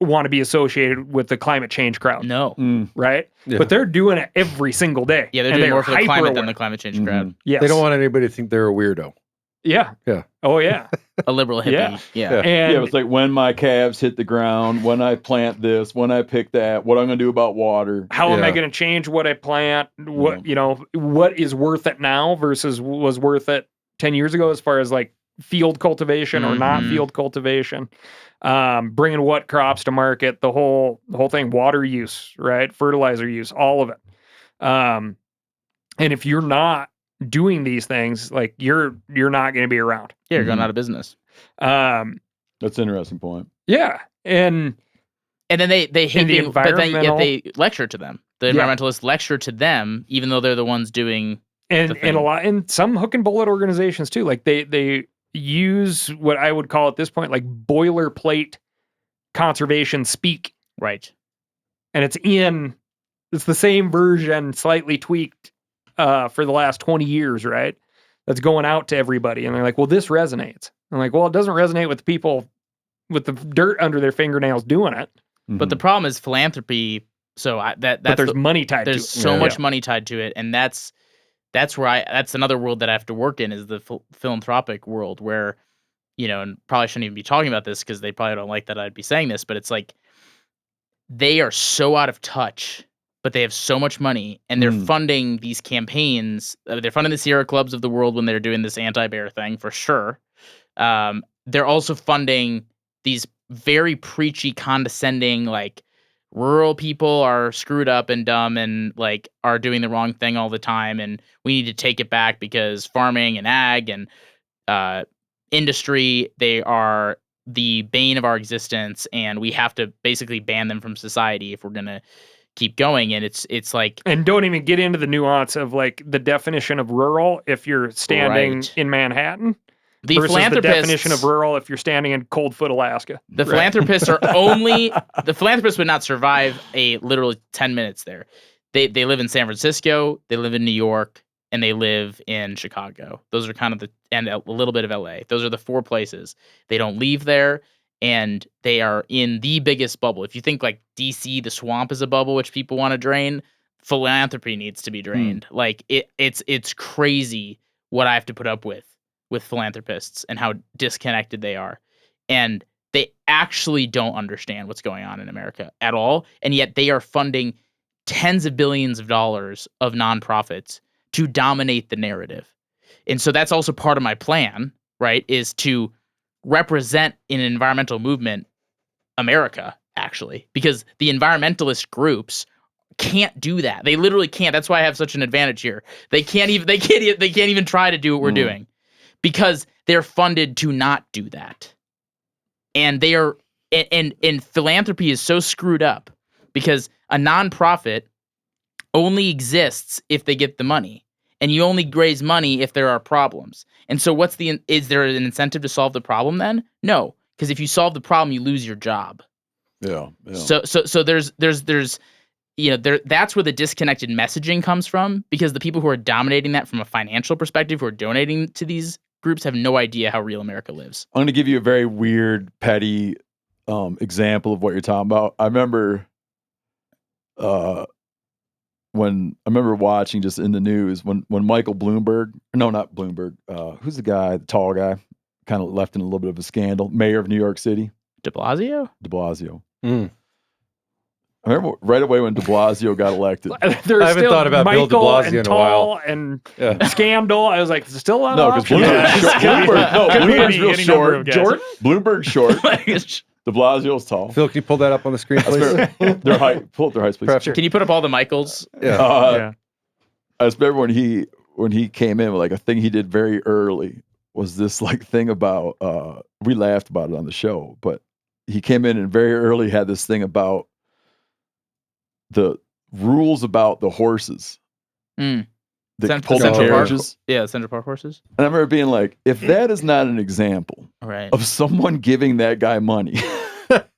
want to be associated with the climate change crowd, No. right? Yeah. But they're doing it every single day. Yeah, they're And doing more for the climate than hyper-aware. the climate change crowd. Yes. They don't want anybody to think they're a weirdo. Yeah. Yeah. Oh, yeah. A liberal hippie. Yeah. Yeah. And Yeah, it's like when my calves hit the ground, when I plant this, when I pick that, what I'm going to do about water. how am I Yeah. going to change what I plant? What, what is worth it now versus was worth it 10 years ago as far as like field cultivation or not Mhm. field cultivation, bringing what crops to market, the whole thing, water use, right? Fertilizer use, all of it. And if you're not doing these things, like you're not going to be around. Yeah, you're going out of business. Um, That's an interesting point. yeah. And And then they hate And the being, but then yet environmental- they lecture to them. The Yeah. environmentalists lecture to them, even though they're the ones doing. and the and a thing. lot, and some hook and bullet organizations too, like they use what I would call at this point like boilerplate conservation speak, Right. and it's the same version slightly tweaked for the last 20 years, right? That's going out to everybody, and they're like, well, this resonates. I'm like, well, it doesn't resonate with the people with the dirt under their fingernails doing it, But the problem is philanthropy. So but that's there's money tied to there's it. so Yeah. much money tied to it, and that's where that's another world that I have to work in, is the philanthropic world, where, and probably shouldn't even be talking about this because they probably don't like that I'd be saying this, but it's like they are so out of touch, but they have so much money, and they're funding these campaigns. They're funding the Sierra Clubs of the world when they're doing this anti-bear thing for sure. They're also funding these very preachy, condescending, like, rural people are screwed up and dumb and like are doing the wrong thing all the time, and we need to take it back because farming and ag and industry, they are the bane of our existence, and we have to basically ban them from society if we're gonna keep going. And it's like, And don't even get into the nuance of like the definition of rural if you're standing Right. in Manhattan the versus the philanthropists. definition of rural if you're standing in Coldfoot, Alaska. The philanthropists are only the philanthropists would not survive a literally 10 minutes there. They live in San Francisco, they live in New York, and they live in Chicago. Those are kind of and a little bit of LA. Those are the 4 places. They don't leave there, and they are in the biggest bubble. If you think like DC, the swamp is a bubble which people want to drain, philanthropy needs to be drained. Like it's crazy what I have to put up with philanthropists and how disconnected they are. And they actually don't understand what's going on in America at all. And yet they are funding tens of billions of dollars of nonprofits to dominate the narrative. And so that's also part of my plan, right, is to represent in an environmental movement America, actually, because the environmentalist groups can't do that. They literally can't. That's why I have such an advantage here. They can't even try to do what we're doing, because they're funded to not do that. And they are and philanthropy is so screwed up because a nonprofit only exists if they get the money. And you only raise money if there are problems. And so is there an incentive to solve the problem then? No, because if you solve the problem, you lose your job. Yeah. So there's that's where the disconnected messaging comes from, because the people who are dominating that from a financial perspective, who are donating to these groups, have no idea how real America lives. I'm going to give you a very weird, petty example of what you're talking about. I remember watching just in the news when Michael Bloomberg, no, not Bloomberg, who's the guy, the tall guy, kind of left in a little bit of a scandal, mayor of New York City. De Blasio? De Blasio. Mm. I remember right away when de Blasio got elected. There's I haven't still thought about Bill de Michael Blasio and in a while. Tall and Yeah. Scandal. I was like, is it still on No, because option? Bloomberg's real any number short. of guys. Jordan? Bloomberg's short. De Blasio's tall. Phil, can you pull that up on the screen, please? Their height. Pull up their heights, please. Perhaps- Can you put up all the Michaels? Yeah. Yeah. I just remember when he came in, like a thing he did very early was this like thing about we laughed about it on the show, but he came in and very early had this thing about the rules about the horses that pulled the Central Park. carriages. Yeah, Central Park horses. And I remember being like, if that is not an example Right. of someone giving that guy money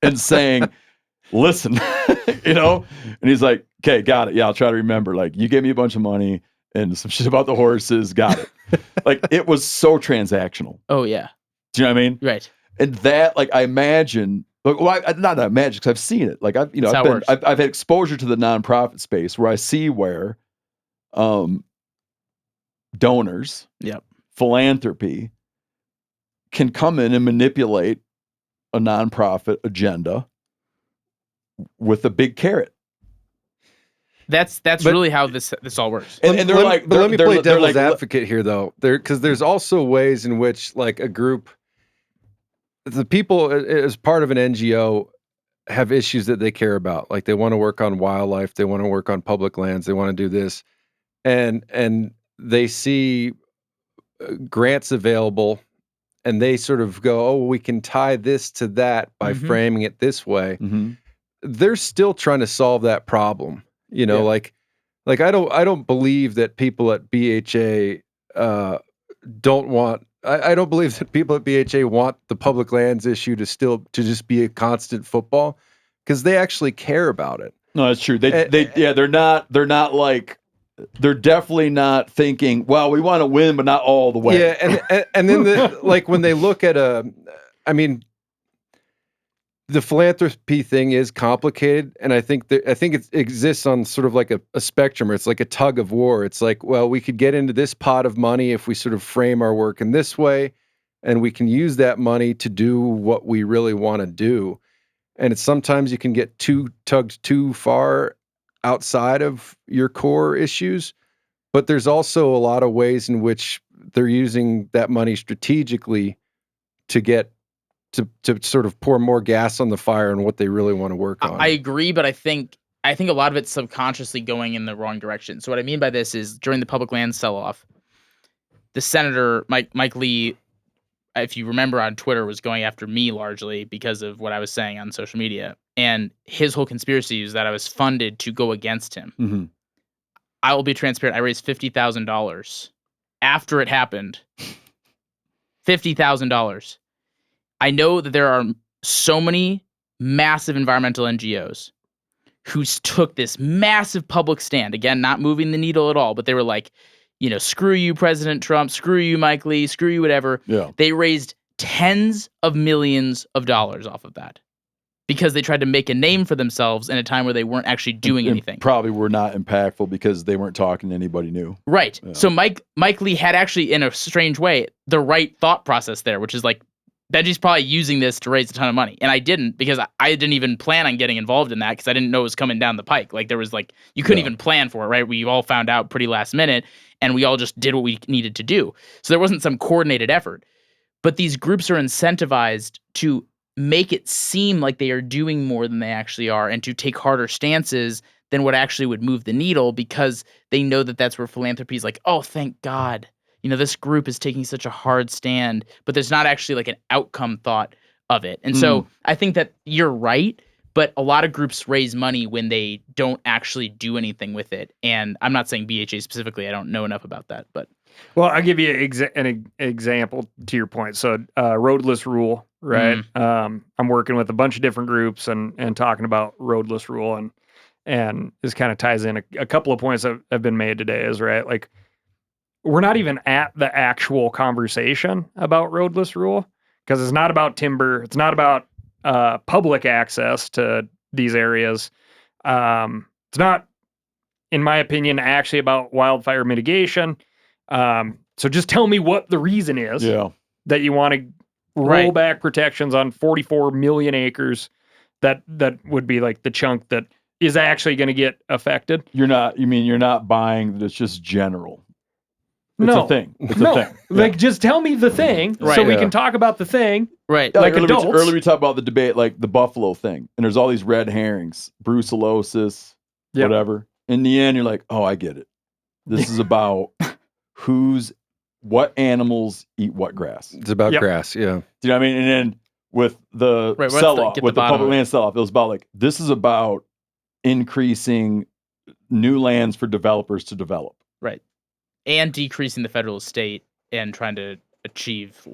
and saying, listen, and he's like, okay, got it. Yeah, I'll try to remember. Like, you gave me a bunch of money and some shit about the horses. Got it. Like, it was so transactional. Oh yeah. Do you know what I mean? Right. And that, like, I imagine, like, well, not that I imagine, because I've seen it. Like, I've had exposure to the nonprofit space where I see where donors, philanthropy, can come in and manipulate a nonprofit agenda with a big carrot. That's really how this all works. And they're like, but let me play devil's like, advocate here, though. Because there's also ways in which, like, a group, the people as part of an NGO have issues that they care about. Like, they want to work on wildlife, they want to work on public lands, they want to do this, and they see grants available, and they sort of go, "Oh, we can tie this to that by framing it this way." Mm-hmm. They're still trying to solve that problem. You know, like I don't believe that people at BHA don't want. I don't believe that people at BHA want the public lands issue to just be a constant football, because they actually care about it. No, that's true. They're not like, they're definitely not thinking, well, we want to win, but not all the way. Yeah, and then like when they look at the philanthropy thing is complicated, and I think it exists on sort of like a spectrum, or it's like a tug of war. It's like, well, we could get into this pot of money if we sort of frame our work in this way, and we can use that money to do what we really want to do. And it's sometimes you can get tugged too far outside of your core issues, but there's also a lot of ways in which they're using that money strategically to get to sort of pour more gas on the fire on what they really want to work on. I agree, but I think a lot of it's subconsciously going in the wrong direction. So what I mean by this is, during the public land sell-off, the senator Mike Lee, if you remember, on Twitter, was going after me largely because of what I was saying on social media, and his whole conspiracy is that I was funded to go against him. Mm-hmm. I will be transparent. I raised $50,000 after it happened. $50,000. I know that there are so many massive environmental NGOs who took this massive public stand, again, not moving the needle at all, but they were like, screw you, President Trump, screw you, Mike Lee, screw you, whatever. Yeah. They raised tens of millions of dollars off of that because they tried to make a name for themselves in a time where they weren't actually doing anything. Probably were not impactful because they weren't talking to anybody new. Right. Yeah. So Mike Lee had actually, in a strange way, the right thought process there, which is like, Benji's probably using this to raise a ton of money. And I didn't, because I didn't even plan on getting involved in that, because I didn't know it was coming down the pike. Like, there was you couldn't even plan for it, right? We all found out pretty last minute, and we all just did what we needed to do. So there wasn't some coordinated effort. But these groups are incentivized to make it seem like they are doing more than they actually are, and to take harder stances than what actually would move the needle, because they know that that's where philanthropy is like, oh, thank God. This group is taking such a hard stand, but there's not actually like an outcome thought of it. And so I think that you're right, but a lot of groups raise money when they don't actually do anything with it. And I'm not saying BHA specifically. I don't know enough about that, but. Well, I'll give you an example to your point. So roadless rule, right? I'm working with a bunch of different groups and talking about roadless rule, and this kind of ties in a couple of points that have been made today is, right, like, we're not even at the actual conversation about roadless rule, because it's not about timber. It's not about public access to these areas. It's not, in my opinion, actually about wildfire mitigation. So just tell me what the reason is that you want to roll back protections on 44 million acres. That would be like the chunk that is actually going to get affected. You're not buying that it's just general. It's a thing. It's a thing. Like, just tell me the thing, so we can talk about the thing. Right. Like adults. Earlier we talked about the debate, like the buffalo thing, and there's all these red herrings, brucellosis, whatever. In the end, you're like, oh, I get it. This is about what animals eat what grass. It's about grass, yeah. Do you know what I mean? And then with the sell-off, with the public land sell-off, it was about like, this is about increasing new lands for developers to develop. Right. And decreasing the federal estate and trying to achieve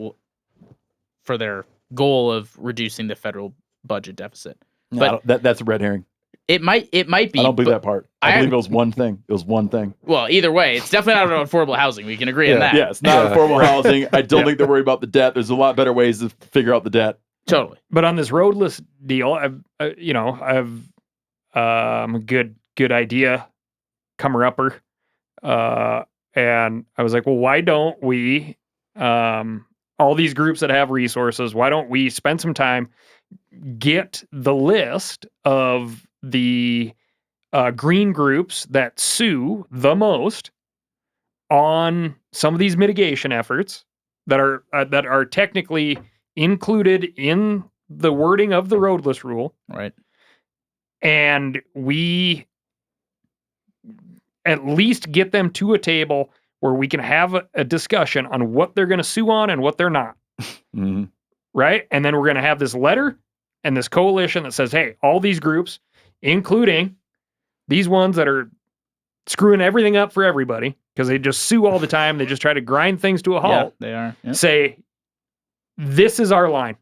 for their goal of reducing the federal budget deficit. But that's a red herring. It might be. I don't believe but that part. I believe it was one thing. It was one thing. Well, either way, it's definitely not affordable housing. We can agree on that. Yeah, it's not affordable housing. I don't think they're worried about the debt. There's a lot better ways to figure out the debt. Totally. But on this roadless deal, I've a good idea, comer upper, and I was like, well, why don't we, all these groups that have resources, why don't we spend some time, get the list of the green groups that sue the most on some of these mitigation efforts that are technically included in the wording of the roadless rule. Right. And we at least get them to a table where we can have a discussion on what they're going to sue on and what they're not. Mm-hmm. Right? And then we're going to have this letter and this coalition that says, hey, all these groups, including these ones that are screwing everything up for everybody because they just sue all the time. They just try to grind things to a halt. Yeah, they are. Yep. Say, this is our line.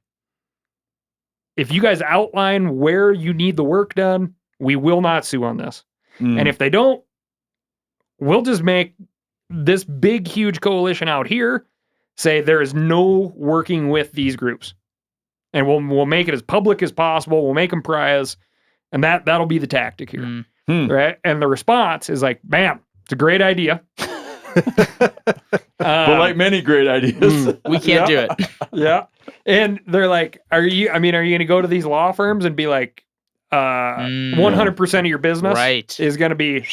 If you guys outline where you need the work done, we will not sue on this. And if they don't, we'll just make this big, huge coalition out here say there is no working with these groups. And we'll make it as public as possible. We'll make them pariahs. And that'll be the tactic here. Right? And the response is like, man, it's a great idea. But like many great ideas, we can't do it. Yeah. And they're like, are you going to go to these law firms and be like, 100% of your business is going to be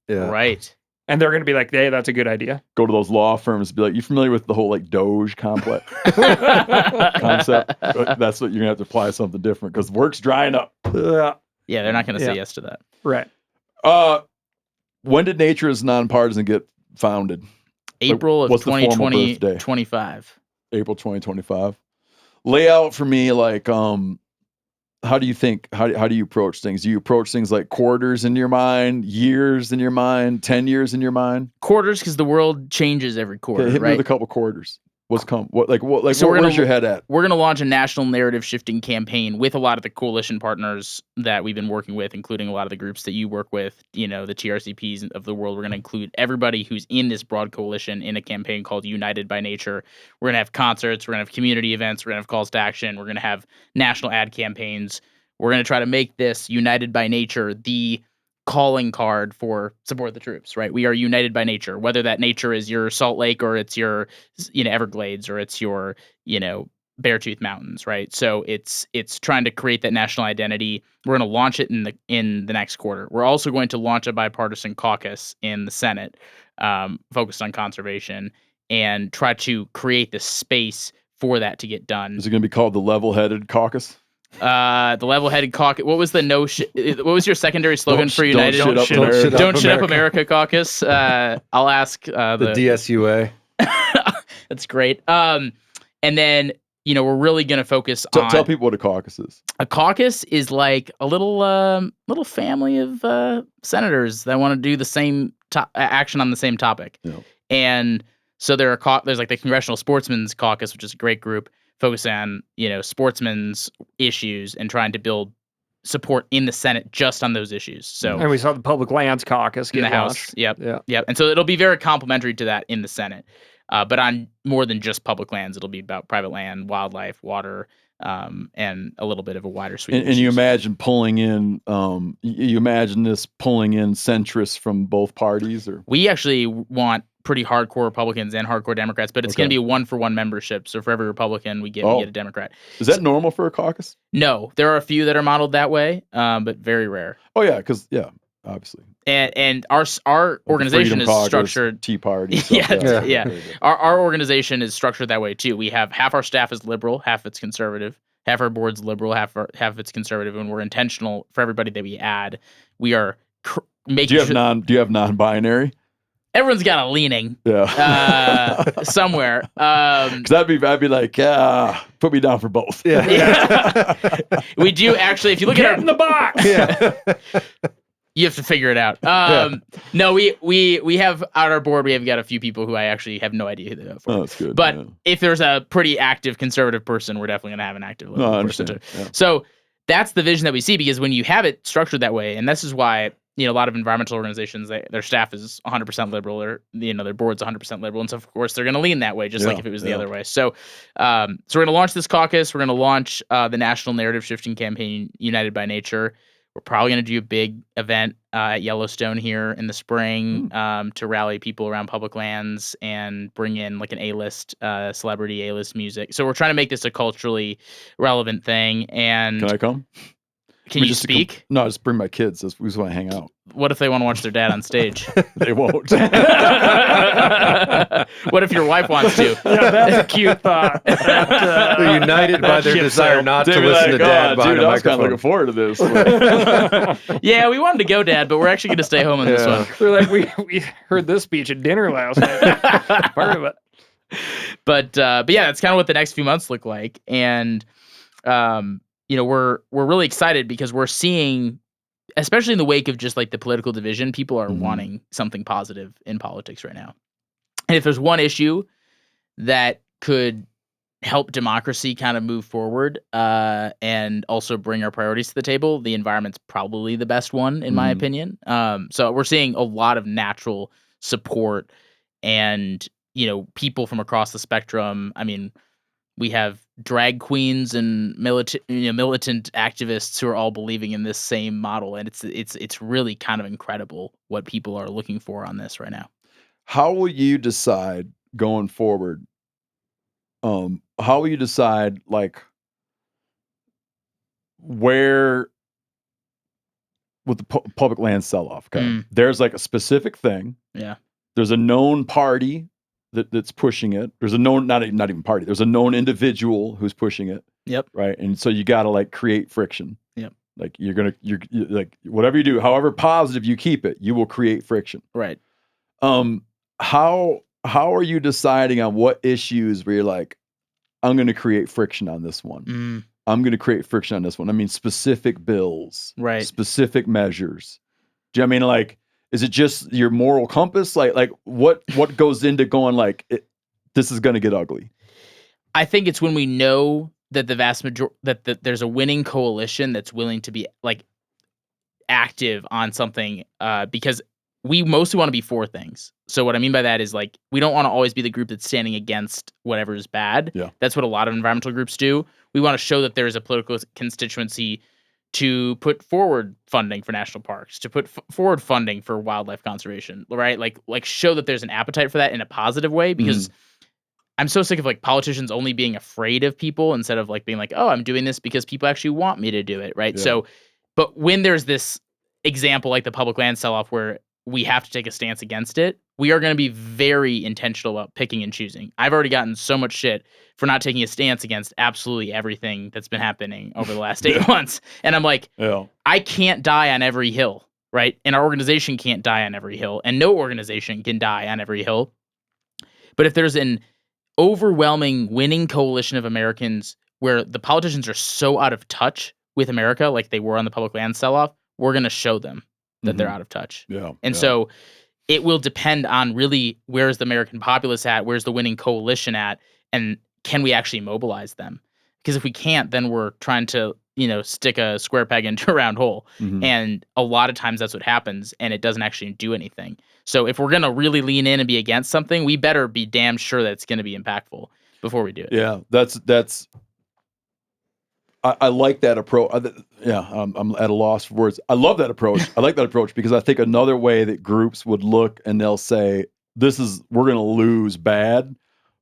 right. And they're going to be like, hey, that's a good idea. Go to those law firms, be like, you familiar with the whole like Doge complex concept? That's what you're going to have to apply something different because work's drying up. Yeah, they're not going to say yes to that. Right. When did Nature Is Nonpartisan get founded? April of 2025. April 2025. Lay out for me, like, how do you think, how do you approach things? Do you approach things like quarters in your mind, years in your mind, 10 years in your mind? Quarters, because the world changes every quarter, hit me right? with a couple quarters. Where's your head at? We're going to launch a national narrative shifting campaign with a lot of the coalition partners that we've been working with, including a lot of the groups that you work with, the TRCPs of the world. We're going to include everybody who's in this broad coalition in a campaign called United by Nature. We're going to have concerts. We're going to have community events. We're going to have calls to action. We're going to have national ad campaigns. We're going to try to make this United by Nature the calling card for support the troops, right? We are united by nature, whether that nature is your Salt Lake or it's your, Everglades or it's your, Beartooth Mountains, right? So it's trying to create that national identity. We're going to launch it in the next quarter. We're also going to launch a bipartisan caucus in the Senate, focused on conservation and try to create the space for that to get done. Is it going to be called the Level-Headed Caucus? The level-headed caucus. What was what was your secondary slogan for United? Don't shit up America caucus. I'll ask the DSUA. That's great. And then we're really going to focus on. Tell people what a caucus is. A caucus is like a little family of senators that want to do the same action on the same topic. Yeah. And so there's like the Congressional Sportsmen's Caucus, which is a great group. Focus on, sportsmen's issues and trying to build support in the Senate just on those issues. So, and we saw the Public Lands Caucus in the launched. House. Yep. And so it'll be very complementary to that in the Senate, but on more than just public lands. It'll be about private land, wildlife, water, and a little bit of a wider suite. And you imagine pulling in, this pulling in centrists from both parties, or we actually want pretty hardcore Republicans and hardcore Democrats, but it's going to be a 1-for-1 membership. So for every Republican, we get a Democrat. Is that normal for a caucus? No, there are a few that are modeled that way, but very rare. Oh yeah, because obviously. And our organization is structured. Tea Party. Yeah. Our organization is structured that way too. We have half our staff is liberal, half it's conservative. Half our board's liberal, half it's conservative, and we're intentional for everybody that we add. We are making. Do you have non-binary? Everyone's got a leaning, somewhere. Because I'd be like, put me down for both. Yeah. We do actually. If you look at in the box, you have to figure it out. No, we have on our board. We have got a few people who I actually have no idea who they are for. Oh, that's good. But if there's a pretty active conservative person, we're definitely going to have an active liberal person too. Yeah. So that's the vision that we see, because when you have it structured that way, and this is why, a lot of environmental organizations, their staff is 100% liberal, or their board's 100% liberal, and so of course they're going to lean that way, just like if it was the other way. So, so we're going to launch this caucus. We're going to launch the national narrative shifting campaign, United by Nature. We're probably going to do a big event at Yellowstone here in the spring to rally people around public lands and bring in like an A-list celebrity, A-list music. So we're trying to make this a culturally relevant thing. And Can I come? Can you speak? No, just bring my kids. We just want to hang out. What if they want to watch their dad on stage? They won't. What if your wife wants to? Yeah, that's a cute thought. They're united by their desire not to listen to dad behind dude, a I was kind of microphone. looking forward to this. Yeah, we wanted to go, Dad, but we're actually going to stay home on this one. They're like, we heard this speech at dinner last night. Part of it. But yeah, that's kind of what the next few months look like. And, we're really excited because we're seeing, especially in the wake of just like the political division, people are wanting something positive in politics right now. And if there's one issue that could help democracy kind of move forward and also bring our priorities to the table, the environment's probably the best one, in my opinion. So we're seeing a lot of natural support and, people from across the spectrum. I mean, we have drag queens and militant activists who are all believing in this same model, and it's really kind of incredible what people are looking for on this right now. How will you decide going forward? How will you decide like where with the public land sell-off? Okay, there's like a specific thing. Yeah, there's a known party that's pushing it. There's a known, not even party. There's a known individual who's pushing it. Yep. Right. And so you got to like create friction. Yep. Like you're like, whatever you do, however positive you keep it, you will create friction. Right. How are you deciding on what issues where you're like, I'm going to create friction on this one. I'm going to create friction on this one. I mean, specific bills, right? Specific measures. Do you know what I mean? Like, is it just your moral compass? Like what goes into going like this is going to get ugly? I think it's when we know that the vast majority that there's a winning coalition that's willing to be like active on something, because we mostly want to be for things. So what I mean by that is like we don't want to always be the group that's standing against whatever is bad. Yeah. That's what a lot of environmental groups do. We want to show that there is a political constituency to put forward funding for national parks, to put forward funding for wildlife conservation, right? Like show that there's an appetite for that in a positive way, because I'm so sick of like politicians only being afraid of people instead of like being like, oh, I'm doing this because people actually want me to do it, right? Yeah. So, but when there's this example like the public land sell-off where we have to take a stance against it, we are going to be very intentional about picking and choosing. I've already gotten so much shit for not taking a stance against absolutely everything that's been happening over the last 8 months. And I'm like, I can't die on every hill, right? And our organization can't die on every hill, and no organization can die on every hill. But if there's an overwhelming winning coalition of Americans where the politicians are so out of touch with America, like they were on the public land sell-off, we're going to show them that they're out of touch. And so it will depend on really where's the American populace at, where's the winning coalition at, and can we actually mobilize them? Because if we can't, then we're trying to, stick a square peg into a round hole. And a lot of times that's what happens, and it doesn't actually do anything. So if we're going to really lean in and be against something, we better be damn sure that it's going to be impactful before we do it. Yeah, that's I like that approach. I'm at a loss for words. I love that approach. I like that approach because I think another way that groups would look and they'll say, we're going to lose bad,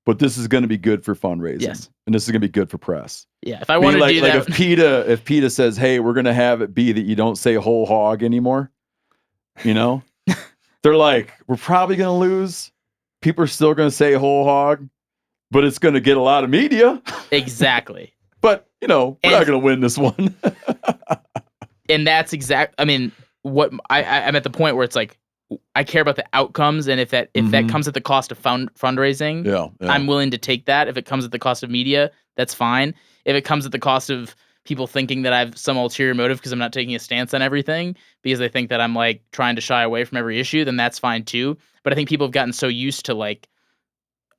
but this is going to be good for fundraising. Yes. And this is going to be good for press. Yeah. If I want to do that. If PETA says, hey, we're going to have it be that you don't say whole hog anymore, they're like, we're probably going to lose. People are still going to say whole hog, but it's going to get a lot of media. Exactly. But, we're not going to win this one. And that's what I'm at the point where it's like, I care about the outcomes. And if that comes at the cost of fundraising, I'm willing to take that. If it comes at the cost of media, that's fine. If it comes at the cost of people thinking that I have some ulterior motive because I'm not taking a stance on everything because they think that I'm like trying to shy away from every issue, then that's fine too. But I think people have gotten so used to like,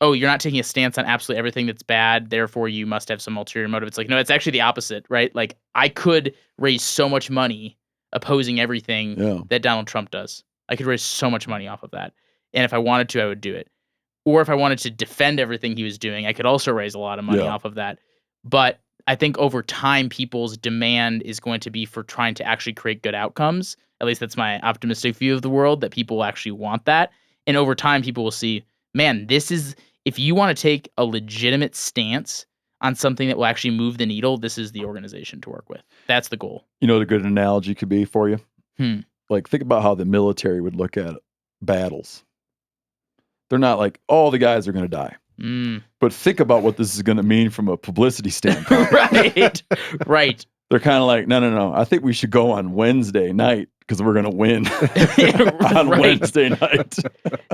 oh, you're not taking a stance on absolutely everything that's bad, therefore you must have some ulterior motive. It's like, no, it's actually the opposite, right? Like, I could raise so much money opposing everything that Donald Trump does. I could raise so much money off of that. And if I wanted to, I would do it. Or if I wanted to defend everything he was doing, I could also raise a lot of money off of that. But I think over time, people's demand is going to be for trying to actually create good outcomes. At least that's my optimistic view of the world, that people will actually want that. And over time, people will see, man, this is, if you want to take a legitimate stance on something that will actually move the needle, this is the organization to work with. That's the goal. You know what a good analogy could be for you? Like, think about how the military would look at battles. They're not like, all the guys are going to die. But think about what this is going to mean from a publicity standpoint. Right. They're kind of like, no. I think we should go on Wednesday night because we're going to win on Wednesday night.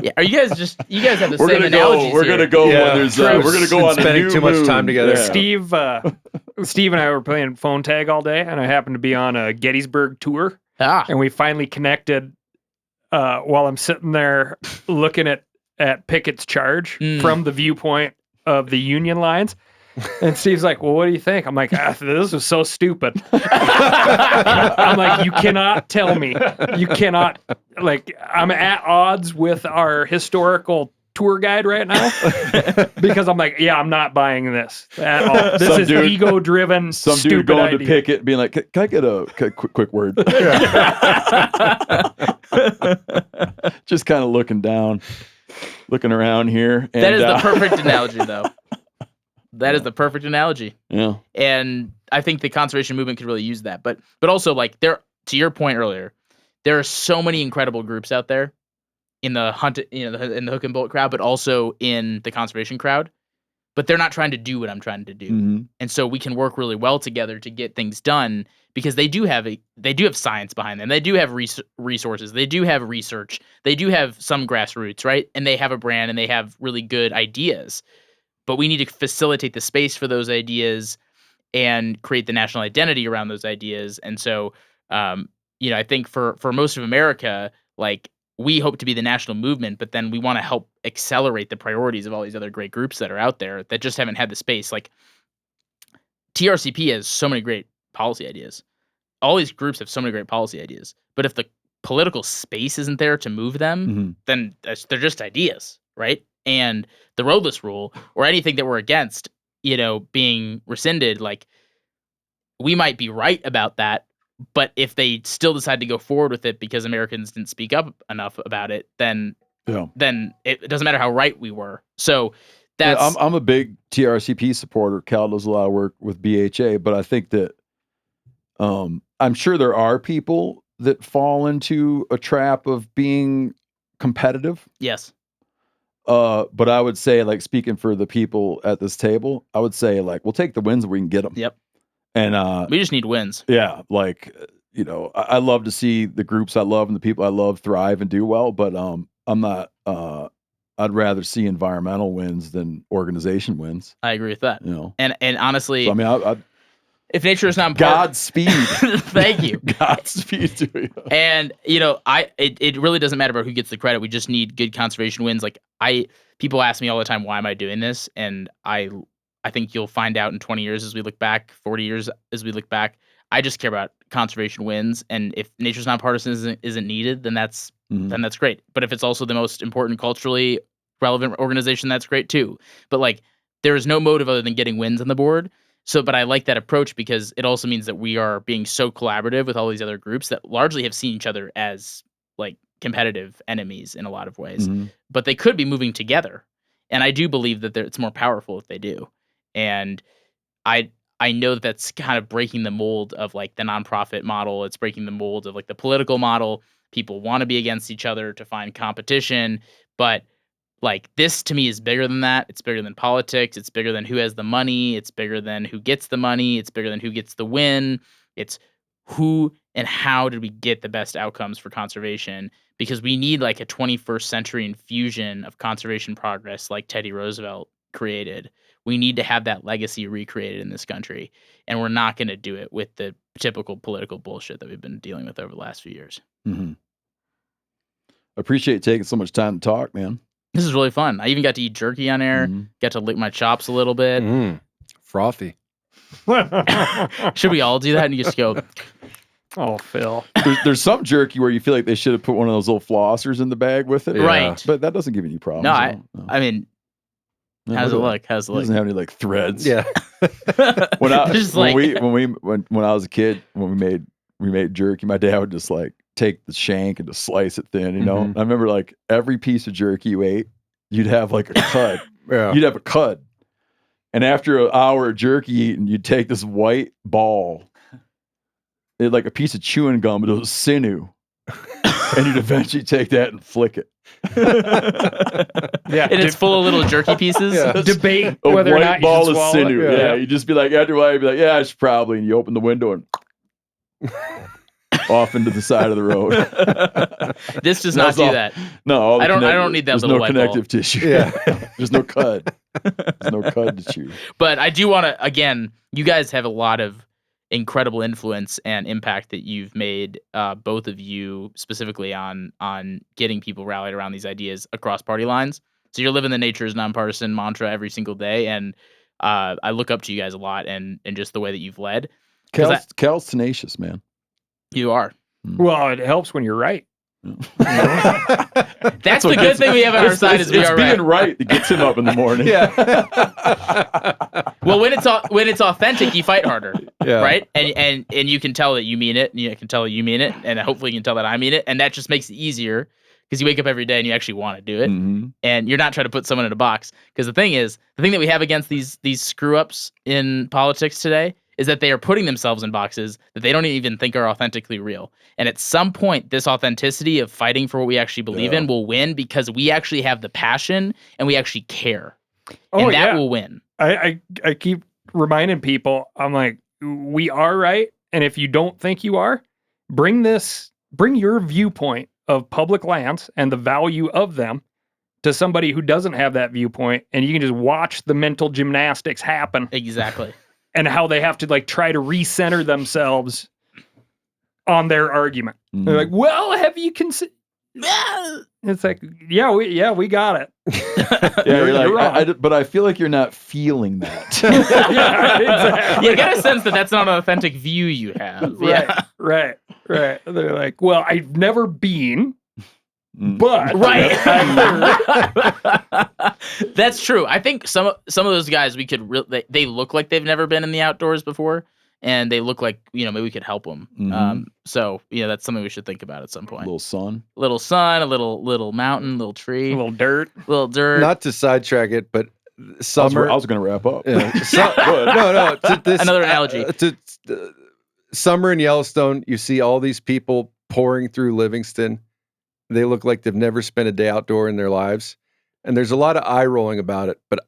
Yeah. Are you guys have the same analogies We're going to go when there's, we're going to go on spending a new too much moon. time together. Yeah. Steve and I were playing phone tag all day, and I happened to be on a Gettysburg tour, and we finally connected while I'm sitting there looking at Pickett's charge from the viewpoint of the Union lines. And Steve's like, well, what do you think? I'm like, this was so stupid. I'm like, you cannot tell me. You cannot, like, I'm at odds with our historical tour guide right now because I'm like, yeah, I'm not buying this at all. This is ego-driven, Some stupid dude going idea. to Pickett being like, can I get a quick word? Just kind of looking down, looking around here. And, that is the perfect analogy, though. That is the perfect analogy. Yeah. And I think the conservation movement could really use that. But also, like, to your point earlier, there are so many incredible groups out there in the in the hook and bolt crowd, but also in the conservation crowd. But they're not trying to do what I'm trying to do. And so we can work really well together to get things done because they do have science behind them. They do have resources. They do have research. They do have some grassroots, right? And they have a brand and they have really good ideas. But we need to facilitate the space for those ideas and create the national identity around those ideas. And so, I think for most of America, like, we hope to be the national movement, but then we want to help accelerate the priorities of all these other great groups that are out there that just haven't had the space. Like, TRCP has so many great policy ideas. All these groups have so many great policy ideas. But if the political space isn't there to move them, then they're just ideas, right? And the roadless rule or anything that we're against, being rescinded, like, we might be right about that, but if they still decide to go forward with it because Americans didn't speak up enough about it, then it doesn't matter how right we were. So that's I'm a big TRCP supporter. Cal does a lot of work with BHA, but I think that I'm sure there are people that fall into a trap of being competitive. Yes. But I would say, like, speaking for the people at this table, I would say, like, we'll take the wins when we can get them. Yep. And we just need wins. Yeah, like, I love to see the groups I love and the people I love thrive and do well, but I'm not. I'd rather see environmental wins than organization wins. I agree with that. And honestly, so, I mean, if Nature Is Nonpartisan, Godspeed. Thank you. Godspeed to you. And it really doesn't matter about who gets the credit. We just need good conservation wins. Like, people ask me all the time, why am I doing this? And I think you'll find out in 20 years as we look back, 40 years as we look back. I just care about conservation wins, and if Nature's Nonpartisan isn't needed, then that's great. But if it's also the most important culturally relevant organization, that's great too. But, like, there is no motive other than getting wins on the board. So, but I like that approach because it also means that we are being so collaborative with all these other groups that largely have seen each other as, like, competitive enemies in a lot of ways. But they could be moving together, and I do believe that it's more powerful if they do. And I know that that's kind of breaking the mold of, like, the nonprofit model. It's breaking the mold of, like, the political model. People want to be against each other to find competition, but, like, this to me is bigger than that. It's bigger than politics. It's bigger than who has the money. It's bigger than who gets the money. It's bigger than who gets the win. It's who and how did we get the best outcomes for conservation? Because we need, like, a 21st century infusion of conservation progress like Teddy Roosevelt created. We need to have that legacy recreated in this country, and we're not going to do it with the typical political bullshit that we've been dealing with over the last few years. Appreciate taking so much time to talk, man. This is really fun. I even got to eat jerky on air. Got to lick my chops a little bit. Frothy. Should we all do that and you just go? Oh, Phil. There's some jerky where you feel like they should have put one of those little flossers in the bag with it. Yeah. Right. But that doesn't give you any problems. No, No. I mean, how's it look? How's it It doesn't look? have any like threads. Yeah. When I Just when like- when I was a kid, when we made jerky, my dad would just like take the shank and just slice it thin, you know. Mhm. I remember like every piece of jerky you ate, you'd have like a cud. Yeah. You'd have a cud. And after an hour of jerky eating, you'd take this white ball, it like a piece of chewing gum, but it was sinew. And you'd eventually take that and flick it. Yeah. And it's full of little jerky pieces. Yeah. Debate A whether or white not you ball should of swallow sinew. it. Yeah. You'd just be like, after a while, you'd be like, yeah, I should probably. And you open the window and off into the side of the road. This does not That's do all. that. No, all the I don't connect- need that There's little no white ball. connective tissue. Yeah. There's no cud. There's no cud to chew. But I do want to, again, you guys have a lot of incredible influence and impact that you've made, both of you specifically on getting people rallied around these ideas across party lines. So you're living the Nature Is Nonpartisan mantra every single day, and I look up to you guys a lot and just the way that you've led. 'Cause Cal's tenacious, man. You are. Well, it helps when you're right. That's the good thing we have on our side is we it's are being right. right that gets him up in the morning. Yeah. Well, when it's authentic, you fight harder, Yeah. right? And you can tell that you mean it, and you can tell that you mean it, and hopefully you can tell that I mean it, and that just makes it easier because you wake up every day and you actually want to do it, Mhm. and you're not trying to put someone in a box. Because the thing that we have against these screw ups in politics today is that they are putting themselves in boxes that they don't even think are authentically real. And at some point, this authenticity of fighting for what we actually believe in will win because we actually have the passion and we actually care. Oh, And that yeah. will win. I keep reminding people, I'm like, we are right. And if you don't think you are, bring your viewpoint of public lands and the value of them to somebody who doesn't have that viewpoint. And you can just watch the mental gymnastics happen Exactly. and how they have to like try to recenter themselves on their argument. Mhm. They're like, well, have you considered? It's like, yeah, we got it. Yeah, you're You're like, wrong. but I feel like you're not feeling that. Yeah, exactly. You get a sense that that's not an authentic view you have. Yeah. Right. They're like, well, I've never been, Mm. but Right. I've heard. That's true. I think some of those guys we could they look like they've never been in the outdoors before, and they look like maybe we could help them. Mhm. So that's something we should think about at some point. Little sun. Little sun, a little mountain, little tree, A little dirt. little dirt. Not to sidetrack it, but I summer. was going to wrap up. Yeah. No. To this, Another analogy. Summer in Yellowstone, you see all these people pouring through Livingston. They look like they've never spent a day outdoor in their lives. And there's a lot of eye rolling about it. But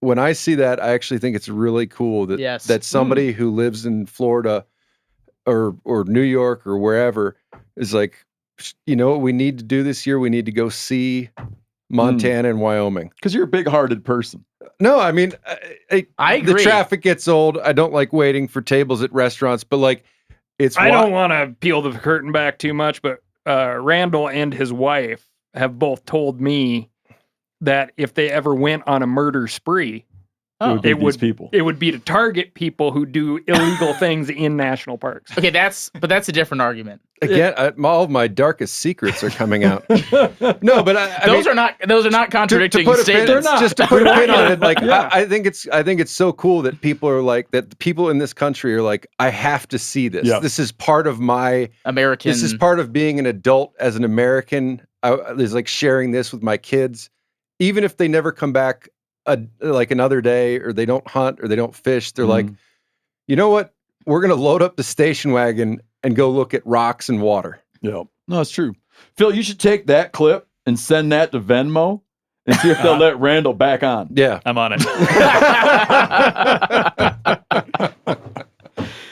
when I see that, I actually think it's really cool that Yes. that somebody who lives in Florida or New York or wherever is like, you know what we need to do this year? We need to go see Montana and Wyoming. Because you're a big-hearted person. No, I mean, I agree. The traffic gets old. I don't like waiting for tables at restaurants, but like, I don't want to peel the curtain back too much, but Randall and his wife have both told me that if they ever went on a murder spree, It would be these people. it would be to target people who do illegal things in national parks. Okay, that's a different argument. Again, all of my darkest secrets are coming out. No, but Those are not contradicting to put a pin, statements. just to put a pin on it. Like, I think it's so cool that people are like that. The people in this country are like, I have to see this. Yeah. This is part of my American. This is part of being an adult as an American. There's like sharing this with my kids, even if they never come back like another day, or they don't hunt or they don't fish. They're like, you know what? We're gonna load up the station wagon and go look at rocks and water. Yeah. No, it's true. Phil, you should take that clip and send that to Venmo and see if they'll let Randall back on. Yeah. I'm on it.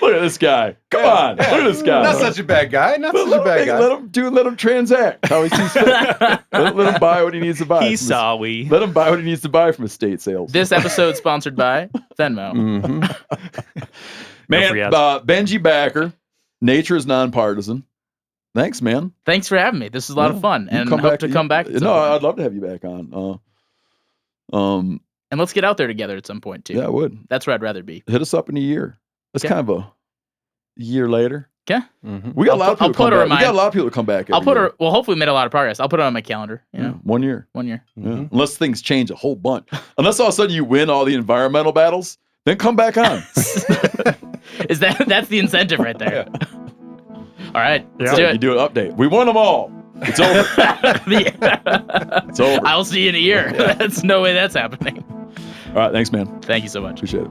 Look at this guy. Come on. Look at this guy. Not such a bad guy. Not such a bad Hey, guy. let him transact how he sees fit. let him buy what he needs to buy. He saw we. Let him buy what he needs to buy from estate sales. This episode sponsored by Venmo. Mhm. Man, free ads. Benji Backer, Nature Is Nonpartisan. Thanks, man. Thanks for having me. This is a lot of fun, and hope to come back. At some No, point. I'd love to have you back on. And let's get out there together at some point too. Yeah, I would. That's where I'd rather be. Hit us up in a year. That's kind of a year later. Okay. We got a lot of people to come back. We got a lot of people to come back. I'll put her. Well, hopefully, we made a lot of progress. I'll put it on my calendar. You know, 1 year. 1 year. Yeah. Unless things change a whole bunch. Unless all of a sudden you win all the environmental battles, then come back on. Is that's the incentive right there? Yeah. All right. Yeah. Let's do it. You do an update. We won them all. It's over. It's over. I'll see you in a year. That's no way that's happening. All right. Thanks, man. Thank you so much. Appreciate it.